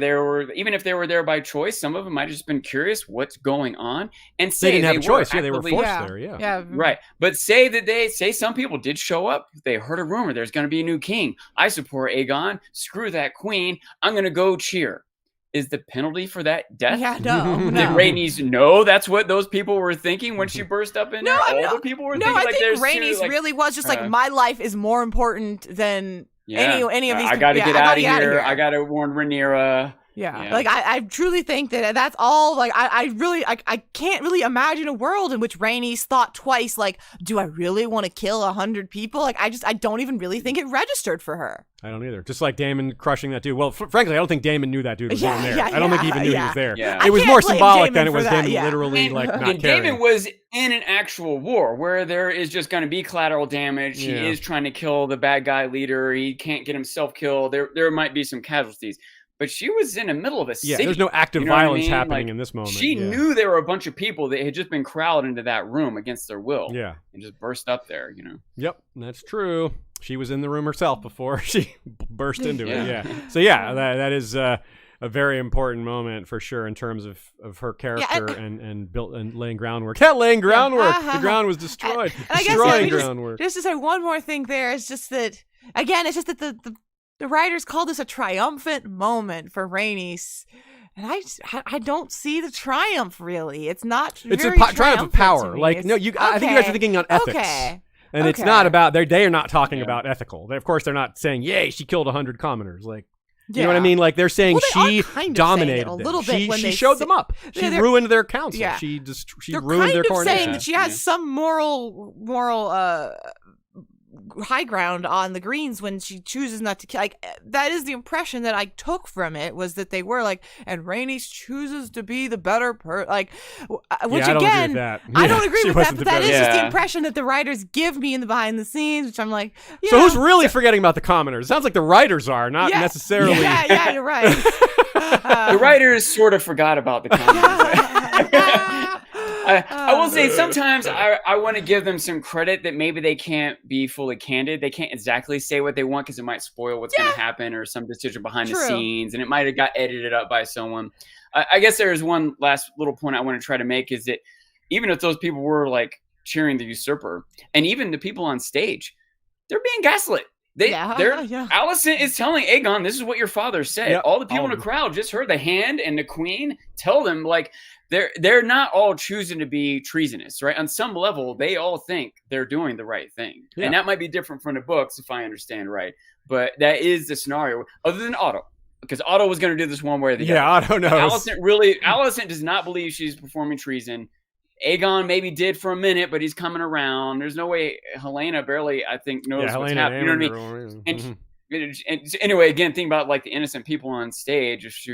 Even if they were there by choice, some of them might have just been curious what's going on. And they didn't have a choice. Yeah, they were forced there. Yeah. Right. But say some people did show up. They heard a rumor there's going to be a new king. I support Aegon. Screw that queen. I'm going to go cheer. Is the penalty for that death? Yeah, no. Did Rhaenys know that's what those people were thinking when she burst up in there? All the people were thinking, I think Rhaenys really was just like, my life is more important than any of these. I got to get out of here. I got to warn Rhaenyra. Yeah. Like, I truly think that that's all. Like, I can't really imagine a world in which Rhaenys thought twice, like, do I really want to kill 100 people? Like, I don't even really think it registered for her. I don't either. Just like Daemon crushing that dude. Well, frankly, I don't think Daemon knew that dude was even there. I don't think he even knew he was there. Yeah. It was more symbolic than it was Daemon literally not caring. Daemon was in an actual war where there is just going to be collateral damage. He is trying to kill the bad guy leader. He can't get himself killed. There might be some casualties. But she was in the middle of a city. Yeah, there's no active violence happening in this moment. She knew there were a bunch of people that had just been crowded into that room against their will. Yeah. And just burst up there, Yep, that's true. She was in the room herself before she burst into it. Yeah. So that is a very important moment for sure in terms of her character and built and laying groundwork. Laying groundwork. The ground was destroyed. Destroying groundwork. Just to say one more thing there is just that, again, it's just that the writers call this a triumphant moment for Rhaenys. And I don't see the triumph, really. It's not. It's a triumph of power. Like, no, I think you guys are thinking on ethics. And it's not about, they are not talking about ethical. Of course, they're not saying, yay, she killed 100 commoners. Like, you know what I mean? Like, they're saying she dominated them. Little bit she showed them up. She ruined their council. Yeah. She ruined their coronation. They're saying that she has some moral high ground on the Greens when she chooses not to kill. Like, that is the impression that I took from it, was that they were like, and Rhaenys chooses to be the better like, which I don't again, agree with that. I don't agree with that, but that is just the Yeah. impression that the writers give me in the behind the scenes, which I'm like, So who's really forgetting about the commoners? It sounds like the writers are, not necessarily. Yeah, you're right. The writers sort of forgot about the commoners. I will say sometimes I want to give them some credit that maybe they can't be fully candid. They can't exactly say what they want because it might spoil what's going to happen or some decision behind the scenes, and it might have got edited up by someone. I guess there's one last little point I want to try to make, is that even if those people were like cheering the usurper, and even the people on stage, they're being gaslit. Alicent is telling Aegon, this is what your father said. Yep. All the people in the crowd just heard the hand and the queen tell them, like, they're not all choosing to be treasonous, right? On some level, they all think they're doing the right thing. Yeah. And that might be different from the books, if I understand right. But that is the scenario, other than Otto. Because Otto was going to do this one way or the other. Yeah, Otto knows. Alicent does not believe she's performing treason. Aegon maybe did for a minute, but he's coming around. There's no way. Helena barely, I think, knows what's happening. You know what I mean? And anyway, again, think about like the innocent people on stage.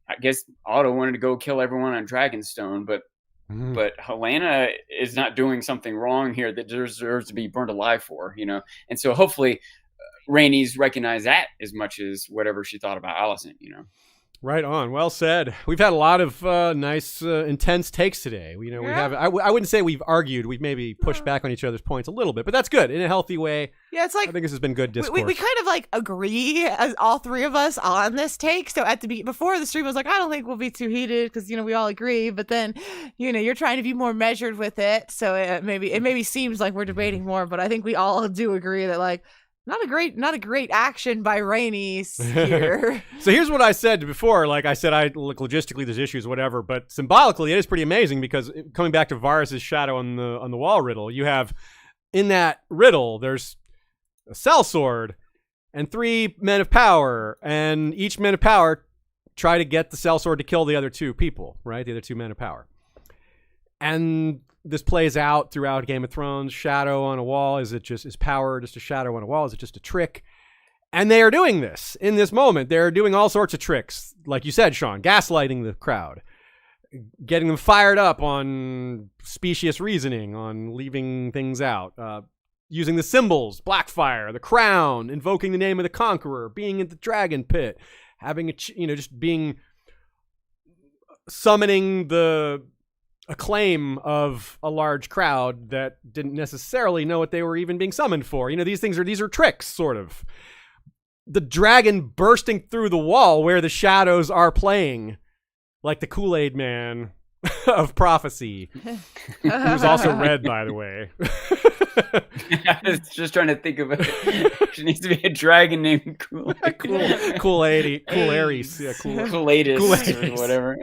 I guess Otto wanted to go kill everyone on Dragonstone, but but Helena is not doing something wrong here that deserves to be burned alive for, And so hopefully Rhaenys recognized that as much as whatever she thought about Alicent. Right on. Well said. We've had a lot of nice, intense takes today. We have. I wouldn't say we've argued. We've maybe pushed back on each other's points a little bit, but that's good in a healthy way. Yeah, it's like I think this has been good discourse. We kind of like agree as all three of us on this take. So before the stream, I was like, I don't think we'll be too heated because we all agree. But then you're trying to be more measured with it, so it maybe seems like we're debating more. But I think we all do agree that like. Not a great action by Rhaenys here. So here's what I said before. Like I said, logistically there's issues, whatever, but symbolically it is pretty amazing because coming back to Varys' shadow on the wall riddle, you have in that riddle there's a sellsword and 3 men of power, and each man of power try to get the sellsword to kill the other 2 people, right? The other 2 men of power. And this plays out throughout Game of Thrones. Shadow on a wall. Is power just a shadow on a wall? Is it just a trick? And they are doing this in this moment. They're doing all sorts of tricks. Like you said, Sean, gaslighting the crowd, getting them fired up on specious reasoning, on leaving things out, using the symbols, Blackfire, the crown, invoking the name of the conqueror, being in the dragon pit, having summoning the acclaim of a large crowd that didn't necessarily know what they were even being summoned for. These are tricks, sort of. The dragon bursting through the wall where the shadows are playing, like the Kool-Aid man of prophecy, who's also red, by the way. I was just trying to think of it. There needs to be a dragon named Kool-Aid. Kool-Aries. Yeah, Kool-Aidis or whatever.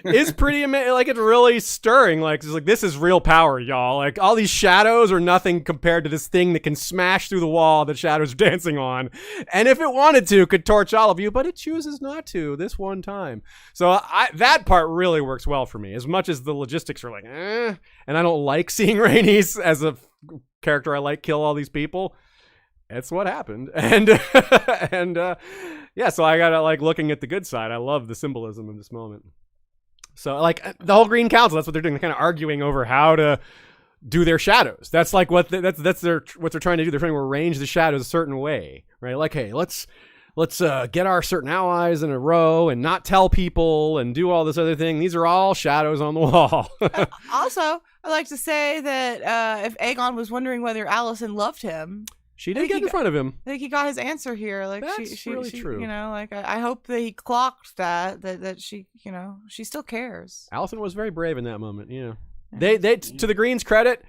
It's pretty amazing. Like, it's really stirring. Like, it's like, this is real power, y'all. Like, all these shadows are nothing compared to this thing that can smash through the wall that Shadow's dancing on. And if it wanted to, could torch all of you, but it chooses not to this one time. So that part really works well for me. As much as the logistics are like, and I don't like seeing Rhaenys as a character I like kill all these people. It's what happened. And so I gotta like looking at the good side. I love the symbolism of this moment. So like the whole Green Council, that's what they're doing. They're kind of arguing over how to do their shadows. That's like what they're trying to do. They're trying to arrange the shadows a certain way, right? Like, hey, let's get our certain allies in a row and not tell people and do all this other thing. These are all shadows on the wall. Also, I'd like to say that if Aegon was wondering whether Alicent loved him, she did get in front of him. I think he got his answer here. Like, that's really true. Like I hope that he clocked that she, she still cares. Alicent was very brave in that moment. Yeah. They to the Greens' credit,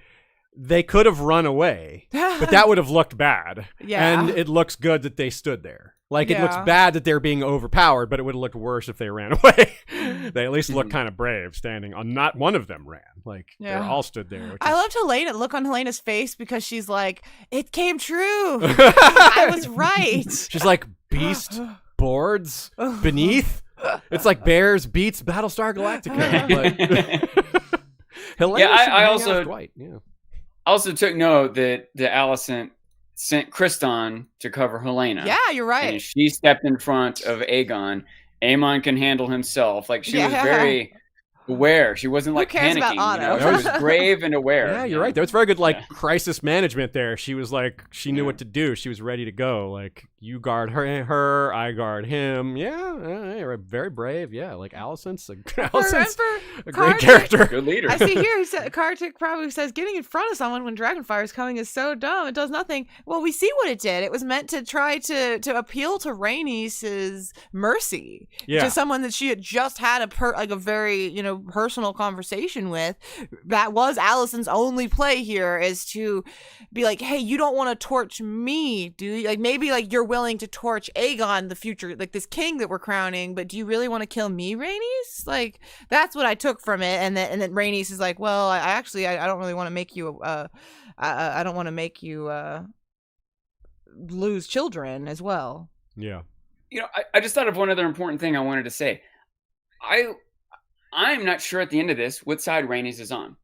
they could have run away, but that would have looked bad. Yeah. And it looks good that they stood there. Like, it looks bad that they're being overpowered, but it would have looked worse if they ran away. They at least looked kind of brave standing on. Not one of them ran. Like, they all stood there. I loved look on Helena's face because she's like, it came true. I was right. She's like, beast, boards, beneath. It's like Bears beats Battlestar Galactica. But Helena I also took note that Alicent sent Kriston to cover Helena. Yeah, you're right. And she stepped in front of Aegon. Aemon can handle himself. Like, she was very aware. She wasn't like panicking. She was brave and aware. Yeah, you're right. There was very good crisis management there. She was like, she knew what to do. She was ready to go. Like, you guard her, I guard him. Yeah, very brave. Yeah, like Alicent's a great character. Good leader. I see here, Kartik probably says, getting in front of someone when Dragonfire is coming is so dumb. It does nothing. Well, we see what it did. It was meant to try to appeal to Rhaenys' mercy. Yeah. To someone that she had just had a very, personal conversation with. That was Alicent's only play here, is to be like, hey, you don't want to torch me, do you? Like, maybe like you're willing to torch Aegon, the future, like this king that we're crowning, but do you really want to kill me, Rhaenys? Like, that's what I took from it. And then Rhaenys is like, well, I don't really want to make you I don't want to make you lose children as well. Yeah. I just thought of one other important thing I wanted to say. I'm not sure at the end of this what side Rhaenys is on.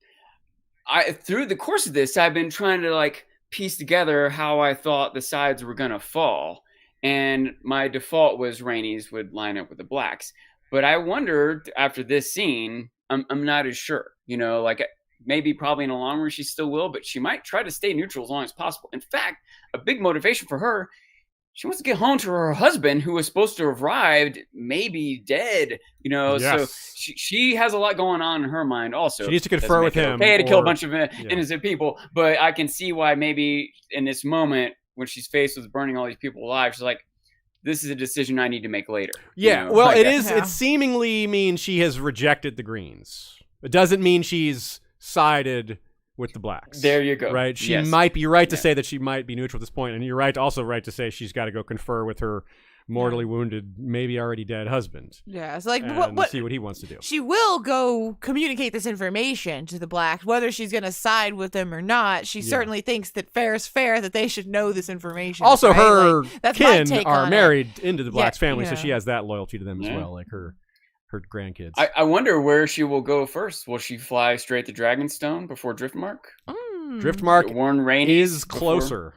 Through the course of this, I've been trying to piece together how I thought the sides were gonna fall, and my default was Rhaenys would line up with the Blacks. But I wondered after this scene I'm not as sure. Like maybe probably in the long run she still will, but she might try to stay neutral as long as possible. In fact, a big motivation for her, she wants to get home to her husband who was supposed to have arrived, maybe dead, Yes. So she has a lot going on in her mind also. She needs to confer with him. Okay to kill a bunch of innocent people, but I can see why maybe in this moment when she's faced with burning all these people alive, she's like, this is a decision I need to make later. Yeah, well, it is. It seemingly means she has rejected the Greens. It doesn't mean she's sided with the Blacks. There you go. Right? She might be. You're right to say that she might be neutral at this point, and you're also right to say she's got to go confer with her mortally wounded, maybe already dead husband. Yeah, it's like what see what he wants to do. She will go communicate this information to the Blacks, whether she's going to side with them or not. She certainly thinks that fair is fair, that they should know this information. Also, right? her that's kin are married into the Blacks family, you so know. she has that loyalty to them as well, like her grandkids. I wonder where she will go first. Will she fly straight to Dragonstone before Driftmark? Driftmark Warren Rainey is closer.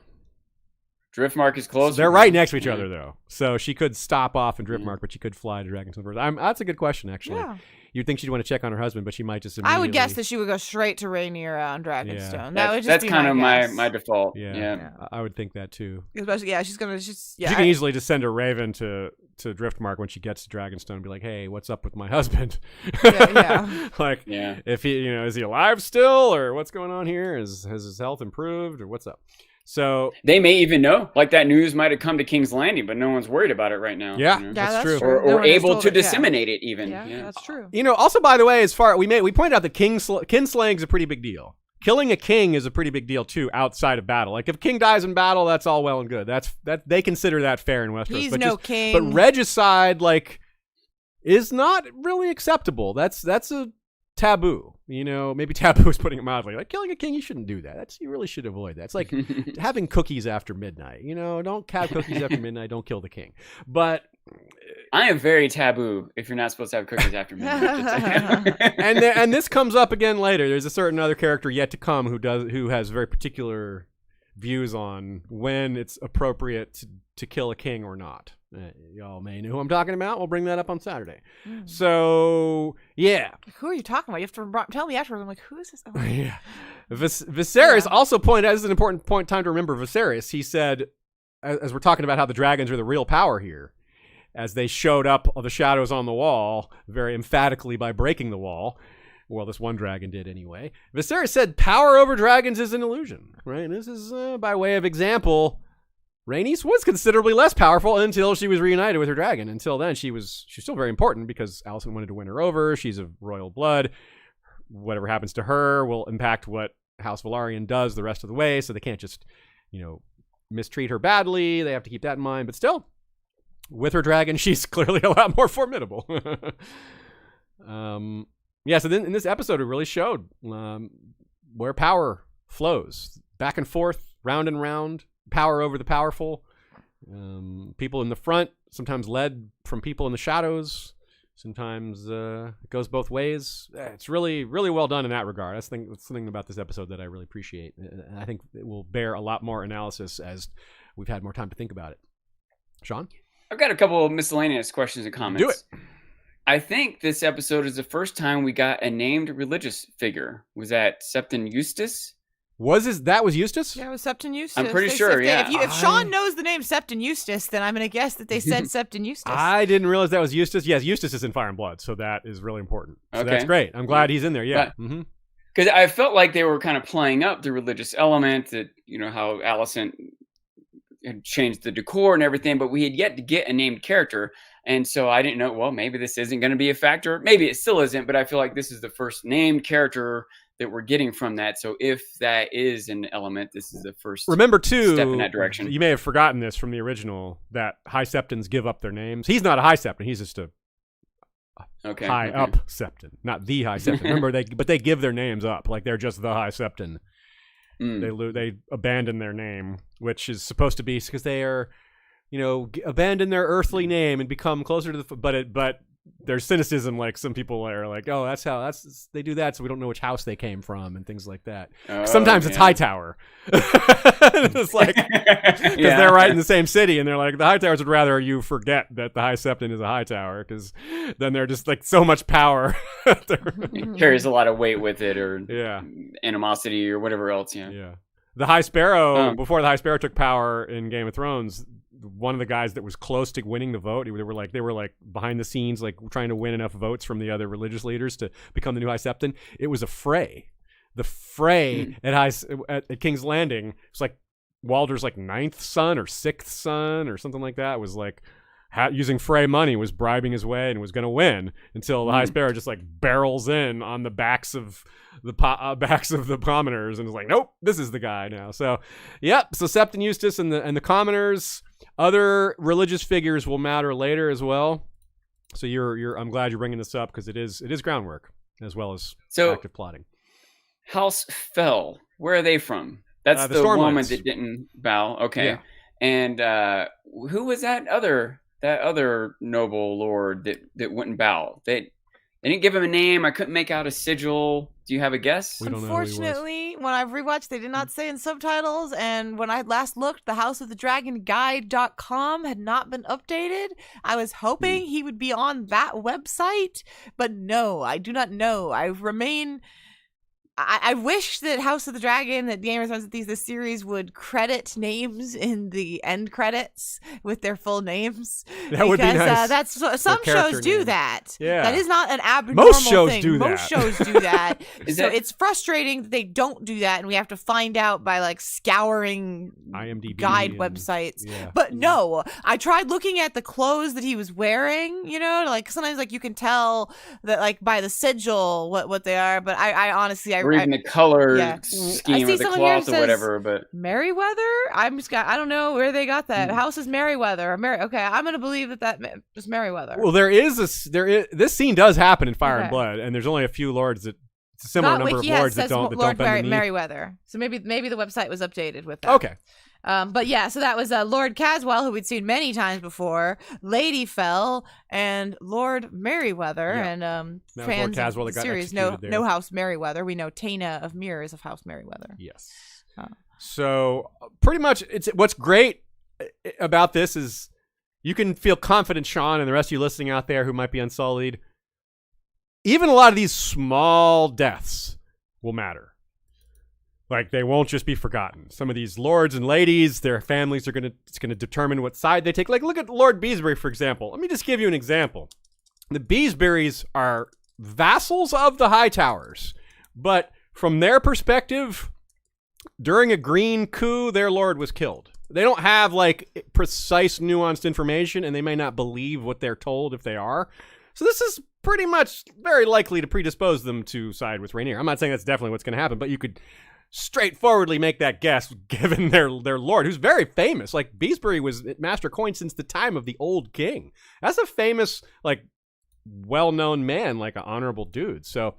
Driftmark is closer. They're right next to each other, though. So she could stop off in Driftmark, but she could fly to Dragonstone first. That's a good question, actually. Yeah. You'd think she'd want to check on her husband, but she might just immediately... I would guess that she would go straight to Rainier on Dragonstone. Yeah. That would just that's be kind of guess. my default. Yeah. I would think that, too. Especially, she's going to... She can easily just send a Raven to Driftmark when she gets to Dragonstone and be like, hey, what's up with my husband? If he, is he alive still, or what's going on here? Has his health improved, or what's up? So they may even know, like that news might have come to King's Landing, but no one's worried about it right now. Yeah, that's true. Or able to disseminate it even. Yeah, that's true. Also, by the way, we pointed out that kinslaying is a pretty big deal. Killing a king is a pretty big deal too, outside of battle. Like if a king dies in battle, that's all well and good. That they consider that fair in Westeros. He's no king. But regicide, is not really acceptable. That's a taboo. Maybe taboo is putting it mildly. Like killing a king, you shouldn't do that. You really should avoid that. It's like having cookies after midnight. Don't have cookies after midnight. Don't kill the king. But I am very taboo if you're not supposed to have cookies after midnight. and this comes up again later. There's a certain other character yet to come who has very particular views on when it's appropriate to kill a king or not. Y'all may know who I'm talking about. We'll bring that up on Saturday. So, yeah. Who are you talking about? You have to tell me afterwards. I'm like, who is this? Oh. Yeah. Viserys also pointed out, this is an important time to remember Viserys. He said, as we're talking about how the dragons are the real power here, as they showed up the shadows on the wall very emphatically by breaking the wall. Well, this one dragon did anyway. Viserys said power over dragons is an illusion, right? And this is by way of example. Rhaenys was considerably less powerful until she was reunited with her dragon. Until then, she's still very important because Alicent wanted to win her over. She's of royal blood. Whatever happens to her will impact what House Velaryon does the rest of the way. So they can't just, mistreat her badly. They have to keep that in mind. But still, with her dragon, she's clearly a lot more formidable. So then in this episode, it really showed where power flows back and forth, round and round. Power over the powerful. People in the front, sometimes led from people in the shadows. Sometimes it goes both ways. It's really, really well done in that regard. That's something about this episode that I really appreciate. And I think it will bear a lot more analysis as we've had more time to think about it. Sean? I've got a couple of miscellaneous questions and comments. Do it. I think this episode is the first time we got a named religious figure. Was that Septon Eustace? That was Eustace? Yeah, it was Septon Eustace. I'm pretty sure, If Sean knows the name Septon Eustace, then I'm going to guess that they said Septon Eustace. I didn't realize that was Eustace. Yes, Eustace is in Fire and Blood, so that is really important. So okay. That's great. I'm glad he's in there, yeah. Because I felt like they were kind of playing up the religious element, that how Alicent had changed the decor and everything, but we had yet to get a named character. And so I didn't know, well, maybe this isn't going to be a factor. Maybe it still isn't, but I feel like this is the first named character that we're getting from that. So if that is an element, this is the first Remember too, step in that direction. You may have forgotten this from the original, that High Septons give up their names. He's not a High Septon. He's just a high up Septon, not the High Septon. Remember, they give their names up. Like they're just the High Septon. They abandon their name, which is supposed to be because they are, abandon their earthly name and become closer to the. But there's cynicism, like some people are like, oh, they do that, so we don't know which house they came from and things like that. Sometimes it's Hightower. It's like because they're right in the same city, and they're like, the Hightowers would rather you forget that the High Septon is a Hightower, because then they're just like so much power. It carries a lot of weight with it, or animosity or whatever else. Yeah. The High Sparrow, before the High Sparrow took power in Game of Thrones, one of the guys that was close to winning the vote, they were like behind the scenes, like trying to win enough votes from the other religious leaders to become the new High Septon. It was a Frey. The Frey at King's Landing, it's like Walder's like 9th son or 6th son or something like that, was like using Frey money, was bribing his way and was going to win, until the High Sparrow just like barrels in on the backs of the commoners and is like, nope, this is the guy now. So so Septon Eustace and the commoners. Other religious figures will matter later as well. So I'm glad you're bringing this up, because it is groundwork as well as active plotting. House Fell, where are they from? That's the woman that didn't bow. Okay. Yeah. And who was that other noble lord that wouldn't bow? They didn't give him a name. I couldn't make out a sigil. Do you have a guess? Unfortunately, when I've rewatched, they did not say in subtitles. And when I last looked, the House of the Dragon Guide.com had not been updated. I was hoping he would be on that website, but no, I do not know. I wish that House of the Dragon, that Game of Thrones, this series would credit names in the end credits with their full names. That would be nice. That's some shows do that. Yeah, that is not an abnormal Most shows thing. do that. Most shows do that. It's frustrating that they don't do that, and we have to find out by like scouring IMDb guide websites. Yeah. But no, I tried looking at the clothes that he was wearing. You know, like sometimes like you can tell that like by the sigil what they are. But I honestly or even the color scheme of the cloth or whatever. But Merryweather, I don't know where they got that. House is Merryweather. Okay, I'm gonna believe that was Merryweather. Well, this scene does happen in Fire and Blood, and there's only a few lords that. It's a similar number of lords that don't bend the knee. Merryweather. So maybe the website was updated with that. Okay. But yeah, so that was Lord Caswell, who we'd seen many times before, Lady Fell, and Lord Merryweather. Yeah. And fans Lord Caswell of that the got series know House Merryweather. We know Taina of Myr is of House Merryweather. Yes. So pretty much, what's great about this is you can feel confident, Sean, and the rest of you listening out there who might be unsullied. Even a lot of these small deaths will matter. Like, they won't just be forgotten. Some of these lords and ladies, their families it's gonna determine what side they take. Like, look at Lord Beesbury, for example. Let me just give you an example. The Beesburys are vassals of the Hightowers, but from their perspective, during a green coup, their lord was killed. They don't have like precise, nuanced information, and they may not believe what they're told if they are. So this is pretty much very likely to predispose them to side with Rhaenyra. I'm not saying that's definitely what's going to happen, but you could straightforwardly make that guess given their lord, who's very famous. Like, Beesbury was Master Coin since the time of the Old King. That's a famous, like, well-known man, like an honorable dude. So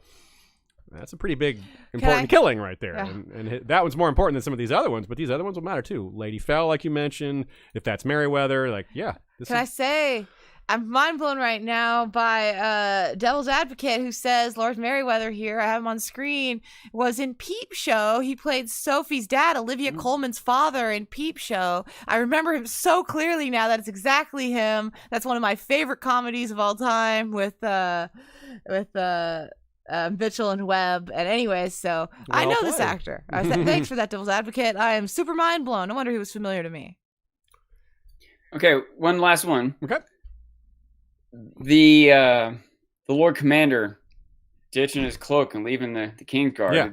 that's a pretty big, important killing right there. Yeah. And that one's more important than some of these other ones, but these other ones will matter too. Lady Fell, like you mentioned, if that's Merryweather, like, yeah. I say... I'm mind blown right now by Devil's Advocate, who says Lord Merryweather here, I have him on screen, was in Peep Show. He played Sophie's dad, Olivia Colman's father, in Peep Show. I remember him so clearly now that it's exactly him. That's one of my favorite comedies of all time with Mitchell and Webb. And anyways, so I know this actor. Thanks for that, Devil's Advocate. I am super mind blown. No wonder he was familiar to me. Okay, one last one. Okay. The Lord Commander ditching his cloak and leaving the Kingsguard. Yeah.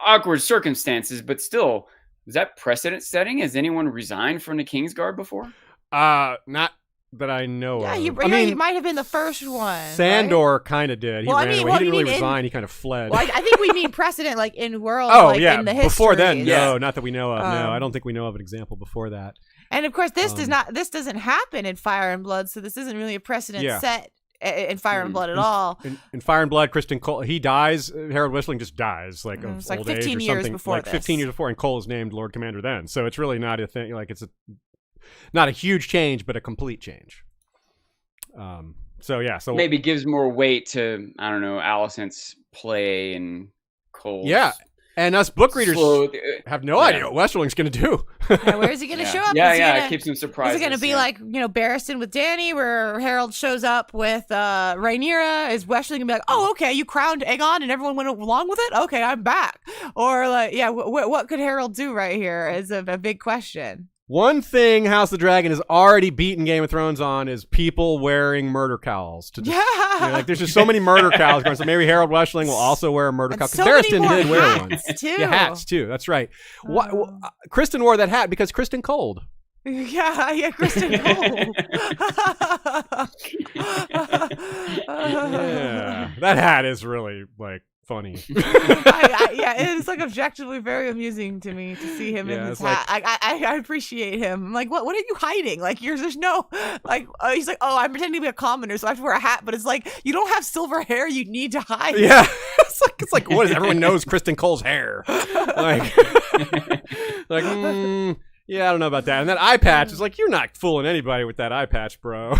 Awkward circumstances, but still, is that precedent setting? Has anyone resigned from the Kingsguard before? Not that I know of. He might have been the first one. Sandor kind of did. He ran away. He didn't really resign. He kind of fled. Well, I think we mean precedent, like in world. In the history. Before then, no, not that we know of. No, I don't think we know of an example before that. And of course, this doesn't happen in Fire and Blood, so this isn't really a precedent set in Fire and Blood at all. In Fire and Blood, Kristen Cole, he dies. Harold Whistling just dies, like of it's like old 15 age or years something. Before like this. 15 years before, and Cole is named Lord Commander then. So it's really not a thing. Like, it's not a huge change, but a complete change. So yeah, so maybe gives more weight to, I don't know, Alicent's play and Cole's. Yeah, and us book readers have no idea what Westerling's going to do. Where is he going to show up? It keeps him surprised. Is it going to be like, Barristan with Dany, where Harold shows up with Rhaenyra? Is Westerling going to be like, oh, okay, you crowned Aegon and everyone went along with it? Okay, I'm back. Or like, what could Harold do right here is a big question. One thing House of the Dragon has already beaten Game of Thrones on is people wearing murder cowls. There's just so many murder cowls going. So maybe Harold Westerling will also wear a murder cowl. Because Barristan did wear one. Yeah, hats too. That's right. Kristen wore that hat because Kristen Cold. Yeah, Kristen Cold. Yeah, that hat is really like funny. It is like objectively very amusing to me to see him in his hat. I appreciate him. I'm like, what are you hiding? Like, there's no like. He's like, oh, I'm pretending to be a commoner, so I have to wear a hat. But it's like, you don't have silver hair. You need to hide. Yeah, it's like what is everyone knows Kristen Cole's hair? Yeah, I don't know about that. And that eye patch is like, you're not fooling anybody with that eye patch, bro.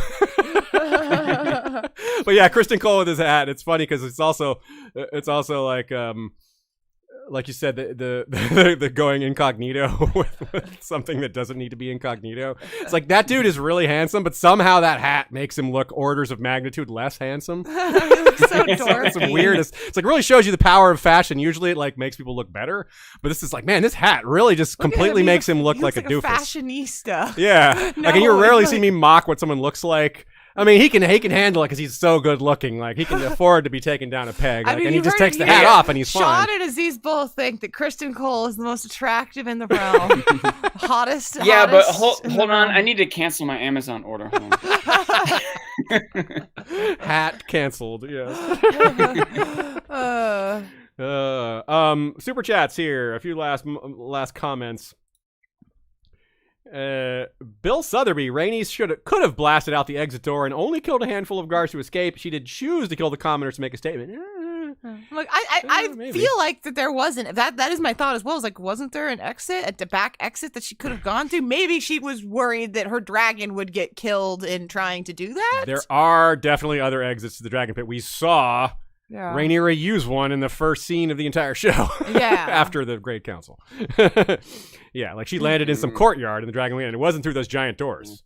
But yeah, Kristen Cole with his hat. It's funny because it's also like you said, the going incognito with something that doesn't need to be incognito. It's like that dude is really handsome, but somehow that hat makes him look orders of magnitude less handsome. He looks so dorky. It's weird. It's like really shows you the power of fashion. Usually it like makes people look better, but this is like, man, this hat really just completely makes him look like a doofus. Fashionista. Yeah, and you rarely see me mock what someone looks like. I mean, he can handle it because he's so good looking. Like, he can afford to be taken down a peg. And he just takes the hat off and he's fine. Sean and Aziz both think that Kristen Cole is the most attractive in the realm. hottest. Yeah, but hold on. I need to cancel my Amazon order. Hat canceled, yes. Super chats here. A few last comments. Bill Sotheby, Rhaenys could have blasted out the exit door and only killed a handful of guards to escape. She did choose to kill the commoners to make a statement. Like I feel like that there wasn't that is my thought as well. It's like, wasn't there an exit, a back exit that she could have gone to? Maybe she was worried that her dragon would get killed in trying to do that. There are definitely other exits to the dragon pit. We saw Rhaenyra use one in the first scene of the entire show. Yeah. After the Great Council. Yeah, like she landed in some courtyard in the Dragon Wing, and it wasn't through those giant doors.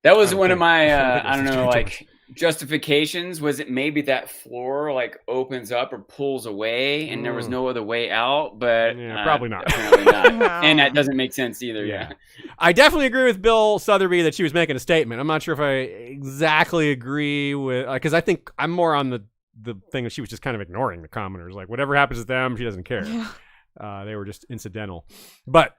That was one of my, I don't know, like justifications. Was it maybe that floor like opens up or pulls away, and there was no other way out? But probably not. Apparently not. No. And that doesn't make sense either. Yeah. I definitely agree with Bill Sotheby that she was making a statement. I'm not sure if I exactly agree with, because I think I'm more on the thing that she was just kind of ignoring the commoners. Like, whatever happens to them, she doesn't care. Yeah. They were just incidental. But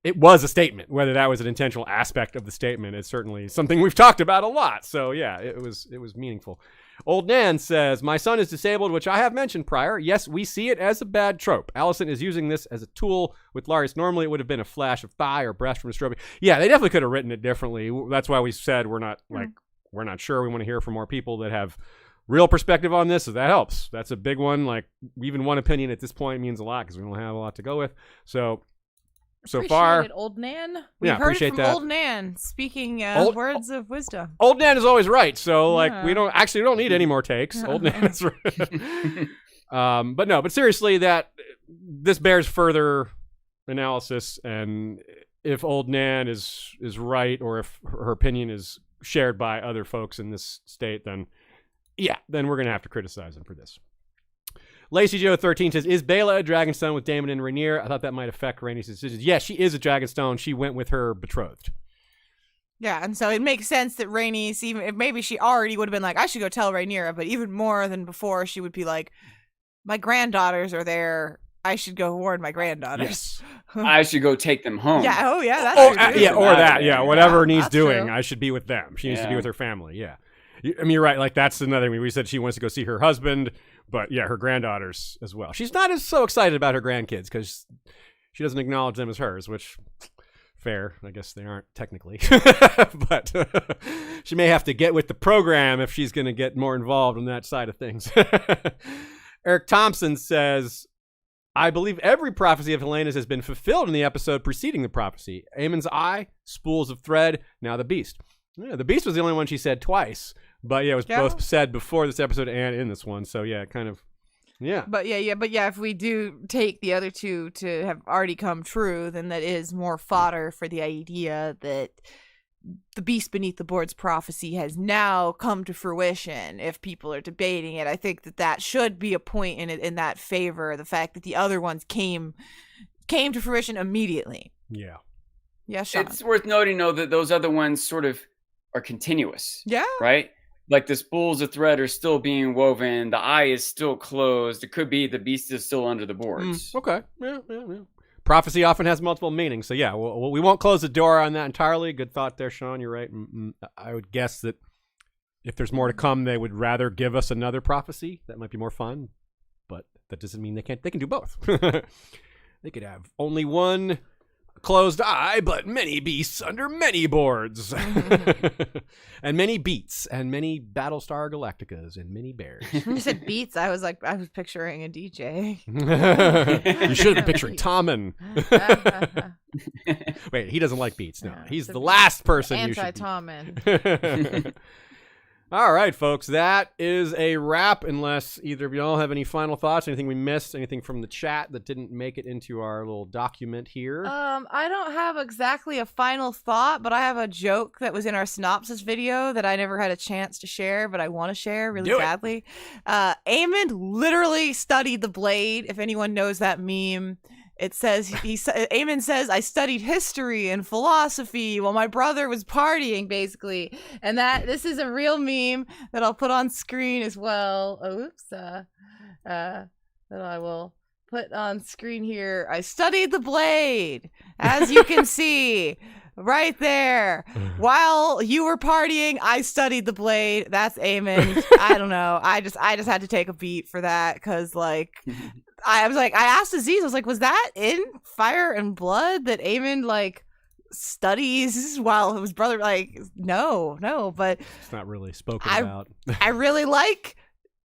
it was a statement. Whether that was an intentional aspect of the statement is certainly something we've talked about a lot. So yeah, it was meaningful. Old Nan says, my son is disabled, which I have mentioned prior. Yes, we see it as a bad trope. Alicent is using this as a tool with Larys. Normally it would have been a flash of thigh or breast from a strobe. Yeah, they definitely could have written it differently. That's why we said we're not sure. We want to hear from more people that have real perspective on this, so that helps. That's a big one. Like, even one opinion at this point means a lot because we don't have a lot to go with. So far, it, Old Nan. We've heard it from Old Nan speaking words of wisdom. Old Nan is always right. So we don't need any more takes. Old Nan is right. But seriously, that this bears further analysis, and if Old Nan is right, or if her opinion is shared by other folks in this state, then we're gonna have to criticize him for this. Lacey Joe 13 says, is Bela a Dragonstone with Daemon and Rhaenyra? I thought that might affect Rhaenys' decisions. Yes, she is a Dragonstone. She went with her betrothed. Yeah, and so it makes sense that Rhaenys, even if maybe she already would have been like, I should go tell Rhaenyra, but even more than before, she would be like, my granddaughters are there. I should go warn my granddaughters. Yes. I should go take them home. Yeah. Oh, yeah. That's whatever needs doing. True. I should be with them. She needs to be with her family. Yeah. I mean, you're right. Like, that's another thing. We said she wants to go see her husband, but her granddaughters as well. She's not so excited about her grandkids because she doesn't acknowledge them as hers, which, fair. I guess they aren't technically. But she may have to get with the program if she's going to get more involved on that side of things. Eric Thompson says, I believe every prophecy of Helena's has been fulfilled in the episode preceding the prophecy. Aemon's eye, spools of thread, now the beast. Yeah, the beast was the only one she said twice. But yeah, it was both said before this episode and in this one. So yeah, kind of, yeah. But yeah, if we do take the other two to have already come true, then that is more fodder for the idea that the beast beneath the board's prophecy has now come to fruition. If people are debating it, I think that should be a point in that favor. The fact that the other ones came to fruition immediately. Yeah. Yeah, Sean. It's worth noting, though, that those other ones sort of are continuous. Yeah. Right? Like the spools of thread are still being woven. The eye is still closed. It could be the beast is still under the boards. Okay. Yeah. Prophecy often has multiple meanings. So yeah, we won't close the door on that entirely. Good thought there, Sean. You're right. I would guess that if there's more to come, they would rather give us another prophecy. That might be more fun. But that doesn't mean they can't. They can do both. They could have only one closed eye, but many beasts under many boards. And many beats, and many Battlestar Galacticas, and many bears. When you said beats, I was picturing a DJ. You should have been picturing Tommen. Wait, he doesn't like beats. No, he's the last person you should be. Anti-Tommen. All right, folks, that is a wrap. Unless either of y'all have any final thoughts, anything we missed, anything from the chat that didn't make it into our little document here. I don't have exactly a final thought, but I have a joke that was in our synopsis video that I never had a chance to share, but I want to share really badly. Aemond literally studied the blade. If anyone knows that meme. It says, Aemond says, I studied history and philosophy while my brother was partying, basically. And this is a real meme that I'll put on screen as well. That I will put on screen here. I studied the blade, as you can see. Right there. While you were partying, I studied the blade. That's Aemond. I don't know. I just had to take a beat for that because, like, I asked Aziz, I was like, was that in Fire and Blood that Aemond, like, studies while his brother, like, no, but it's not really spoken about. I really like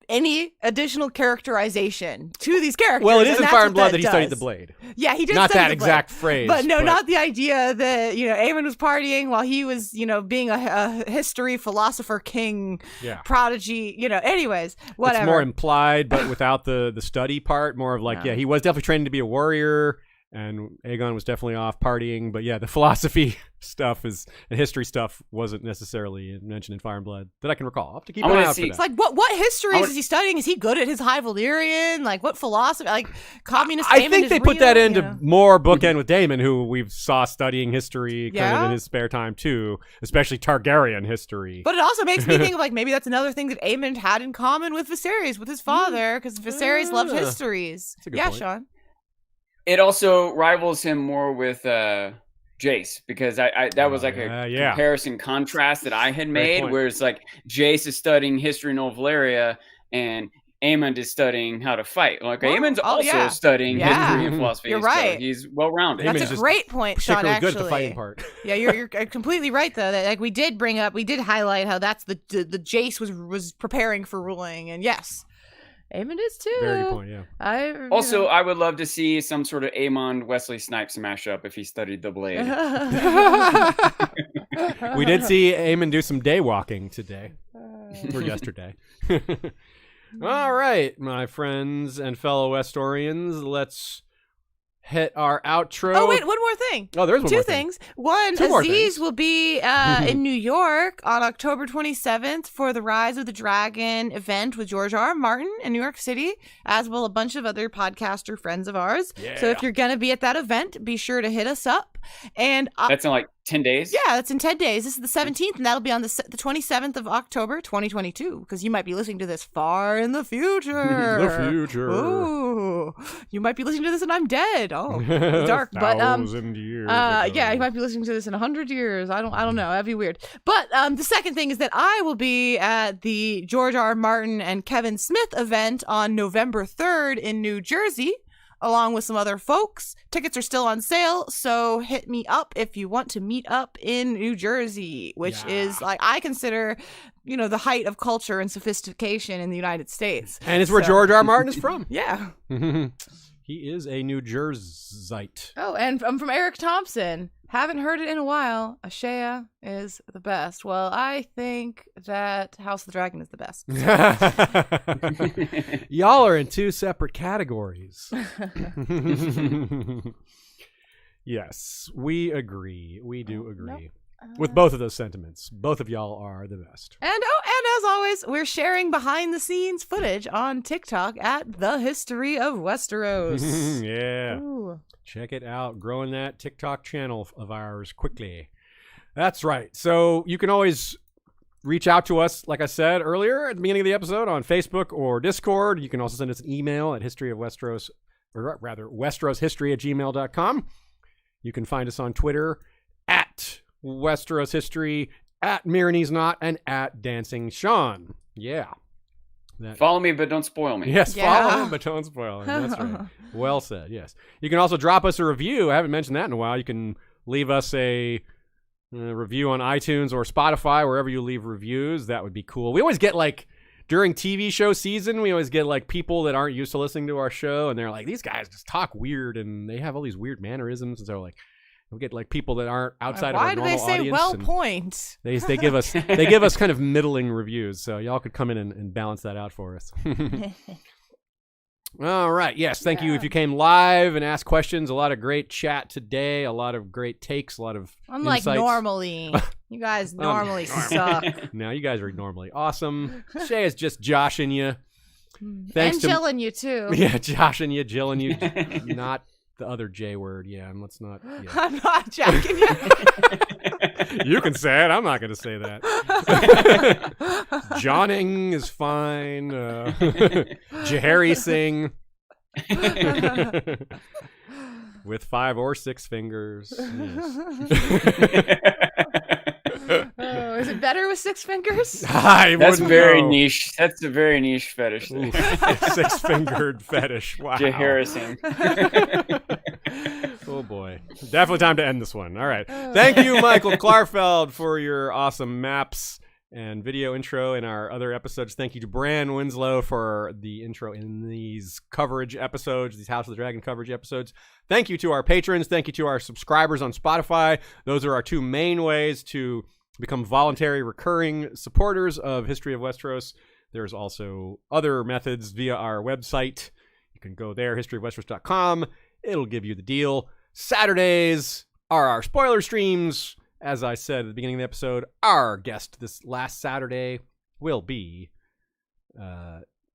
any additional characterization to these characters. Well, it is in Fire and Blood that he studied the blade. Yeah, he did. Not study that the exact blade. phrase, but not the idea that Aemond was partying while he was being a history philosopher king prodigy. Anyways, whatever. It's more implied, but without the study part. More of like, he was definitely training to be a warrior. And Aegon was definitely off partying, but yeah, the philosophy stuff and history stuff wasn't necessarily mentioned in Fire and Blood that I can recall. I'll have to keep an eye out for that. It's like, what histories is he studying? Is he good at his High Valyrian? Like, what philosophy? Like, communist I think they put that into more bookend with Daemon, who we saw studying history kind of in his spare time too, especially Targaryen history. But it also makes me think of, like, maybe that's another thing that Aemond had in common with Viserys, with his father, because Viserys loved histories. Yeah, point. Sean. It also rivals him more with Jace, because that was like a comparison contrast that I had made, where it's like Jace is studying history in Old Valyria and Aemond is studying how to fight. Like, Aemond's also studying history and philosophy. You're right. So he's well-rounded. That's a great point, Sean, actually. Good at the fighting part. Yeah, you're completely right, though. That, like, we did highlight how that's the Jace was preparing for ruling, and yes. Aemond is too. Very good point, yeah. I would love to see some sort of Aemond Wesley Snipes mashup if he studied the blade. We did see Aemond do some day walking today. Or yesterday. All right, my friends and fellow Westorians, let's hit our outro. Oh, wait, one more thing. Oh, there's two things. One, Aziz will be in New York on October 27th for the Rise of the Dragon event with George R. R. Martin in New York City, as will a bunch of other podcaster friends of ours. Yeah. So if you're going to be at that event, be sure to hit us up. And that's in like 10 days? Yeah, that's in 10 days. This is the 17th, and that'll be on the 27th of October, 2022, because you might be listening to this far in the future. The future. Ooh. You might be listening to this and I'm dead. Oh, dark. But years yeah, you might be listening to this in 100 years. I don't know. That'd be weird. But the second thing is that I will be at the George R. R. Martin and Kevin Smith event on November 3rd in New Jersey, along with some other folks. Tickets are still on sale, so hit me up if you want to meet up in New Jersey, which is, like, I consider, the height of culture and sophistication in the United States. And it's where George R. R. Martin is from. Yeah. He is a New Jerseyite. Oh, and I'm from Eric Thompson. Haven't heard it in a while. Ashea is the best. Well, I think that House of the Dragon is the best. Y'all are in two separate categories. Yes, we agree. We do agree. With both of those sentiments. Both of y'all are the best. And as always, we're sharing behind the scenes footage on TikTok at The History of Westeros. Yeah. Ooh. Check it out. Growing that TikTok channel of ours quickly. That's right. So you can always reach out to us, like I said earlier at the beginning of the episode, on Facebook or Discord. You can also send us an email at westeroshistory@gmail.com. You can find us on Twitter at Westeros History, at Myronese Knot, and at Dancing Sean. Yeah. Follow me, but don't spoil me. Yes, follow him, but don't spoil him. That's right. Well said, yes. You can also drop us a review. I haven't mentioned that in a while. You can leave us a review on iTunes or Spotify, wherever you leave reviews. That would be cool. We always get, like, during TV show season, we always get, like, people that aren't used to listening to our show, and they're like, these guys just talk weird, and they have all these weird mannerisms, and so, like, we get like people that aren't outside of our normal audience. Why do they say well point? They give us kind of middling reviews, so y'all could come in and balance that out for us. All right, yes, thank you if you came live and asked questions. A lot of great chat today, a lot of great takes, a lot of Unlike insights. Normally. You guys normally suck. Now you guys are normally awesome. Shay is just joshing you. Thanks and jilling you too. Yeah, joshing you, jilling you, not the other J word, yeah, and let's not. Yeah. I'm not jacking you. You can say it. I'm not going to say that. Johnning is fine. Jahari Singh. With 5 or 6 fingers. Yes. Is it better with 6 fingers? That's very niche. That's a very niche fetish. 6-fingered fetish. Wow. Jahari Singh. Oh boy. Definitely time to end this one. All right. Thank you, Michael Klarfeld, for your awesome maps and video intro in our other episodes. Thank you to Bran Winslow for the intro in these coverage episodes, these House of the Dragon coverage episodes. Thank you to our patrons. Thank you to our subscribers on Spotify. Those are our 2 main ways to become voluntary recurring supporters of History of Westeros. There's also other methods via our website. You can go there, historyofwesteros.com. It'll give you the deal. Saturdays are our spoiler streams. As I said at the beginning of the episode, our guest this last Saturday will be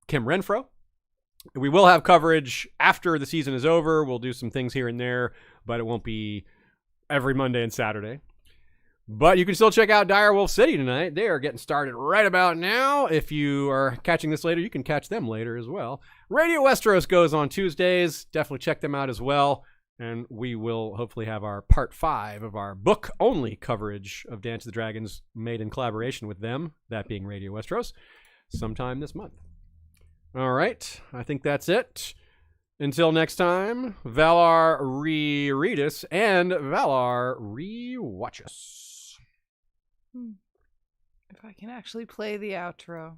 Kim Renfro. We will have coverage after the season is over. We'll do some things here and there, but it won't be every Monday and Saturday. But you can still check out Dire Wolf City tonight. They are getting started right about now. If you are catching this later, you can catch them later as well. Radio Westeros goes on Tuesdays. Definitely check them out as well. And we will hopefully have our part 5 of our book-only coverage of Dance of the Dragons made in collaboration with them, that being Radio Westeros, sometime this month. All right. I think that's it. Until next time, Valar reread us and Valar rewatch us. If I can actually play the outro.